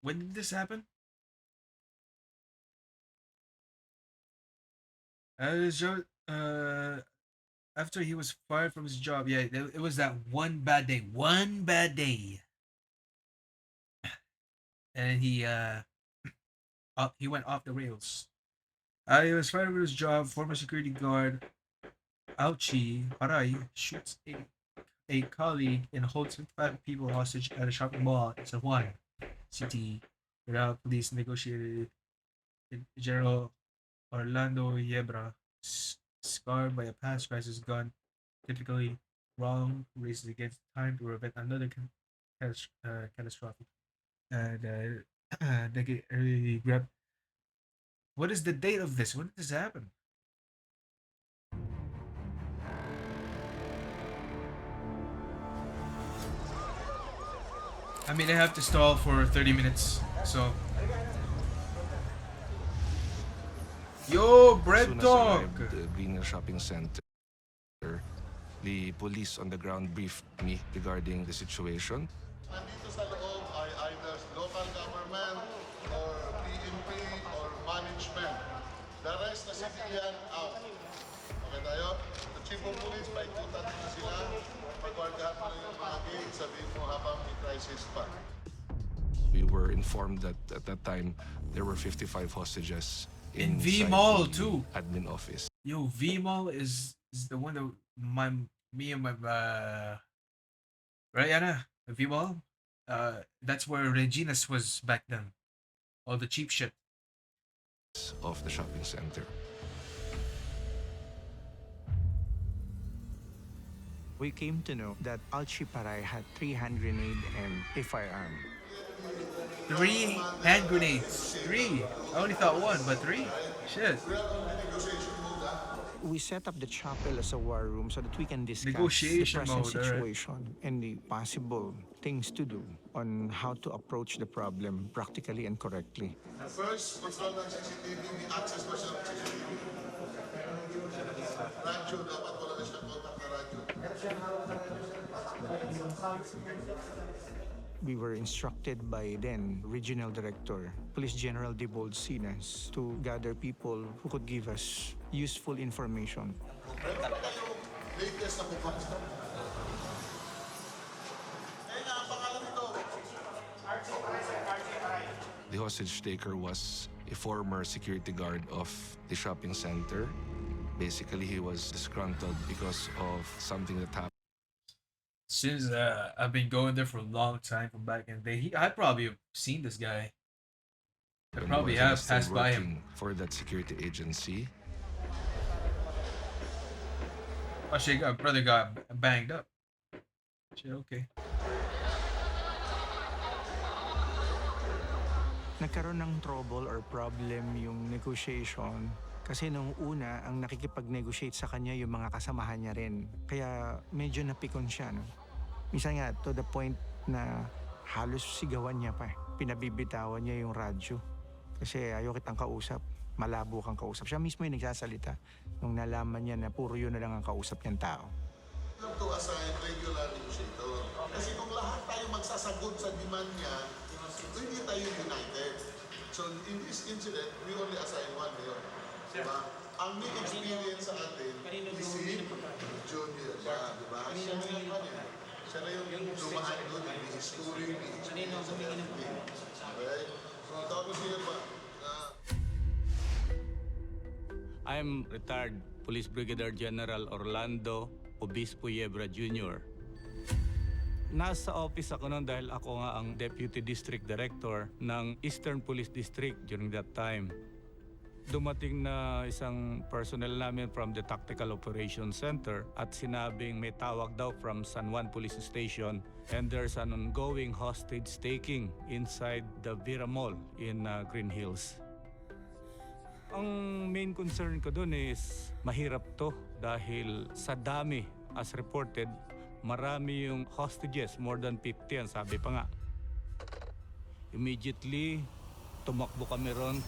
[SPEAKER 1] When did this happen? After he was fired from his job, yeah, it was that one bad day. One bad day. And he went off the rails. He was fired from his job. Former security guard Auchi Paray shoots a colleague and holds 5 people hostage at a shopping mall in San Juan City without police negotiated. General Orlando Yebra, scarred by a past crisis gun, typically wrong races against time to prevent another catastrophic. And decade early grab. What is the date of this? When did this happen? I mean, I have to stall for 30 minutes, so. Yo, Bread Talk!
[SPEAKER 21] The Green Hill Shopping Center, the police on the ground briefed me regarding the situation.
[SPEAKER 22] Nandito sa loob ay either local government or
[SPEAKER 4] civilian out. Okay tayo? The chief of police, paikutan mo sila. Pagwardahan mo yung mga gate, sabihin mo habang may crisis pa.
[SPEAKER 21] We were informed that at that time there were 55 hostages
[SPEAKER 1] In V
[SPEAKER 21] inside
[SPEAKER 1] Mall
[SPEAKER 21] the
[SPEAKER 1] too.
[SPEAKER 21] admin office.
[SPEAKER 1] Yo, V Mall is the one that me and my right, Anna? V Mall. That's where Regina's was back then. All the cheap shit.
[SPEAKER 21] Of the shopping center.
[SPEAKER 7] We came to know that Alchi Paray had 3 hand grenades and a firearm.
[SPEAKER 1] 3 hand grenades. 3. I only thought 1, but 3. Shit.
[SPEAKER 7] We set up the chapel as a war room so that we can discuss
[SPEAKER 1] Negotiation
[SPEAKER 7] the present
[SPEAKER 1] mode, alright.
[SPEAKER 7] situation and the possible things to do on how to approach the problem practically and correctly.
[SPEAKER 4] First, control ng CCTV, may access ba siya ng CCTV? Radyo, dapat wala na siyang contact na radyo.
[SPEAKER 7] We were instructed by then Regional Director, Police General Debold Sinas, to gather people who could give us useful information.
[SPEAKER 4] Meron ba kayong latest na kumasta? Kaya ang pangalan nito.
[SPEAKER 21] The hostage taker was a former security guard of the shopping center. Basically, he was disgruntled because of something that happened.
[SPEAKER 1] Since I've been going there for a long time from back in the day, I probably have seen this guy. I probably
[SPEAKER 21] He
[SPEAKER 1] have
[SPEAKER 21] was still
[SPEAKER 1] passed by him.
[SPEAKER 21] working for that security agency.
[SPEAKER 1] Oh shit, brother got banged up. Shit, okay.
[SPEAKER 7] Nagkaroon ng trouble or problem yung negotiation kasi nung una, ang nakikipag-negotiate sa kanya yung mga kasamahan niya rin. Kaya medyo napikon siya. No? Minsan nga, to the point na halos sigawan niya pa. Pinabibitawan niya yung radyo. Kasi ayaw kitang kausap. Malabo kang kausap. Siya mismo yung nagsasalita nung nalaman niya na puro yun na lang ang kausap niyang tao.
[SPEAKER 4] You have to assign regular negotiator. Kasi kung lahat tayo magsasagot sa demand niya, hindi tayo united. So in this incident, we only assign one mayor. Diba? Ang may experience sa atin is si Junior. Diba? Siya na yung kanya. Siya na yung dumaan doon. May history, may experience sa everything. Okay? So tawag ko siya ba?
[SPEAKER 6] I'm retired Police Brigadier General Orlando Obispo Yebra Jr. Nasa office ako noon dahil ako nga ang Deputy District Director ng Eastern Police District during that time. Dumating na isang personnel namin from the Tactical Operations Center at sinabing may tawag daw from San Juan Police Station and there's an ongoing hostage taking inside the Vera Mall in Green Hills. Ang main concern ko doon is mahirap to dahil sa dami as reported, marami yung hostages, more than 50 yan, sabi pa nga. Immediately, tumakbo kami ron.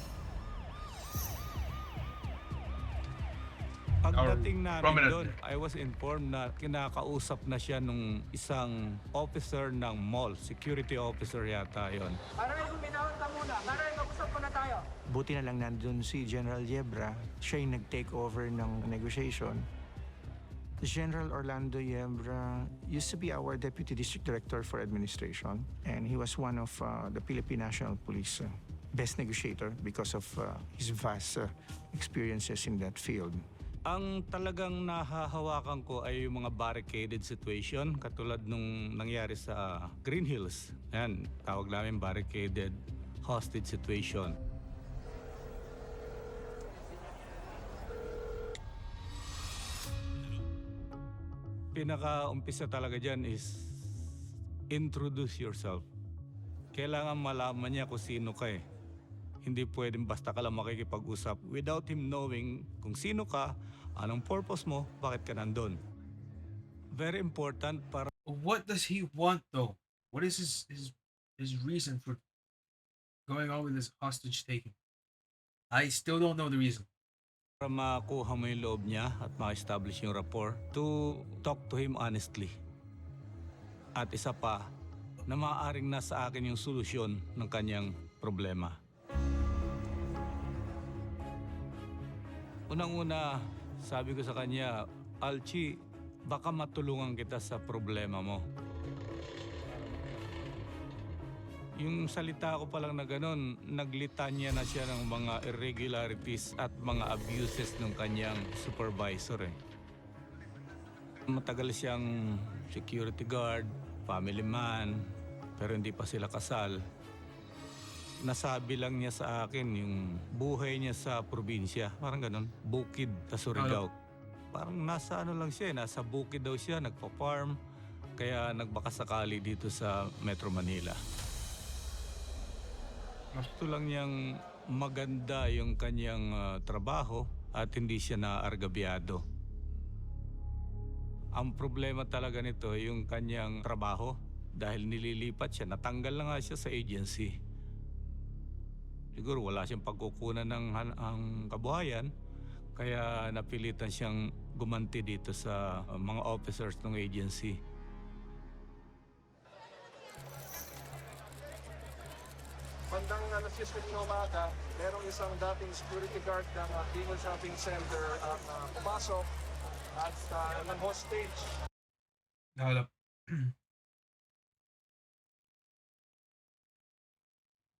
[SPEAKER 6] Pagdating namin doon, I was informed na kinakausap na siya nung isang officer ng mall, security officer yata yon.
[SPEAKER 12] Maray, buminahon ka muna. Maray, mag-usap ko na tayo.
[SPEAKER 7] Buti na lang nandun si General Yebra. Siya yung nag-take over ng negotiation. General Orlando Yebra used to be our Deputy District Director for Administration, and he was one of the Philippine National Police best negotiator because of his vast experiences in that field.
[SPEAKER 6] Ang talagang nahahawakan ko ay yung mga barricaded situation katulad nung nangyari sa Green Hills. Yan, tawag namin barricaded hostage situation. Pinaka-umpisa talaga dyan is introduce yourself. Kailangan malaman niya kung sino ka eh. Hindi pwedeng basta ka lang makikipag-usap without him knowing kung sino ka, anong purpose mo, bakit ka nandun. Very important para...
[SPEAKER 1] What does he want though? What is his reason for going on with this hostage taking? I still don't know the reason.
[SPEAKER 6] Para makuha mo yung loob niya at ma-establish yung rapport, to talk to him honestly. At isa pa, na maaaring nasa akin yung solusyon ng kanyang problema. Unang-una, sabi ko sa kanya, Alchi, baka matulungan kita sa problema mo. Yung salita ko pa lang na ganun, naglitanya na siya ng mga irregularities at mga abuses ng kanyang supervisor eh. Matagal siyang security guard, family man, pero hindi pa sila kasal. Nasabi lang niya sa akin yung buhay niya sa probinsya, parang ganun, bukid sa Surigao. Parang nasa ano lang siya, nasa bukid daw siya, nagpa-farm, kaya nagbakasakali dito sa Metro Manila. Gusto lang niyang maganda yung kanyang trabaho at hindi siya naargabyado. Ang problema talaga nito yung kanyang trabaho dahil nililipat siya, natanggal na nga siya sa agency. Siguro wala siyang pagkukunan ng ang kabuhayan, kaya napilitan siyang gumanti dito sa mga officers ng agency.
[SPEAKER 7] Bandang alas 10 ng umaga, merong isang dating security guard ng King Shopping Center ang pumasok at ng hostage.
[SPEAKER 1] Hold up.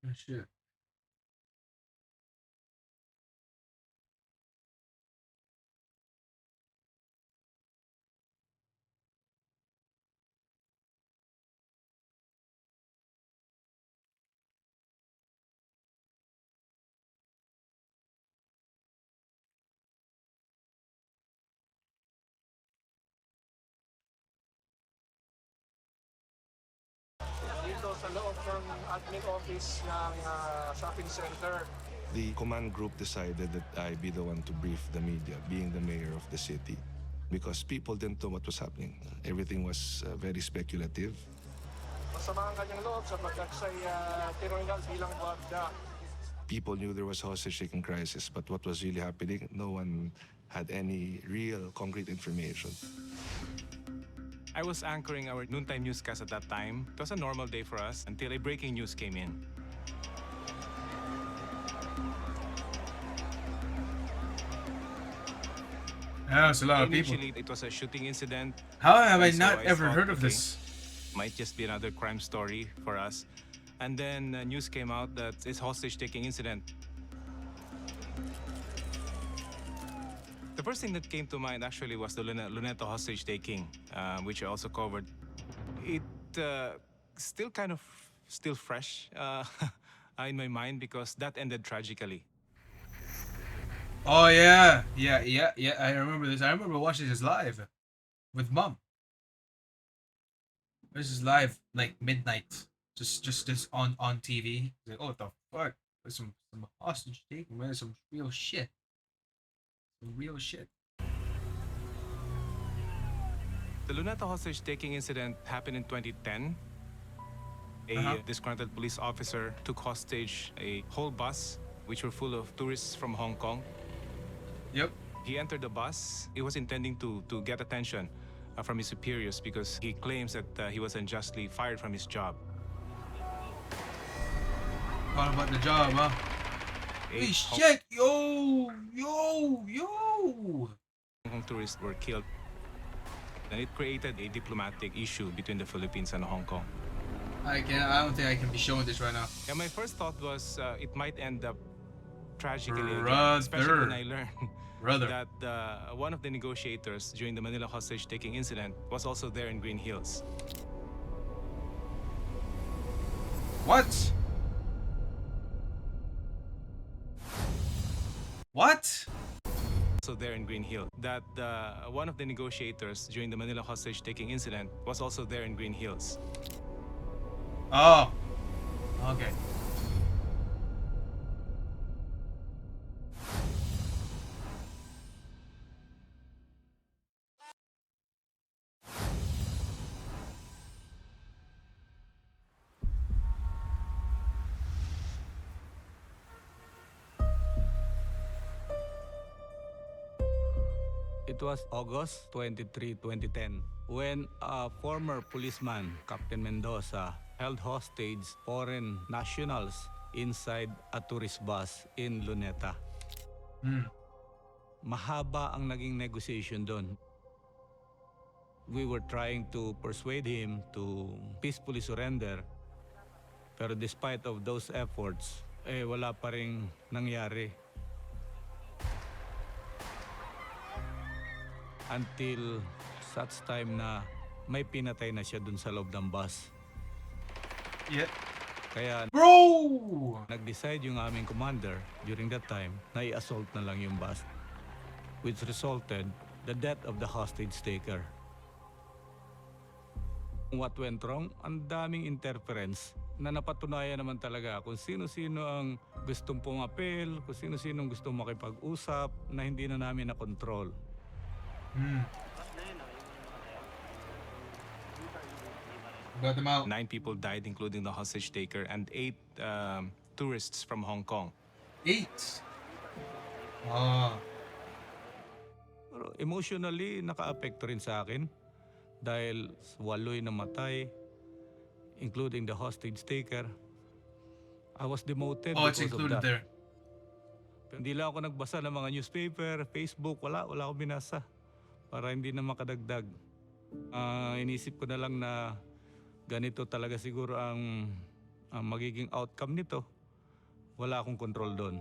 [SPEAKER 1] Oh, shit.
[SPEAKER 7] Dito sa loob ng admin office ng shopping center.
[SPEAKER 21] The command group decided that I be the one to brief the media, being the mayor of the city, because people didn't know what was happening. Everything was very speculative.
[SPEAKER 7] Masama ang kanyang loob sapagkat siya'y tinanggal bilang barda.
[SPEAKER 21] People knew there was a hostage-taking crisis, but what was really happening, no one had any real concrete information.
[SPEAKER 10] I was anchoring our noontime newscast at that time. It was a normal day for us until a breaking news came in.
[SPEAKER 1] Yeah, it's a lot of people.
[SPEAKER 10] Initially, it was a shooting incident.
[SPEAKER 1] How have I
[SPEAKER 10] So
[SPEAKER 1] not ever
[SPEAKER 10] thought,
[SPEAKER 1] heard of
[SPEAKER 10] okay,
[SPEAKER 1] this?
[SPEAKER 10] Might just be another crime story for us. And then news came out that it's hostage-taking incident. The first thing that came to mind actually was the Luneta hostage-taking, which I also covered. It still kind of fresh in my mind because that ended tragically.
[SPEAKER 1] Oh yeah, yeah. I remember this. I remember watching this live with mom. This is live like midnight, just on TV. Like, oh, what the fuck? There's some hostage taking, man. Some real shit. Some real shit.
[SPEAKER 10] The Luneta hostage-taking incident happened in 2010. A disgruntled police officer took hostage a whole bus, which were full of tourists from Hong Kong.
[SPEAKER 1] Yep.
[SPEAKER 10] He entered the bus. He was intending to get attention from his superiors because he claims that he was unjustly fired from his job.
[SPEAKER 1] What about the job, huh? Hey, shit! Yo!
[SPEAKER 10] Hong Kong tourists were killed. And it created a diplomatic issue between the Philippines and Hong Kong.
[SPEAKER 1] I don't think I can be showing this right now.
[SPEAKER 10] Yeah, my first thought was it might end up tragically again,
[SPEAKER 1] Brother.
[SPEAKER 10] especially when I learned
[SPEAKER 1] Brother.
[SPEAKER 10] that one of the negotiators during the Manila hostage-taking incident was also there in Green Hills.
[SPEAKER 1] What? What?
[SPEAKER 10] Also there in Green Hills. That one of the negotiators during the Manila hostage-taking incident was also there in Green Hills.
[SPEAKER 1] Oh. Okay.
[SPEAKER 6] It was August 23, 2010, when a former policeman, Captain Mendoza, held hostage foreign nationals inside a tourist bus in Luneta. mahaba ang naging negotiation doon. We were trying to persuade him to peacefully surrender. Pero despite of those efforts, wala pa ring nangyari. Until such time na may pinatay na siya dun sa loob ng bus.
[SPEAKER 1] Yeah.
[SPEAKER 6] Kaya,
[SPEAKER 1] bro!
[SPEAKER 6] Nag-decide yung aming commander during that time na i-assault na lang yung bus, which resulted the death of the hostage taker. What went wrong? Ang daming interference na napatunayan naman talaga kung sino-sino ang gustong pumapel, kung sino-sino ang gustong makipag-usap na hindi na namin na-control.
[SPEAKER 10] 9 people died, including the hostage taker, and 8 tourists from Hong Kong.
[SPEAKER 1] 8? Ah.
[SPEAKER 6] Pero emotionally, naka-apekto rin sa akin dahil 8 namatay, including the hostage taker. I was demoted
[SPEAKER 1] it's
[SPEAKER 6] because of
[SPEAKER 1] included
[SPEAKER 6] that.
[SPEAKER 1] there.
[SPEAKER 6] Hindi lang ako nagbasa ng mga newspaper, Facebook, wala akong binasa para hindi na makadagdag. Inisip ko na lang na ganito talaga siguro ang magiging outcome nito. Wala akong control doon.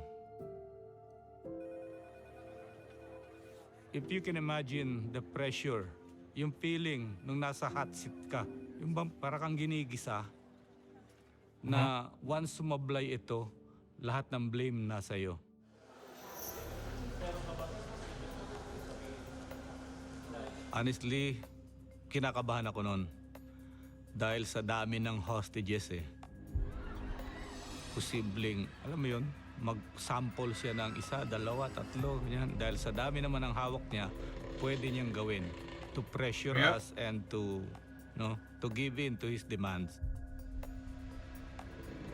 [SPEAKER 6] If you can imagine the pressure, yung feeling nung nasa hot seat ka, yung bang para kang ginigisa, na once sumablay ito, lahat ng blame nasa iyo. Honestly, kinakabahan ako noon. Dahil sa dami ng hostages Posibleng, alam mo yun, mag-sample siya ng 1, 2, 3, ganyan. Dahil sa dami naman ng hawak niya, pwede niyang gawin to pressure us and to give in to his demands.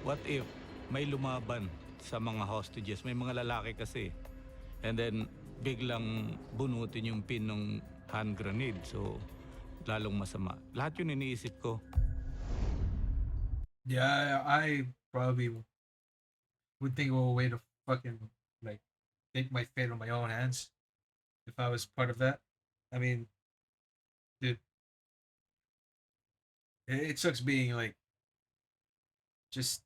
[SPEAKER 6] What if may lumaban sa mga hostages? May mga lalaki kasi. And then, biglang bunutin yung pin ng hand grenade. So, lalong masama. Lahat yun iniisip ko.
[SPEAKER 1] Yeah, I probably would think of a way to fucking, like, take my fate on my own hands if I was part of that. I mean, dude, it sucks being, like, just,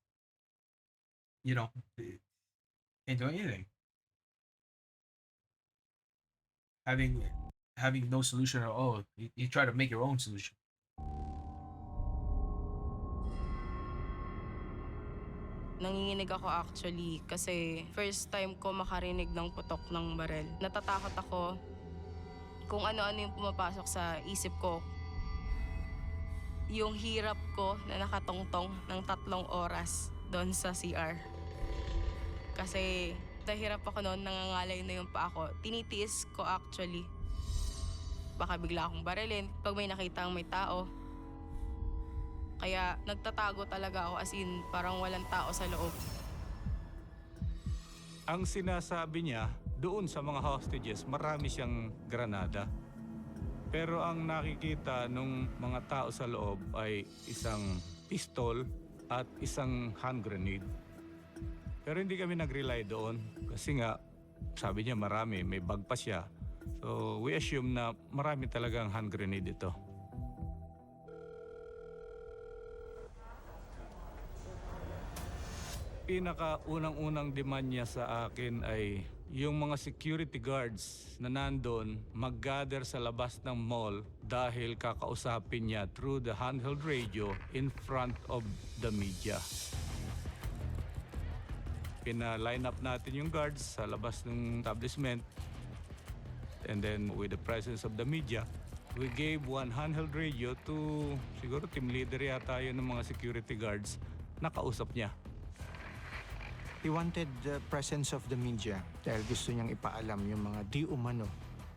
[SPEAKER 1] can't do anything. Having no solution at all. You try to make your own solution.
[SPEAKER 14] Nanginginig ako actually kasi first time ko makarinig ng putok ng barel. Natatakot ako kung ano-ano yung pumapasok sa isip ko. Yung hirap ko na nakatungtong ng 3 oras doon sa CR. Kasi nahirap ako noon, nangangalay na yung paa ko. Tinitiis ko actually. Baka bigla akong barilin pag may nakita ang may tao. Kaya nagtatago talaga ako as in parang walang tao sa loob.
[SPEAKER 6] Ang sinasabi niya, doon sa mga hostages, marami siyang granada. Pero ang nakikita ng mga tao sa loob ay isang pistol at isang hand grenade. Pero hindi kami nag-rely doon kasi nga, sabi niya marami, may bag pa siya. So we assume na marami talagang hand grenade ito. Pinaka-unang-unang demand niya sa akin ay yung mga security guards na nandun mag-gather sa labas ng mall dahil kakausapin niya through the handheld radio in front of the media. Pina-line up natin yung guards sa labas ng establishment and then with the presence of the media, we gave one handheld radio to siguro team leader yata yun ng mga security guards na kausap niya.
[SPEAKER 7] He wanted the presence of the media dahil gusto niyang ipaalam yung mga di umano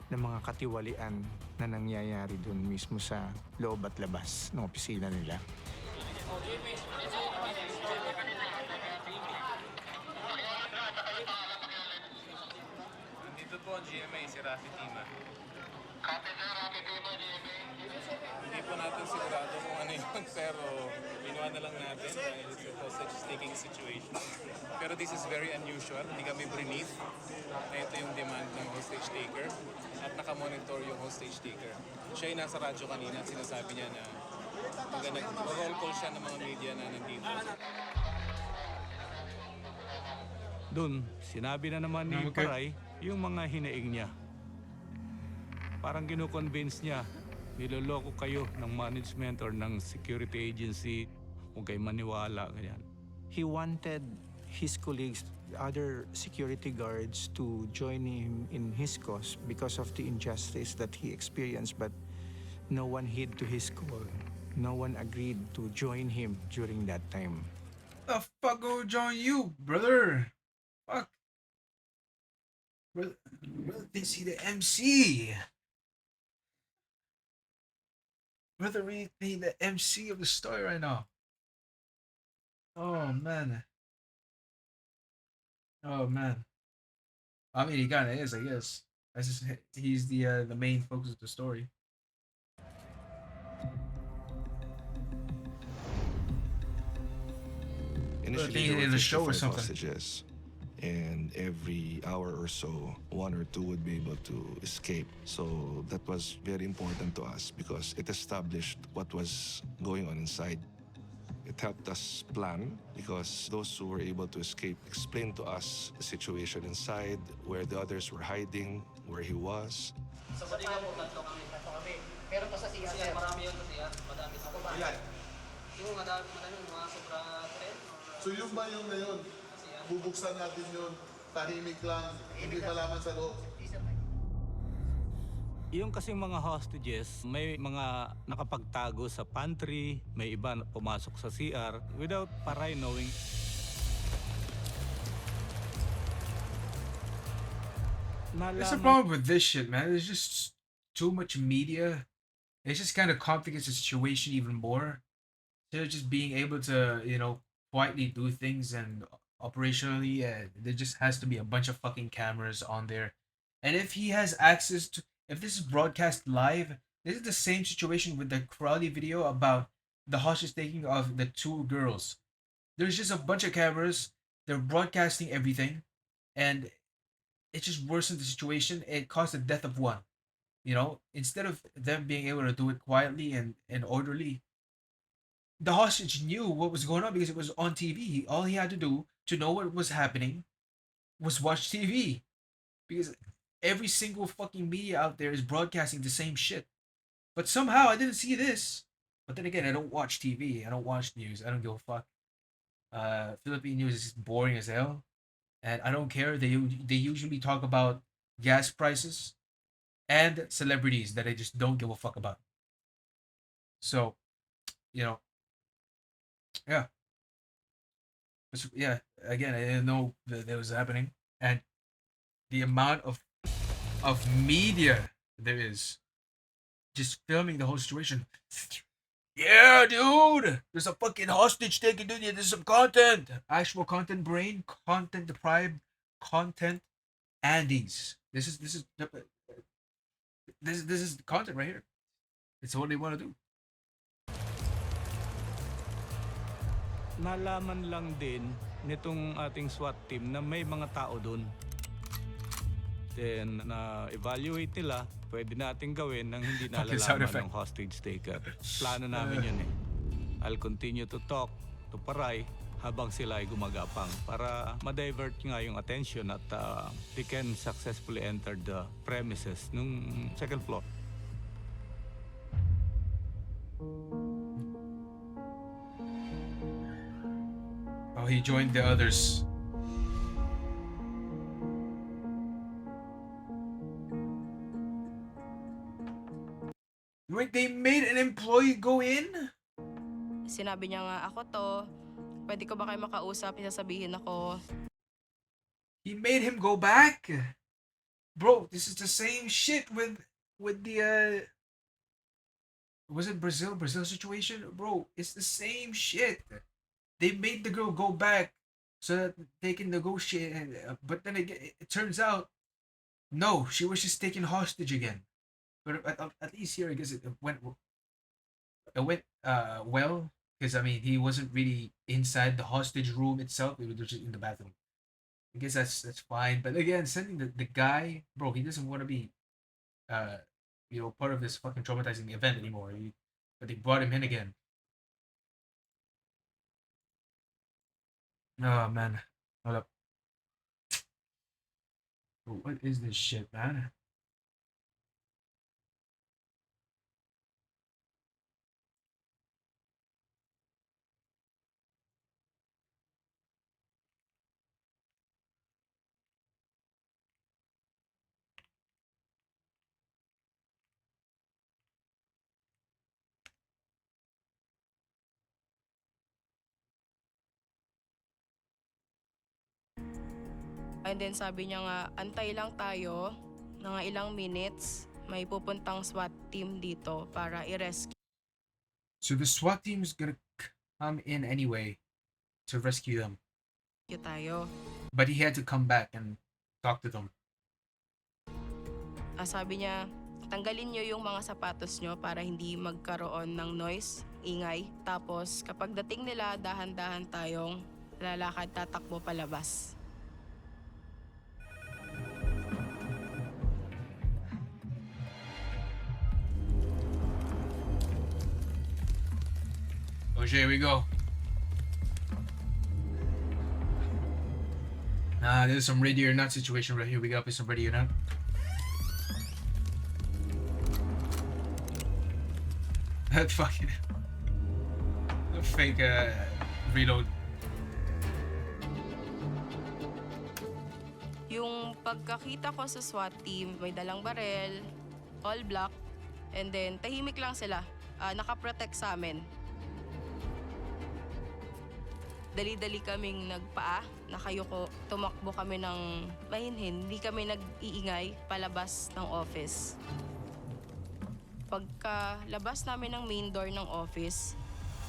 [SPEAKER 7] na mga katiwalian na nangyayari doon mismo sa loob at labas ng opisina nila.
[SPEAKER 6] Dito po
[SPEAKER 10] po, GMA, si Rafi Tima. Hindi po natin sigurado kung ano yun, pero ginawa na lang natin dahil it's a hostage-taking situation. Pero this is very unusual. Hindi kami brief na ito yung demand ng hostage taker at nakamonitor yung hostage taker. Siya yung nasa radyo kanina at sinasabi niya na nag-roll call siya ng mga media na nandito. Doon, sinabi na naman ni Paray yung mga hinaing niya. Parang ginuconvince niya, niloloko kayo ng management or ng security agency, huwag kayo maniwala, ganyan.
[SPEAKER 7] He wanted his colleagues, other security guards, to join him in his cause because of the injustice that he experienced, but no one heed to his call. No one agreed to join him during that time.
[SPEAKER 1] The fuck go join you, brother? Fuck. Brother thinks he the MC. Brother really think the MC of the story right now. Oh man. Oh man. I mean, he kind of is, I guess. That's just, he's the main focus of the story.
[SPEAKER 21] Initially, there were 55 hostages, and every hour or so, one or two would be able to escape. So that was very important to us because it established what was going on inside. It helped us plan because those who were able to escape explained to us the situation inside, where the others were hiding, where he was.
[SPEAKER 12] Sa Manila po, tatlo kami. Pero pa sa CR, marami yun sa CR. Madami sa baba. Ilan? Yung madami, mga sobra 10.
[SPEAKER 4] So yung ba yung ngayon? Bubuksan natin yun. Tahimik lang. Hindi malaman sa loob.
[SPEAKER 6] Yung kasing mga hostages, may mga nakapagtago sa pantry, may iba na pumasok sa CR without Paray knowing.
[SPEAKER 1] That's the problem with this shit, man. There's just too much media. It just kind of complicates the situation even more. Instead of just being able to, quietly do things and operationally, there just has to be a bunch of fucking cameras on there. And if he has access to, if this is broadcast live, this is the same situation with the Crowley video about the hostage taking of the two girls. There's just a bunch of cameras. They're broadcasting everything, and it just worsened the situation. It caused the death of one. Instead of them being able to do it quietly and orderly, the hostage knew what was going on because it was on TV. All he had to do to know what was happening was watch TV. Because every single fucking media out there is broadcasting the same shit. But somehow I didn't see this. But then again, I don't watch TV. I don't watch news. I don't give a fuck. Philippine news is boring as hell. And I don't care. They usually talk about gas prices and celebrities that I just don't give a fuck about. So, yeah. Yeah, again, I didn't know that was happening. And the amount of media there is just filming the whole situation. Yeah, dude! There's a fucking hostage taken, dude. There's some content. Actual content brain, content deprived, content Andes. This is content right here. It's what they want to do.
[SPEAKER 6] Nalaman lang din nitong ating SWAT team na may mga tao doon. Then, na-evaluate nila, pwede natin gawin nang hindi nalalaman ng hostage taker. Plano namin yun eh. I'll continue to talk to Paray habang sila ay gumagapang para ma-divert nga yung attention at they can successfully enter the premises nung second floor.
[SPEAKER 1] Oh, he joined the others. Wait, they made an employee go in?
[SPEAKER 14] Sinabi niya nga, ako to, pwede ko ba kayo makausap, isasabihin ako.
[SPEAKER 1] He made him go back? Bro, this is the same shit with the was it Brazil situation? Bro, it's the same shit. They made the girl go back so that they can negotiate, but then it turns out No, she was just taken hostage again. But at least here, I guess it went well, because I mean he wasn't really inside the hostage room itself. It was just in the bathroom. I guess that's fine. But again, sending the guy, bro, he doesn't want to be uh part of this fucking traumatizing event anymore. But they brought him in again. Oh man, hold up. Bro, what is this shit, man?
[SPEAKER 14] And then sabi niya nga, antay lang tayo, mga ilang minutes, may pupuntang SWAT team dito para i-rescue
[SPEAKER 1] So the SWAT team is gonna come in anyway to rescue them.
[SPEAKER 14] tayo.
[SPEAKER 1] But he had to come back and talk to them.
[SPEAKER 14] Sabi niya, tanggalin niyo yung mga sapatos niyo para hindi magkaroon ng noise, ingay. Tapos kapag dating nila, dahan-dahan tayong lalakad, tatakbo palabas.
[SPEAKER 1] Oh shit, here we go. There's some ready or not situation right here. We got some ready or not. That fucking fake reload.
[SPEAKER 14] Yung pagkakita ko sa SWAT team, may dalang barel, all black, and then tahimik lang sila. Nakaprotect sa amin. Dali-dali kaming nagpaa, nakayuko, tumakbo kami ng mahinhin, hindi kami nag-iingay palabas ng office. Pagkalabas namin ng main door ng office,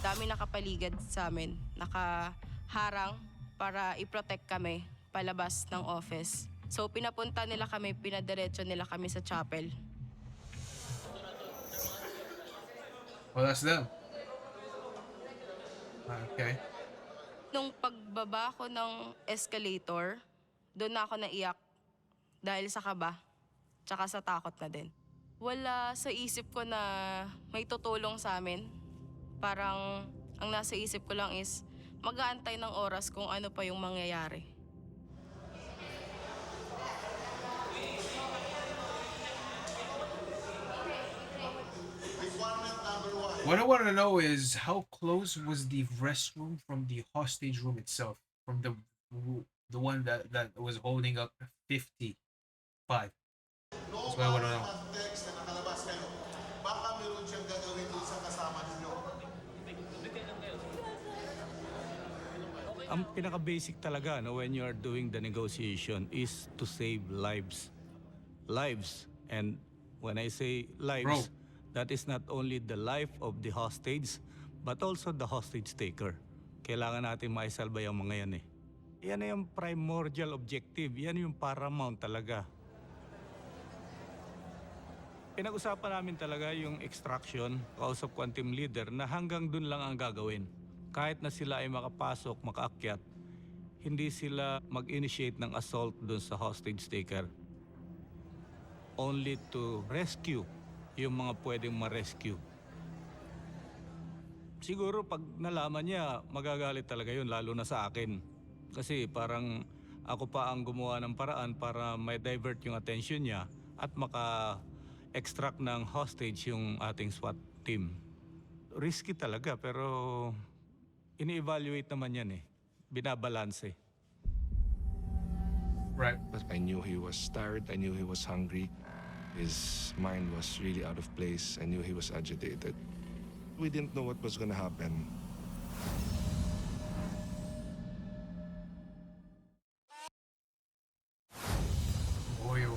[SPEAKER 14] dami nakapaligid sa amin, nakaharang para i-protect kami palabas ng office. So pinapunta nila kami, pinadiretso nila kami sa chapel.
[SPEAKER 1] Well, that's them. Okay.
[SPEAKER 14] Nung pagbaba ko ng escalator, doon na ako naiyak dahil sa kaba, tsaka sa takot na din. Wala sa isip ko na may tutulong sa amin. Parang ang nasa isip ko lang is mag-aantay ng oras kung ano pa yung mangyayari.
[SPEAKER 1] What I want to know is how close was the restroom from the hostage room itself, from the one that was holding up 55. That's what I want to know.
[SPEAKER 6] Ang pinaka-basic talaga when you are doing the negotiation is to save lives. Lives. And when I say lives, that is not only the life of the hostage, but also the hostage taker. Kailangan natin maisalba yung mga yan eh. Yan na yung primordial objective. Yan yung paramount talaga. Pinag-usapan namin talaga yung extraction, kausap ko ang team leader, na hanggang dun lang ang gagawin. Kahit na sila ay makapasok, makaakyat, hindi sila mag-initiate ng assault dun sa hostage taker. Only to rescue yung mga pwedeng ma-rescue. Siguro pag nalaman niya, magagalit talaga yun, lalo na sa akin. Kasi parang ako pa ang gumawa ng paraan para may divert yung attention niya at maka-extract ng hostage yung ating SWAT team. Risky talaga, pero ini-evaluate naman yan eh. Binabalanse.
[SPEAKER 21] Right. But I knew he was tired. I knew he was hungry. His mind was really out of place. I knew he was agitated. We didn't know what was gonna happen.
[SPEAKER 1] Oil.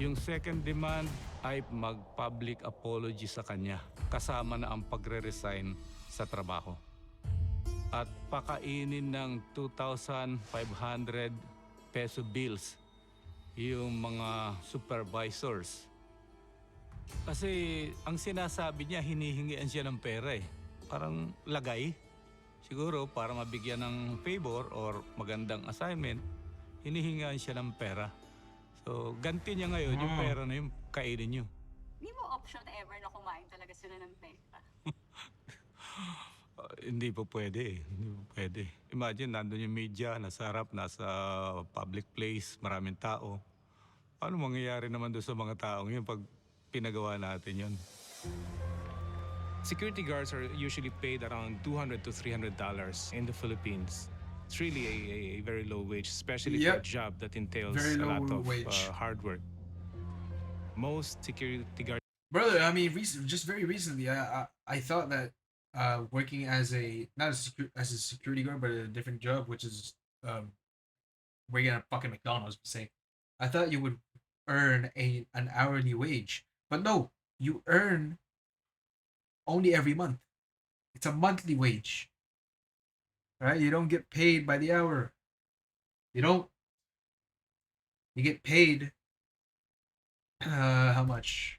[SPEAKER 6] Yung second demand ay mag-public apology sa kanya, kasama na ang pagre-resign sa trabaho. At pakainin ng 2,500 peso bills yung mga supervisors. Kasi ang sinasabi niya, hinihingian siya ng pera eh. Parang lagay. Siguro para mabigyan ng favor or magandang assignment, hinihingian siya ng pera. So, ganti niya ngayon yung pera na yung kainin niyo.
[SPEAKER 11] Hindi mo option ever na kumain talaga sila ng pera.
[SPEAKER 6] Hindi po pwede eh. Hindi po pwede. Imagine, nandun yung media, nasa harap, nasa public place, maraming tao. Paano mangyayari naman doon sa mga taong yun pag pinagawa natin yun?
[SPEAKER 10] Security guards are usually paid around $200 to $300 in the Philippines. It's really a very low wage, especially for a job that entails a lot of hard work. Most security guards...
[SPEAKER 1] Brother, I mean, just very recently, I thought that working as not as a security guard, but a different job, which is working at fucking McDonald's, say, I thought you would earn an hourly wage, but no, you earn only every month. It's a monthly wage, right? You don't get paid by the hour. You don't. You get paid. How much?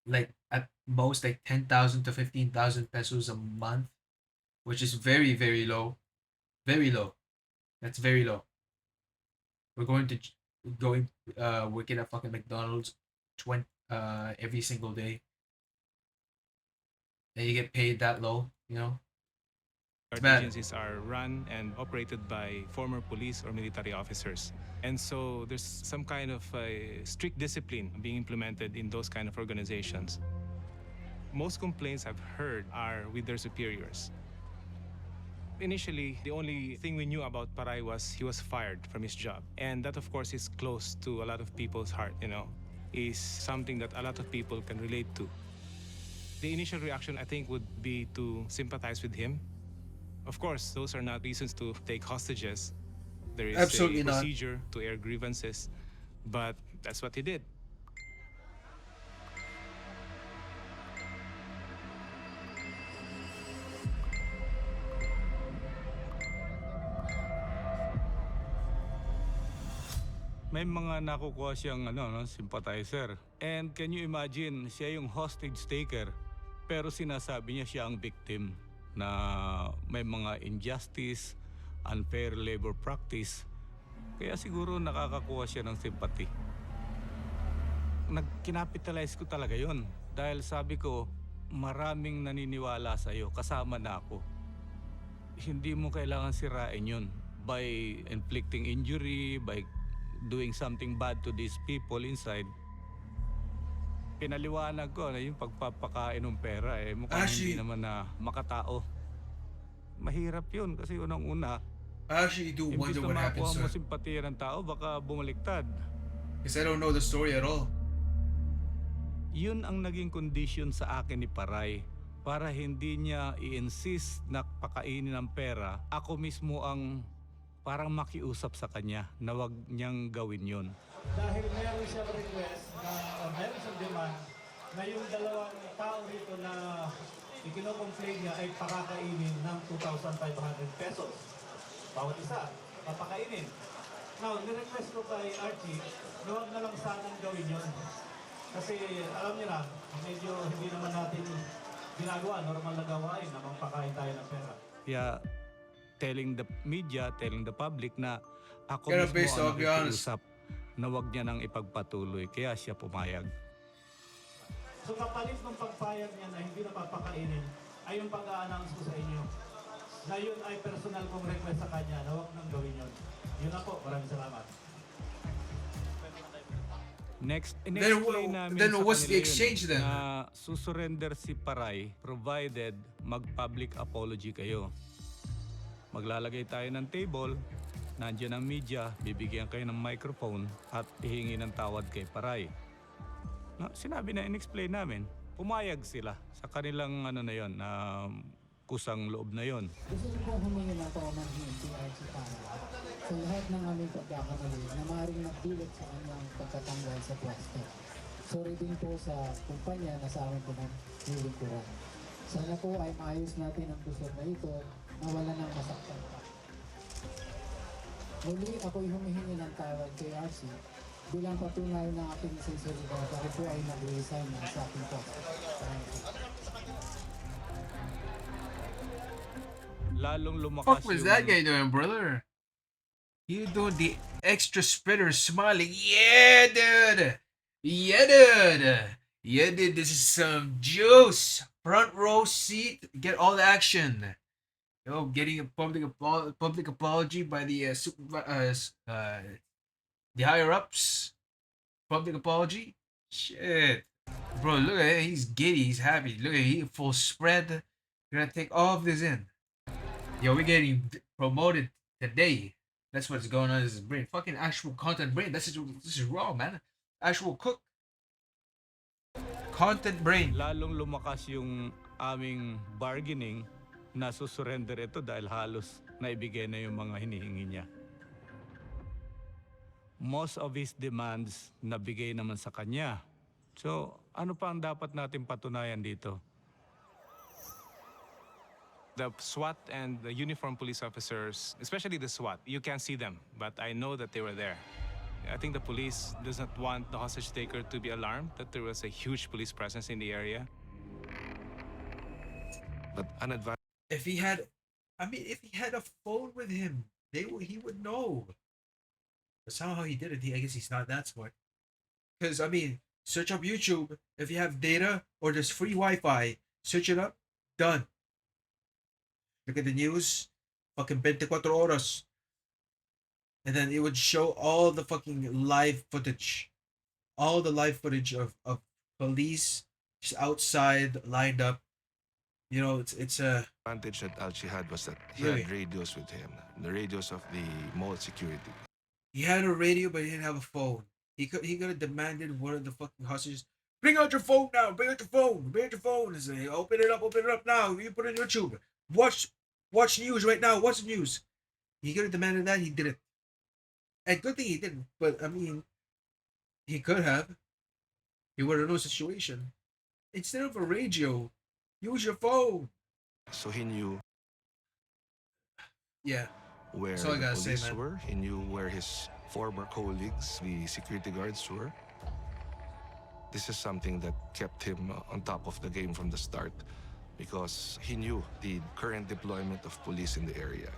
[SPEAKER 1] Like at most, like 10,000 to 15,000 pesos a month, which is very, very low. Very low. That's very low. We're working at fucking McDonald's every single day. And you get paid that low, you know?
[SPEAKER 10] agencies are run and operated by former police or military officers. And so there's some kind of strict discipline being implemented in those kind of organizations. Most complaints I've heard are with their superiors. Initially, the only thing we knew about Paray was he was fired from his job. And that, of course, is close to a lot of people's heart, you know, is something that a lot of people can relate to. The initial reaction, I think, would be to sympathize with him. Of course, those are not reasons to take hostages. There is
[SPEAKER 1] Absolutely
[SPEAKER 10] a
[SPEAKER 1] not.
[SPEAKER 10] procedure to air grievances, but that's what he did.
[SPEAKER 6] May mga nakukuha siyang sympathizer. And can you imagine, siya yung hostage taker, pero sinasabi niya siya ang victim na may mga injustice, unfair labor practice. Kaya siguro nakakakuha siya ng sympathy. Kinapitalize ko talaga yon dahil sabi ko, maraming naniniwala sa'yo, kasama na ako. Hindi mo kailangan sirain yun by inflicting injury, by doing something bad to these people inside. Pinaliwanag ko na yung pagpapakain ng pera mukhang hindi naman na makatao. Mahirap yun kasi unang-una,
[SPEAKER 1] I actually do wonder what happens
[SPEAKER 6] to mo
[SPEAKER 1] to
[SPEAKER 6] simpatiya ng tao, baka bumaliktad.
[SPEAKER 1] because I don't know the story at all.
[SPEAKER 6] Yun ang naging condition sa akin ni Paray. Para hindi niya i-insist na pakainin ng pera, ako mismo ang parang makiusap sa kanya na wag niyang gawin yun.
[SPEAKER 16] Dahil meron siyang request na meron siyang demand na yung dalawang tao rito na ikino-complain niya ay pakakainin ng 2,500 pesos. Bawat isa, papakainin. Now, nirequest ko kay Archie na huwag na lang sanang gawin yun. Kasi alam niyo na, medyo hindi naman natin ginagawa, normal na gawain na magpakain tayo ng pera.
[SPEAKER 6] Kaya telling the media, telling the public na ako
[SPEAKER 1] Pero
[SPEAKER 6] mismo
[SPEAKER 1] based
[SPEAKER 6] ang
[SPEAKER 1] off, be honest.
[SPEAKER 6] nakikiusap na wag niya nang ipagpatuloy. Kaya siya pumayag.
[SPEAKER 16] So kapalit ng pagpayag niya na hindi napapakainin ay yung pag-a-announce ko sa inyo na yun ay personal kong request sa kanya na huwag nang gawin yun. Yun na po. Maraming salamat.
[SPEAKER 6] Next,
[SPEAKER 1] Then what's the exchange then?
[SPEAKER 6] Na susurrender si Paray provided mag-public apology kayo. Maglalagay tayo ng table, nandiyan ang media, bibigyan kayo ng microphone at ihingi ng tawad kay Paray. Sinabi na, in-explain namin, pumayag sila sa kanilang kusang loob na yon.
[SPEAKER 9] Gusto ko pong humingi ng paumanhin si Archie Tana sa lahat ng aming pagkakamali na maaaring nagdulot sa kanyang pagkatanggal sa pwesto. Sorry din po sa kumpanya na sa amin pinaglilingkuran. Sana po ay maayos natin ang kusot na ito na wala nang masaktan pa. Muli ako'y humihingi ng tawad kay Archie bilang patunay ng aking sinseridad. Ako po ay nag-resign na sa aking posto.
[SPEAKER 6] Lalong lumakas
[SPEAKER 1] What was that guy doing, brother? You doing the extra spreader smiling? Yeah, dude. Yeah, dude. Yeah, dude. This is some juice. Front row seat. Get all the action. Yo, getting a public apology by the the higher ups. Public apology. Shit, bro. Look at it. He's giddy. He's happy. Look at it. He full spread. Gonna take all of this in. Yo, we're getting promoted today. That's what's going on in his brain. Fucking actual content brain. This is raw, man. Actual cook. Content brain.
[SPEAKER 6] Lalong lumakas yung aming bargaining na susurrender ito dahil halos naibigay na yung mga hinihingi niya. Most of his demands nabigay naman sa kanya. So, ano pa ang dapat natin patunayan dito?
[SPEAKER 10] The SWAT and the uniformed police officers, especially the SWAT, you can't see them, but I know that they were there. I think the police does not want the hostage taker to be alarmed that there was a huge police presence in the area.
[SPEAKER 21] But unadvised.
[SPEAKER 1] If he had a phone with him, he would know. But somehow he did it. I guess he's not that smart. Because search up YouTube. If you have data or there's free Wi-Fi, search it up. Done. Look at the news. Fucking 24 horas. And then it would show all the fucking live footage. All the live footage of police just outside, lined up. You know, it's a
[SPEAKER 21] advantage that Archie had was that he
[SPEAKER 1] Really?
[SPEAKER 21] had radios with him. The radios of the mall security.
[SPEAKER 1] He had a radio, but he didn't have a phone. He could have demanded one of the fucking hostages, bring out your phone now, bring out your phone, bring out your phone. And say, open it up now. You put it on YouTube. Watch news right now. Watch the news. He could have demanded that. He didn't. And good thing he didn't. But he could have. He would have known the situation. Instead of a radio, use your phone.
[SPEAKER 21] So he knew.
[SPEAKER 1] Yeah.
[SPEAKER 21] Where
[SPEAKER 1] That's all I
[SPEAKER 21] the
[SPEAKER 1] gotta say,
[SPEAKER 21] police
[SPEAKER 1] man.
[SPEAKER 21] were. He knew where his former colleagues, the security guards, were. This is something that kept him on top of the game from the start, because he knew the current deployment of police in the area.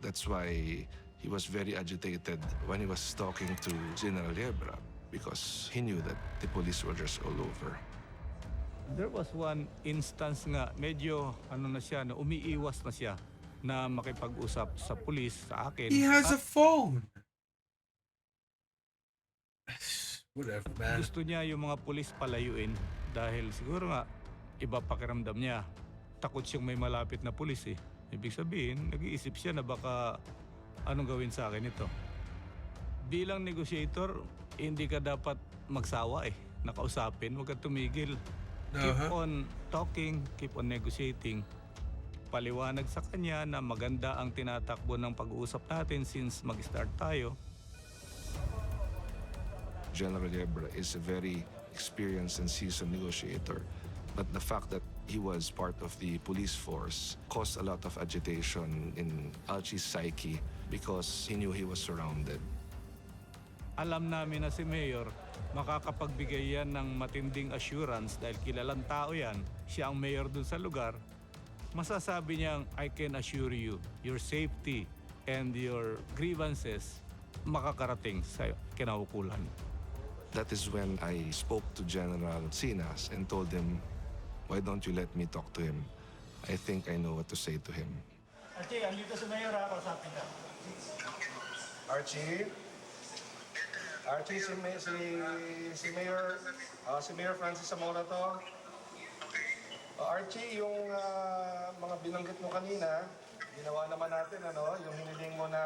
[SPEAKER 21] That's why he was very agitated when he was talking to General Yebra, because he knew that the police were just all over.
[SPEAKER 6] There was one instance nga, medyo na siya, na umiiwas na siya na makipag-usap sa pulis, sa akin.
[SPEAKER 1] He has a
[SPEAKER 6] At
[SPEAKER 1] phone. Whatever, man.
[SPEAKER 6] gusto niya yung mga pulis palayuin dahil siguro nga iba pakiramdam niya. Takot siyang may malapit na pulis eh. Ibig sabihin, nag-iisip siya na baka anong gawin sa akin ito. Bilang negotiator, hindi ka dapat magsawa eh. Nakausapin, huwag ka tumigil. Keep on talking, keep on negotiating. Paliwanag sa kanya na maganda ang tinatakbo ng pag-uusap natin since mag-start tayo.
[SPEAKER 21] General Yebra is a very experienced and seasoned negotiator, but the fact that he was part of the police force caused a lot of agitation in Archie's psyche because he knew he was surrounded.
[SPEAKER 6] Alam namin na si Mayor, makakapagbigay yan ng matinding assurance dahil kilalang tao yan, siya ang mayor dun sa lugar. Masasabi niyang, I can assure you, your safety and your grievances makakarating sa kinaukulan.
[SPEAKER 21] That is when I spoke to General Sinas and told him, why don't you let me talk to him? I think I know what to say to him.
[SPEAKER 16] Archie, andito si Mayor ha, kausapin ka.
[SPEAKER 21] Archie? Archie, si Mayor Francis Zamora to. Archie, yung mga binanggit mo kanina, ginawa naman natin, yung hiniling mo na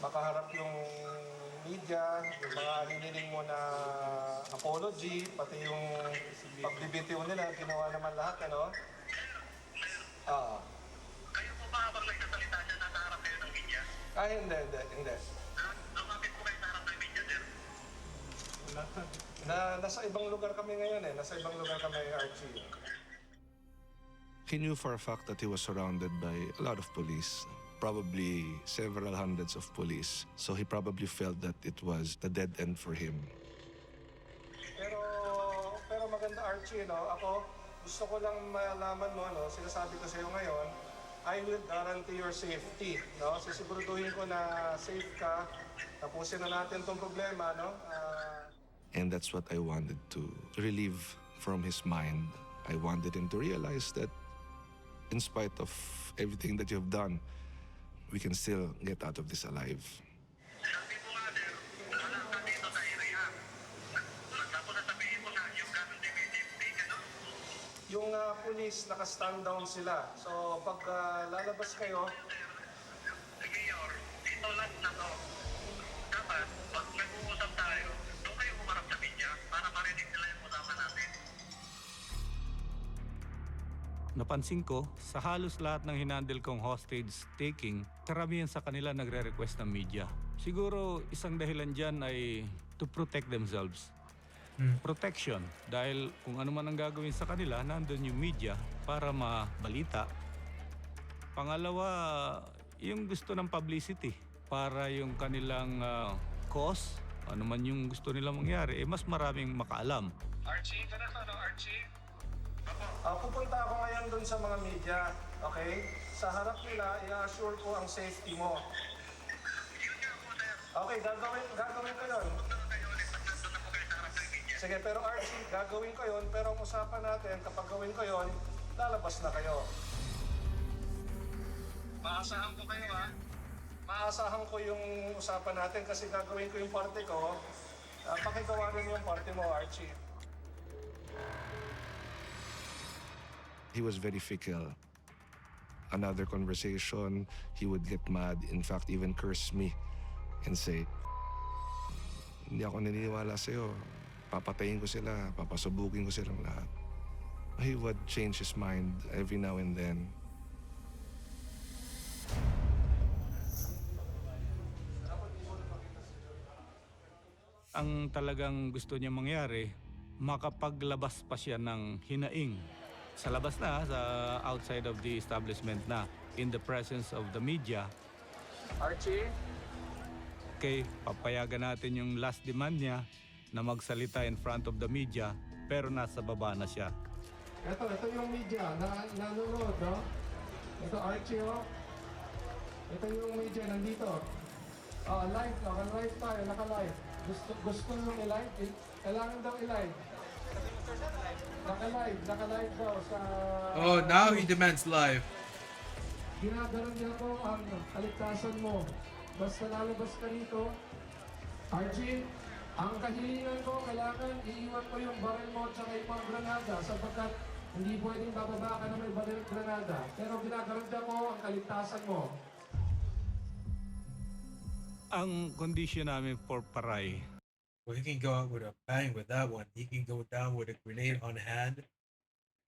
[SPEAKER 21] makaharap yung
[SPEAKER 16] media, yung mga hiniling mo na apology, pati yung pagbibitiw nila, ginawa naman lahat, ano? Kayo po ba habang nagsasalita siya, nasa harap kayo ng media? Hindi. Lumapit po kayo sa harap ng media, sir? Nasa ibang lugar kami ngayon eh. Nasa ibang lugar kami, Archie.
[SPEAKER 21] He knew for a fact that he was surrounded by a lot of police, probably several hundreds of police. So he probably felt that it was the dead end for him.
[SPEAKER 16] Pero maganda, Archie, no? Ako, gusto ko lang malaman mo, no? Sinasabi ko sa iyo ngayon, I will guarantee your safety, no? Sisiguraduhin ko na safe ka. Tapusin na natin tong problema, no?
[SPEAKER 21] And that's what I wanted to relieve from his mind. I wanted him to realize that in spite of everything that you've done, we can still get out of this alive.
[SPEAKER 16] Yung police, naka-stand down sila. So, pag lalabas kayo, Mayor, dito lang na to. Dapat, pag nag-uusap tayo, doon kayo umarap sa media para marinig nila yung usapan natin.
[SPEAKER 6] Napansin ko, sa halos lahat ng hinandle kong hostage taking, karamihan sa kanila nagre-request ng media. Siguro isang dahilan dyan ay to protect themselves. Protection. Dahil kung ano man ang gagawin sa kanila, nandun yung media para mabalita. Pangalawa, yung gusto ng publicity para yung kanilang cause, ano man yung gusto nila mangyari, mas maraming makaalam.
[SPEAKER 16] Archie, ganito, no, Archie? Pupunta ako ngayon dun sa mga media, okay? Sa harap nila, i-assure ko ang safety mo. Okay, gagawin ko yun. Sige, pero Archie, gagawin ko yun, pero ang usapan natin, kapag gawin ko yun, lalabas na kayo. Maasahan ko kayo, ha? Maasahan ko yung usapan natin kasi gagawin ko yung parte ko. Pakigawa rin yung parte mo, Archie.
[SPEAKER 21] He was very fickle. Another conversation, he would get mad, in fact, even curse me and say, hindi ako naniniwala sa'yo. Papatayin ko sila, papasubugin ko silang lahat. He would change his mind every now and then.
[SPEAKER 6] Ang talagang gusto niya mangyari, makapaglabas pa siya ng hinaing. Sa labas na, sa outside of the establishment na, in the presence of the media.
[SPEAKER 16] Archie?
[SPEAKER 6] Okay, papayagan natin yung last demand niya na magsalita in front of the media, pero nasa baba na siya.
[SPEAKER 16] Ito yung media na nanonood, no? Ito, Archie, oh. Ito yung media, nandito. Live, naka-live tayo, naka-live. Gusto nung i-live? Kailangan daw i-live. Naka-live daw sa...
[SPEAKER 1] Oh, now he demands live.
[SPEAKER 16] Ginagaran niya ko ang kaligtasan mo. Basta lalabas ka rito, Archie, ang kahilingan ko, kailangan iiwan ko yung baril mo at saka yung mga granada sapagkat hindi pwedeng bababa ka na may baril at granada. Pero ginagaran ko ang kaligtasan mo.
[SPEAKER 6] Ang kondisyon namin for Paray.
[SPEAKER 1] Well, he can go out with a bang with that one. He can go down with a grenade on hand.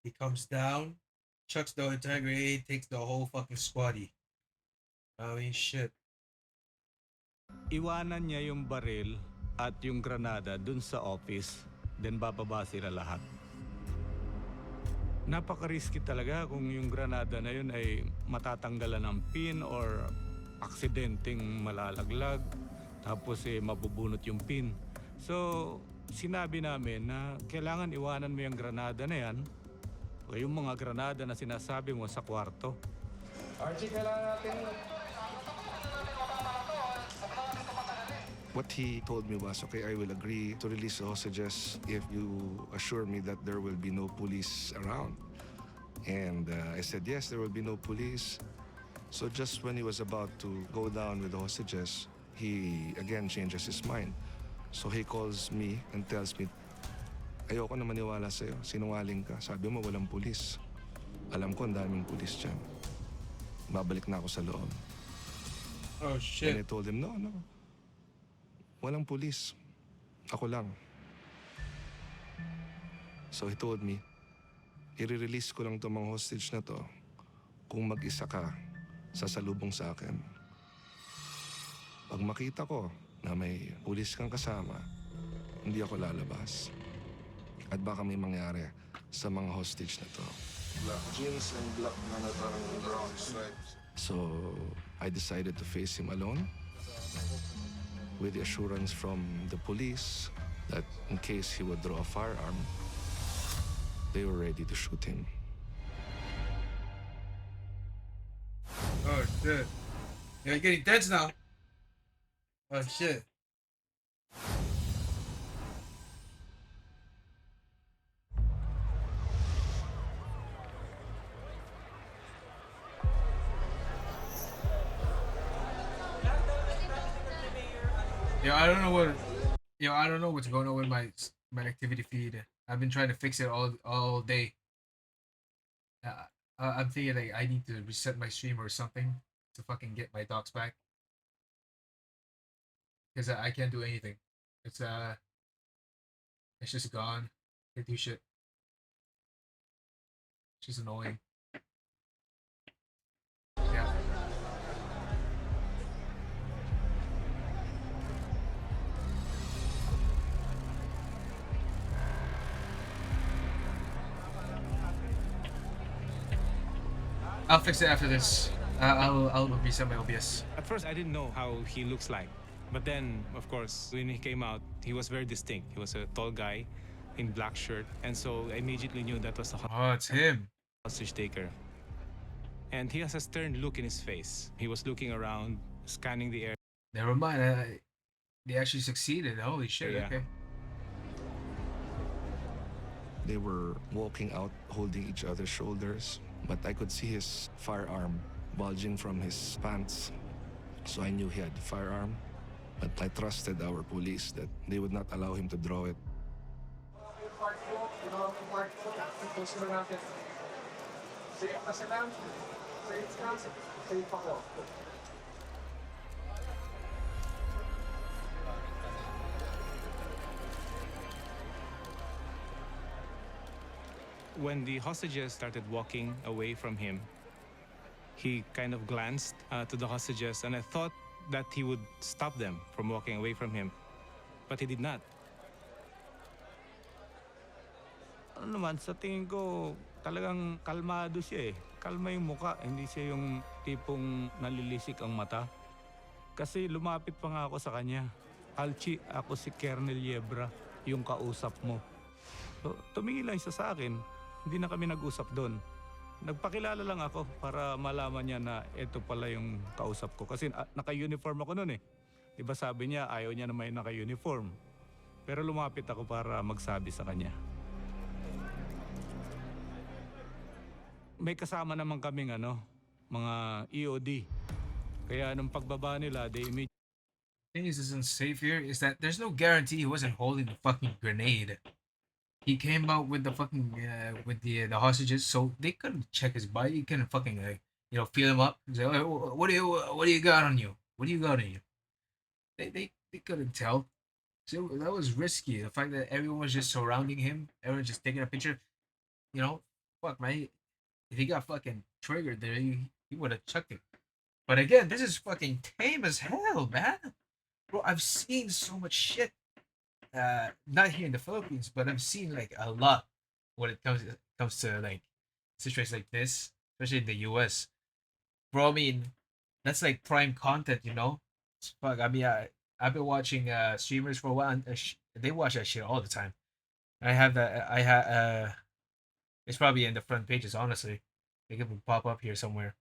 [SPEAKER 1] He comes down, chucks the entire grenade, takes the whole fucking squaddy. I mean, shit.
[SPEAKER 6] Iwanan niya yung baril at yung granada dun sa office, then bababa sila lahat. Napaka-risky talaga kung yung granada na yun ay matatanggalan ng pin or aksidenteng malalaglag, tapos mabubunot yung pin. So, sinabi namin na kailangan iwanan mo yung granada na yan o yung mga granada na sinasabi mo sa kwarto.
[SPEAKER 16] Archie, kailangan natin...
[SPEAKER 21] What he told me was, okay, I will agree to release the hostages if you assure me that there will be no police around. And I said, yes, there will be no police. So just when he was about to go down with the hostages, he again changes his mind. So he calls me and tells me, ayoko na maniwala sa'yo, sinungaling ka. Sabi mo walang pulis. Alam ko ang daming pulis dyan. Babalik na ako sa loob.
[SPEAKER 1] Oh, shit.
[SPEAKER 21] And I told him, no. walang pulis. Ako lang. So he told me, i-release ko lang itong mga hostage na to kung mag-isa ka, sasalubong sa akin. Pag makita ko na may pulis kang kasama, hindi ako lalabas. At baka may mangyari sa mga hostage na to.
[SPEAKER 4] Black jeans and black na parang brown stripes.
[SPEAKER 21] So I decided to face him alone with the assurance from the police that in case he would draw a firearm, they were ready to shoot him.
[SPEAKER 1] Oh shit. Yeah, you're getting tense now. Oh shit. Yeah, I don't know what. I don't know what's going on with my activity feed. I've been trying to fix it all day. I'm thinking like I need to reset my stream or something to fucking get my docs back because I can't do anything. It's it's just gone. Can't do shit. It's just annoying. Yeah. I'll fix it after this. I'll reset my OBS.
[SPEAKER 10] At first, I didn't know how he looks like. But then, of course, when he came out, he was very distinct. He was a tall guy in black shirt. And so I immediately knew that was
[SPEAKER 1] Oh, it's him.
[SPEAKER 10] Hostage taker. And he has a stern look in his face. He was looking around, scanning the area.
[SPEAKER 1] Never mind. They actually succeeded. Holy shit.
[SPEAKER 10] Yeah.
[SPEAKER 1] Okay.
[SPEAKER 21] They were walking out holding each other's shoulders, but I could see his firearm bulging from his pants. So I knew he had the firearm, but I trusted our police that they would not allow him to draw it.
[SPEAKER 10] When the hostages started walking away from him, he kind of glanced to the hostages, and I thought that he would stop them from walking away from him. But he did not.
[SPEAKER 6] Ano naman, sa tingin ko, talagang kalmado siya eh. Kalma yung muka, hindi siya yung tipong nalilisik ang mata. Kasi lumapit pa nga ako sa kanya. Alchi, ako si Colonel Yebra, yung kausap mo. So, tumingin lang siya sa akin. Hindi na kami nag-usap doon. Nagpakilala lang ako para malaman niya na ito pala yung kausap ko. Kasi naka-uniform ako noon eh. Diba sabi niya, ayaw niya na may naka-uniform. Pero lumapit ako para magsabi sa kanya. May kasama naman kaming mga EOD. Kaya nung pagbaba nila, they immediately...
[SPEAKER 1] The thing isn't safe here is that there's no guarantee he wasn't holding the fucking grenade. He came out with the fucking with the hostages, so they couldn't check his body. You couldn't fucking feel him up. Say, "Oh, what do you got on you? What do you got on you?" They couldn't tell. So that was risky. The fact that everyone was just surrounding him, everyone just taking a picture. Fuck man. If he got fucking triggered there, he would have chucked it. But again, this is fucking tame as hell, man. Bro, I've seen so much shit. Not here in the Philippines, but I've seen like a lot when it comes to like situations like this, especially in the US. Bro, I mean, that's like prime content, Fuck, I mean, I've been watching streamers for a while, and they watch that shit all the time. I have that. I have. It's probably in the front pages, honestly. They could pop up here somewhere.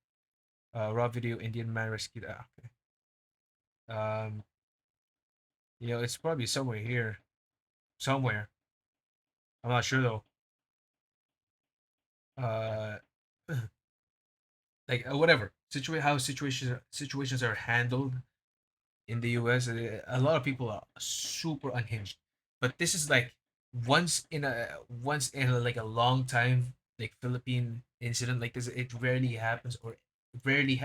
[SPEAKER 1] Raw video Indian man rescued. Okay. It's probably somewhere here. Somewhere. I'm not sure though. Whatever. How situations are handled in the US. A lot of people are super unhinged. But this is like once in like a long time like Philippine incident like this. It rarely happens or rarely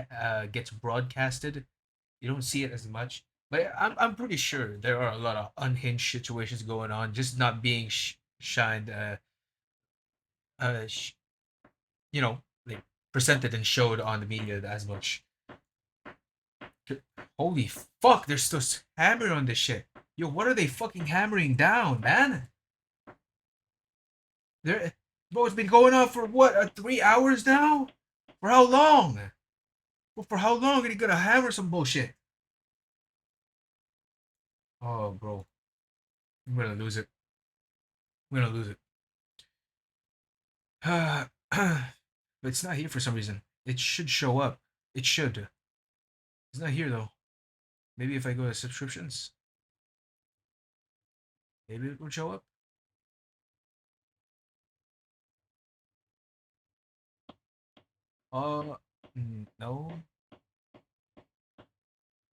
[SPEAKER 1] gets broadcasted. You don't see it as much. Like I'm pretty sure there are a lot of unhinged situations going on, just not being shined, uh, sh- you know, like presented and showed on the media as much. Holy fuck, they're still hammering on this shit. Yo, what are they fucking hammering down, man? They're, bro, it's been going on for what, 3 hours now? For how long? Well, for how long are you gonna hammer some bullshit? Oh, bro, I'm gonna lose it. I'm gonna lose it. But it's not here for some reason. It should show up. It should. It's not here though. Maybe if I go to subscriptions, maybe it will show up. Uh, no.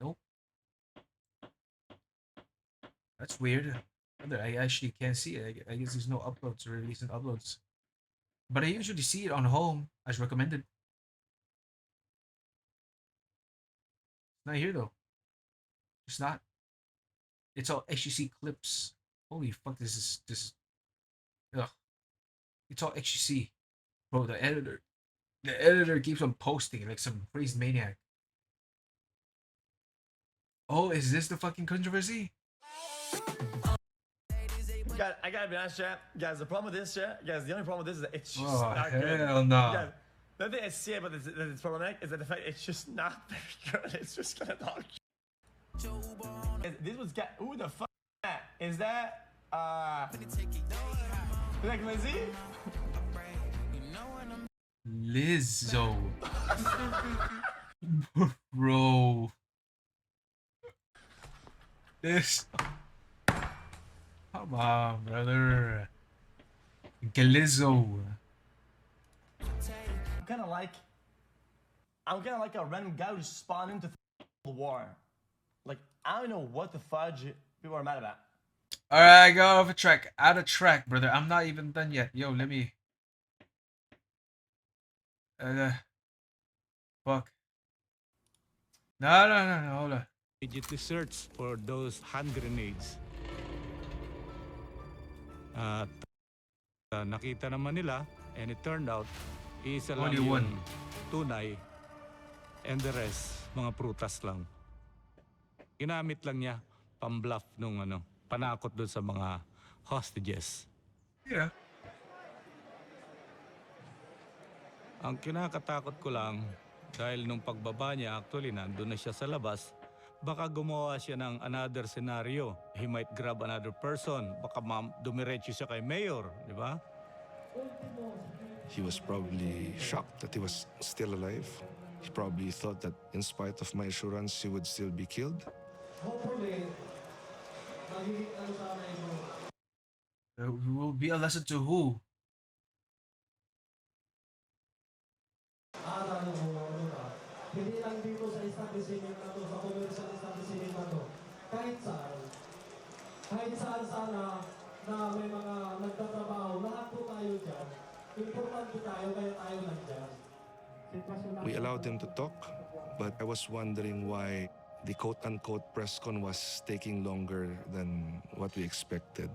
[SPEAKER 1] Nope. That's weird. I actually can't see it. I guess there's no uploads or recent uploads. But I usually see it on home as recommended. It's not here though. It's not. It's all HTC clips. Holy fuck! This. Ugh. It's all HTC. Bro, the editor. The editor keeps on posting like some crazy maniac. Oh, is this the fucking controversy?
[SPEAKER 20] I gotta be honest, chat. Guys, the problem with this, chat, guys, the only problem with this is that it's just
[SPEAKER 1] Oh,
[SPEAKER 20] not good.
[SPEAKER 1] hell no.
[SPEAKER 20] Guys, the thing I see about this that it's problematic is that the fact it's just not very good. It's just gonna talk. This was got. Who the fuck is that? Is that Lizzie?
[SPEAKER 1] Lizzo. Bro. This. Come on, brother. Glizzo.
[SPEAKER 20] I'm kind of like a random guy who's spawned into the war. Like, I don't know what the fudge people are mad about.
[SPEAKER 1] Alright, go off a track. Out of track, brother. I'm not even done yet. Yo, let me. Fuck. No. Hold on.
[SPEAKER 6] Immediately search for those hand grenades. Nakita naman nila, and it turned out, isa lang
[SPEAKER 1] Only one.
[SPEAKER 6] yung tunay, and the rest, mga prutas lang. Ginamit lang niya, pambluff nung panakot doon sa mga hostages.
[SPEAKER 1] Yeah.
[SPEAKER 6] Ang kinakatakot ko lang, dahil nung pagbaba niya, actually, nandun na siya sa labas, baka gumawa siya ng another scenario. He might grab another person. Baka dumiretso siya kay Mayor, di ba?
[SPEAKER 21] He was probably shocked that he was still alive. He probably thought that in spite of my assurance, he would still be killed.
[SPEAKER 16] Hopefully,
[SPEAKER 1] Will be a lesson to who?
[SPEAKER 16] hindi lang dito sa establishment na to, sa commercial establishment na to, kahit saan sana na may mga nagtatrabaho, lahat po tayo dyan, importante tayo, kaya tayo nandyan.
[SPEAKER 21] We allowed him to talk, but I was wondering why the quote-unquote press con was taking longer than what we expected.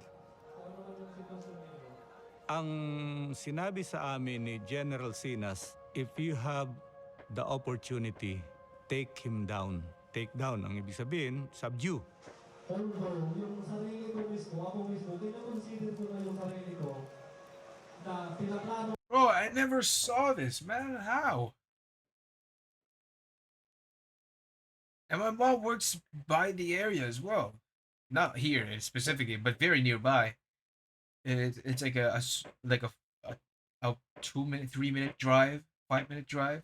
[SPEAKER 6] Ang sinabi sa amin ni General Sinas, if you have the opportunity, take him down. Take down, ang ibig sabihin, subdue.
[SPEAKER 16] Although, yung sarili ko mismo, ako mismo, kinakonsider ko na yung sarili ko na pinaplano.
[SPEAKER 1] Bro, I never saw this, man. How? And my mom works by the area as well. Not here specifically, but very nearby. It's like a 2 minute, 3 minute drive, 5 minute drive.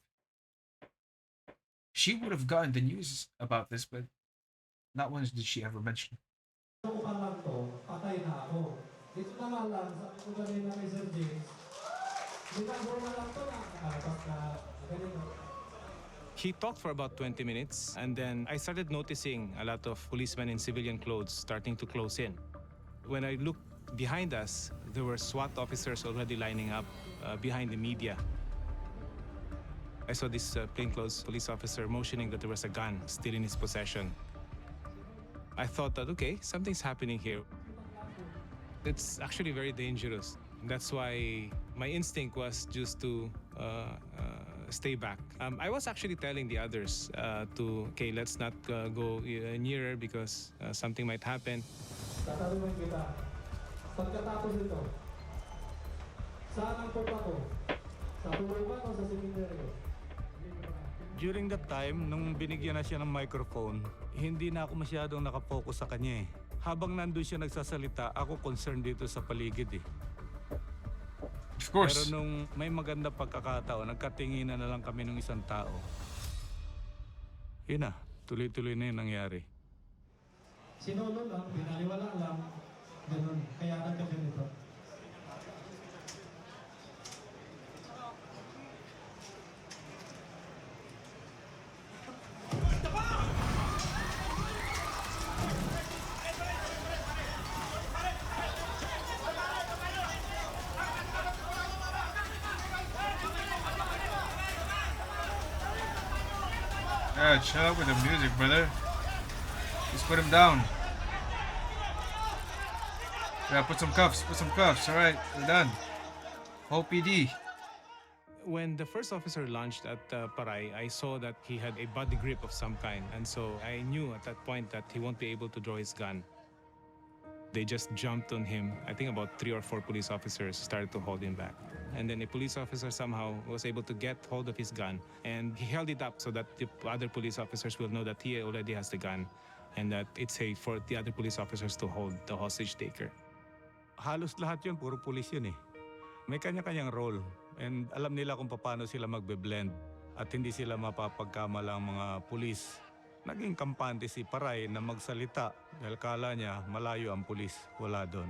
[SPEAKER 1] She would have gotten the news about this, but not once did she ever mention.
[SPEAKER 10] He talked for about 20 minutes, and then I started noticing a lot of policemen in civilian clothes starting to close in. When I looked behind us, there were SWAT officers already lining up behind the media. I saw this plainclothes police officer motioning that there was a gun still in his possession. I thought that, okay, something's happening here. It's actually very dangerous. That's why my instinct was just to stay back. I was actually telling the others okay, let's not go nearer because something might happen.
[SPEAKER 16] Tatanungin kita, pagkatapos nito, saan ang punta ko? Sa tulungan o sa sementeryo?
[SPEAKER 6] During that time, nung binigyan na siya ng microphone, hindi na ako masyadong nakafocus sa kanya eh. Habang nandun siya nagsasalita, ako concerned dito sa paligid eh.
[SPEAKER 1] Of course.
[SPEAKER 6] Pero nung may maganda pagkakataon, nagkatinginan na lang kami ng isang tao. Yun na, tuloy-tuloy na yung nangyari.
[SPEAKER 16] Sinulo lang, binaliwala lang, ganun. Kaya nagkaganito.
[SPEAKER 1] Yeah, chill out with the music, brother. Just put him down. Yeah, put some cuffs. Put some cuffs. All right, we're done. Whole PD.
[SPEAKER 10] When the first officer launched at Paray, I saw that he had a body grip of some kind. And so I knew at that point that he won't be able to draw his gun. They just jumped on him. I think about 3 or 4 police officers started to hold him back. And then a police officer somehow was able to get hold of his gun. And he held it up so that the other police officers will know that he already has the gun. And that it's safe for the other police officers to hold the hostage taker.
[SPEAKER 6] Halos lahat yun, puro pulis yun eh. May kanya-kanyang role. And alam nila kung paano sila magbe-blend. At hindi sila mapapagkamalang mga pulis. Naging kampante si Paray na magsalita dahil kala niya malayo ang pulis, wala doon.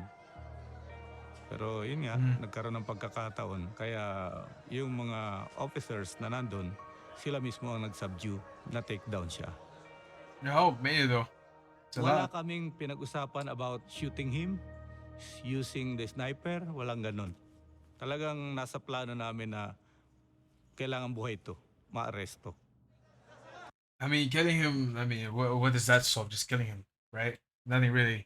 [SPEAKER 6] Pero yun nga, nagkaroon ng pagkakataon. Kaya yung mga officers na nandun, sila mismo ang nag-subdue, na-take down siya.
[SPEAKER 1] No, maybe though.
[SPEAKER 6] Wala kaming pinag-usapan about shooting him, using the sniper, walang ganun. Talagang nasa plano namin na kailangan buhay ito, ma-aresto.
[SPEAKER 1] I mean, killing him. I mean, what does that solve? Just killing him, right? Nothing really.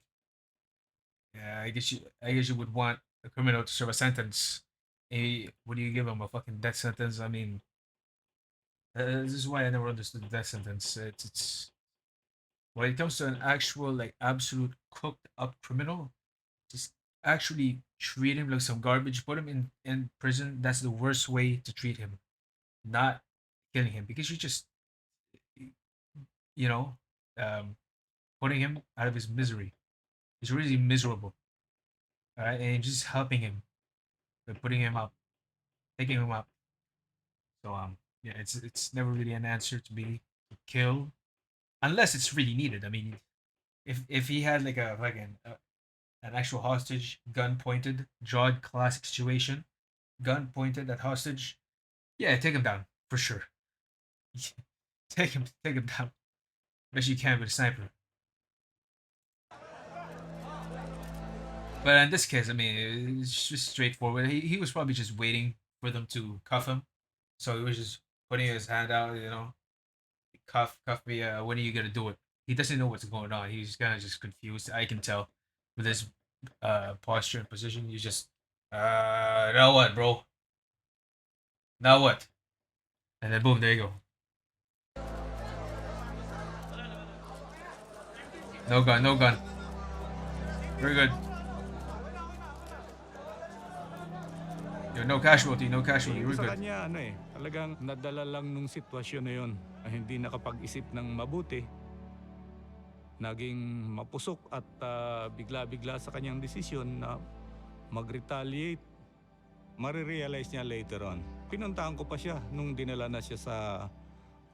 [SPEAKER 1] Yeah, I guess you would want a criminal to serve a sentence. What do you give him, a fucking death sentence? I mean, this is why I never understood the death sentence. It's when it comes to an actual like absolute cooked up criminal, just actually treat him like some garbage. Put him in prison. That's the worst way to treat him, not killing him, because you just you know, putting him out of his misery. He's really miserable. All right, and you're just helping him by putting him up, taking him up. So yeah, it's never really an answer to be to kill, unless it's really needed. I mean, if he had like a fucking an actual hostage, gun pointed, Jawed classic situation, gun pointed at hostage, yeah, take him down for sure. take him down. Best you can with a sniper. But in this case, I mean, it's just straightforward. He was probably just waiting for them to cuff him. So he was just putting his hand out, you know, cuff me. When are you gonna do it? He doesn't know what's going on. He's kind of just confused. I can tell with his posture and position. He's just, now what, bro? Now what? And then boom, there you go. No gun, no gun. Very good. Yo, no casualty, no casualty. We're
[SPEAKER 6] Sa
[SPEAKER 1] good.
[SPEAKER 6] kanya, talagang nadala lang nung sitwasyon na yun. Hindi nakapag-isip ng mabuti. Naging mapusok at bigla-bigla sa kanyang desisyon na mag-retaliate. Marirealize niya later on. Pinuntahan ko pa siya nung dinala na siya sa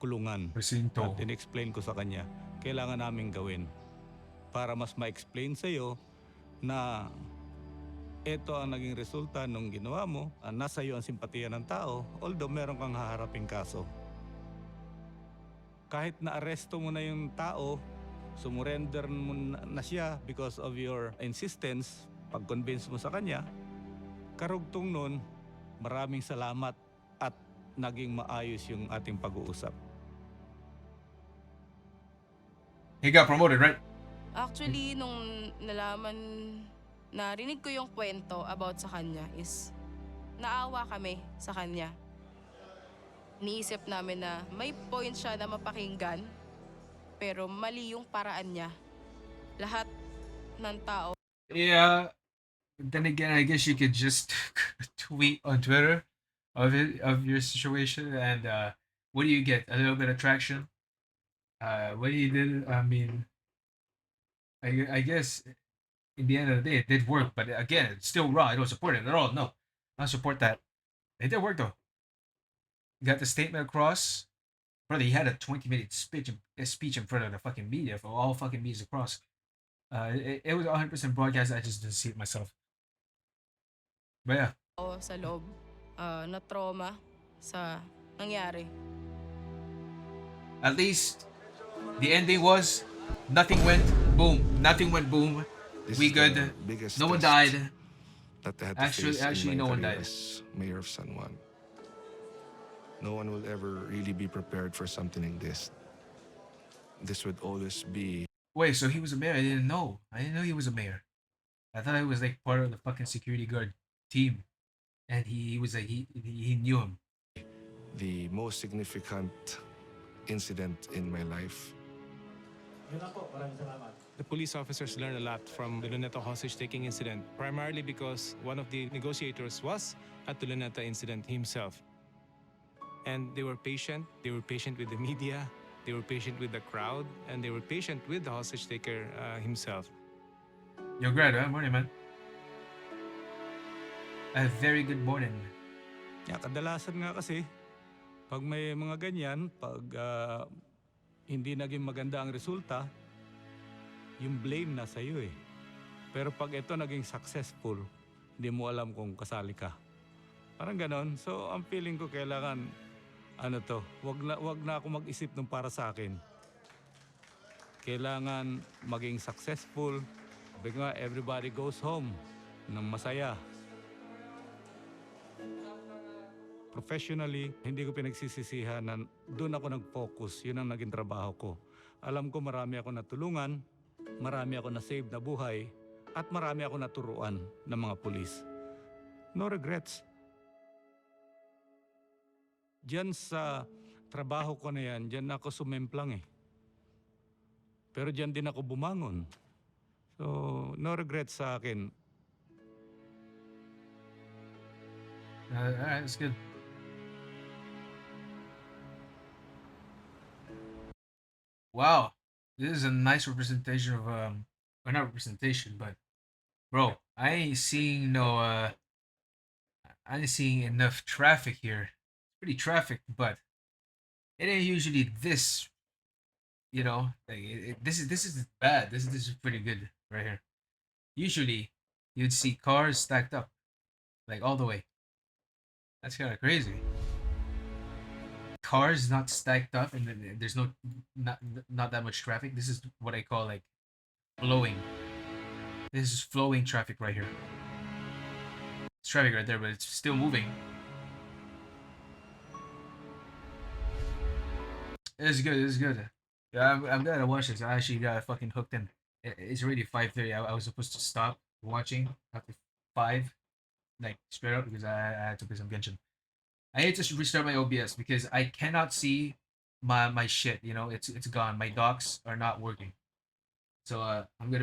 [SPEAKER 6] kulungan.
[SPEAKER 1] Presinto.
[SPEAKER 6] At in-explain ko sa kanya, kailangan namin gawin. Para mas ma-explain sa'yo na ito ang naging resulta nung ginawa mo, nasa iyo ang simpatiya ng tao, although meron kang haharaping kaso. Kahit na-aresto mo na yung tao, sumurrender mo na siya because of your insistence, pag-convince mo sa kanya, karugtong nun, maraming salamat at naging maayos yung ating pag-uusap.
[SPEAKER 1] He got promoted, right?
[SPEAKER 14] Actually, nung narinig ko yung kwento about sa kanya is naawa kami sa kanya. Iniisip namin na may point siya na mapakinggan, pero mali yung paraan niya. Lahat ng tao.
[SPEAKER 1] Yeah. Then again, I guess you could just tweet on Twitter of your situation, and what do you get? A little bit of traction. What do you did? I mean, I guess in the end of the day, it did work. But again, it's still raw. I don't support it at all. No, I don't support that. It did work though. You got the statement across. Brother, he had a 20-minute speech in front of the fucking media for all fucking medias across. It was 100% broadcast. I just didn't see it myself. But yeah.
[SPEAKER 14] Sa loob na trauma sa nangyari.
[SPEAKER 1] At least the ending was nothing went boom. Nothing went boom. We good. No one died.
[SPEAKER 21] That they had to face
[SPEAKER 1] Actually,
[SPEAKER 21] in
[SPEAKER 1] no
[SPEAKER 21] my
[SPEAKER 1] one
[SPEAKER 21] career
[SPEAKER 1] died.
[SPEAKER 21] as mayor of San Juan. No one will ever really be prepared for something like this. This would always be.
[SPEAKER 1] Wait, so he was a mayor? I didn't know. I didn't know he was a mayor. I thought he was like part of the fucking security guard team, and he was like he knew him.
[SPEAKER 21] The most significant incident in my life.
[SPEAKER 10] The police officers learned a lot from the Luneta hostage-taking incident, primarily because one of the negotiators was at the Luneta incident himself. And they were patient. They were patient with the media. They were patient with the crowd. And they were patient with the hostage-taker himself.
[SPEAKER 1] Yo, Grad, morning, man. A very good morning.
[SPEAKER 6] Yeah, kadalasan nga kasi, pag may mga ganyan, pag hindi naging maganda ang resulta, yung blame nasa iyo eh. Pero pag ito naging successful, hindi mo alam kung kasali ka. Parang ganon. So, ang feeling ko kailangan, wag na ako mag-isip ng para sa akin. Kailangan maging successful. Sabi nga, everybody goes home ng masaya. Professionally, hindi ko pinagsisisihan na doon ako nag-focus. Yun ang naging trabaho ko. Alam ko marami ako natulungan, marami ako na-save na buhay, at marami ako naturuan ng mga pulis. No regrets. Diyan sa trabaho ko na yan, diyan ako sumemplang eh. Pero diyan din ako bumangon. So, no regrets sa akin.
[SPEAKER 1] Alright, that's good. Wow, this is a nice representation of or not representation, but bro, I ain't seeing I ain't seeing enough traffic here. It's pretty traffic, but it ain't usually this. You know, like this is bad. This is pretty good right here. Usually, you'd see cars stacked up, like all the way. That's kind of crazy. Cars not stacked up, and then there's not that much traffic. This is what I call like flowing. This is flowing traffic right here. It's traffic right there, but it's still moving. It's good. It's good. Yeah, I'm glad I watched this. I actually got fucking hooked in. It's already 5:30. I was supposed to stop watching after 5, like straight up because I had to play some Genshin. I need to restart my OBS because I cannot see my shit. You know, it's gone. My docs are not working. So I'm gonna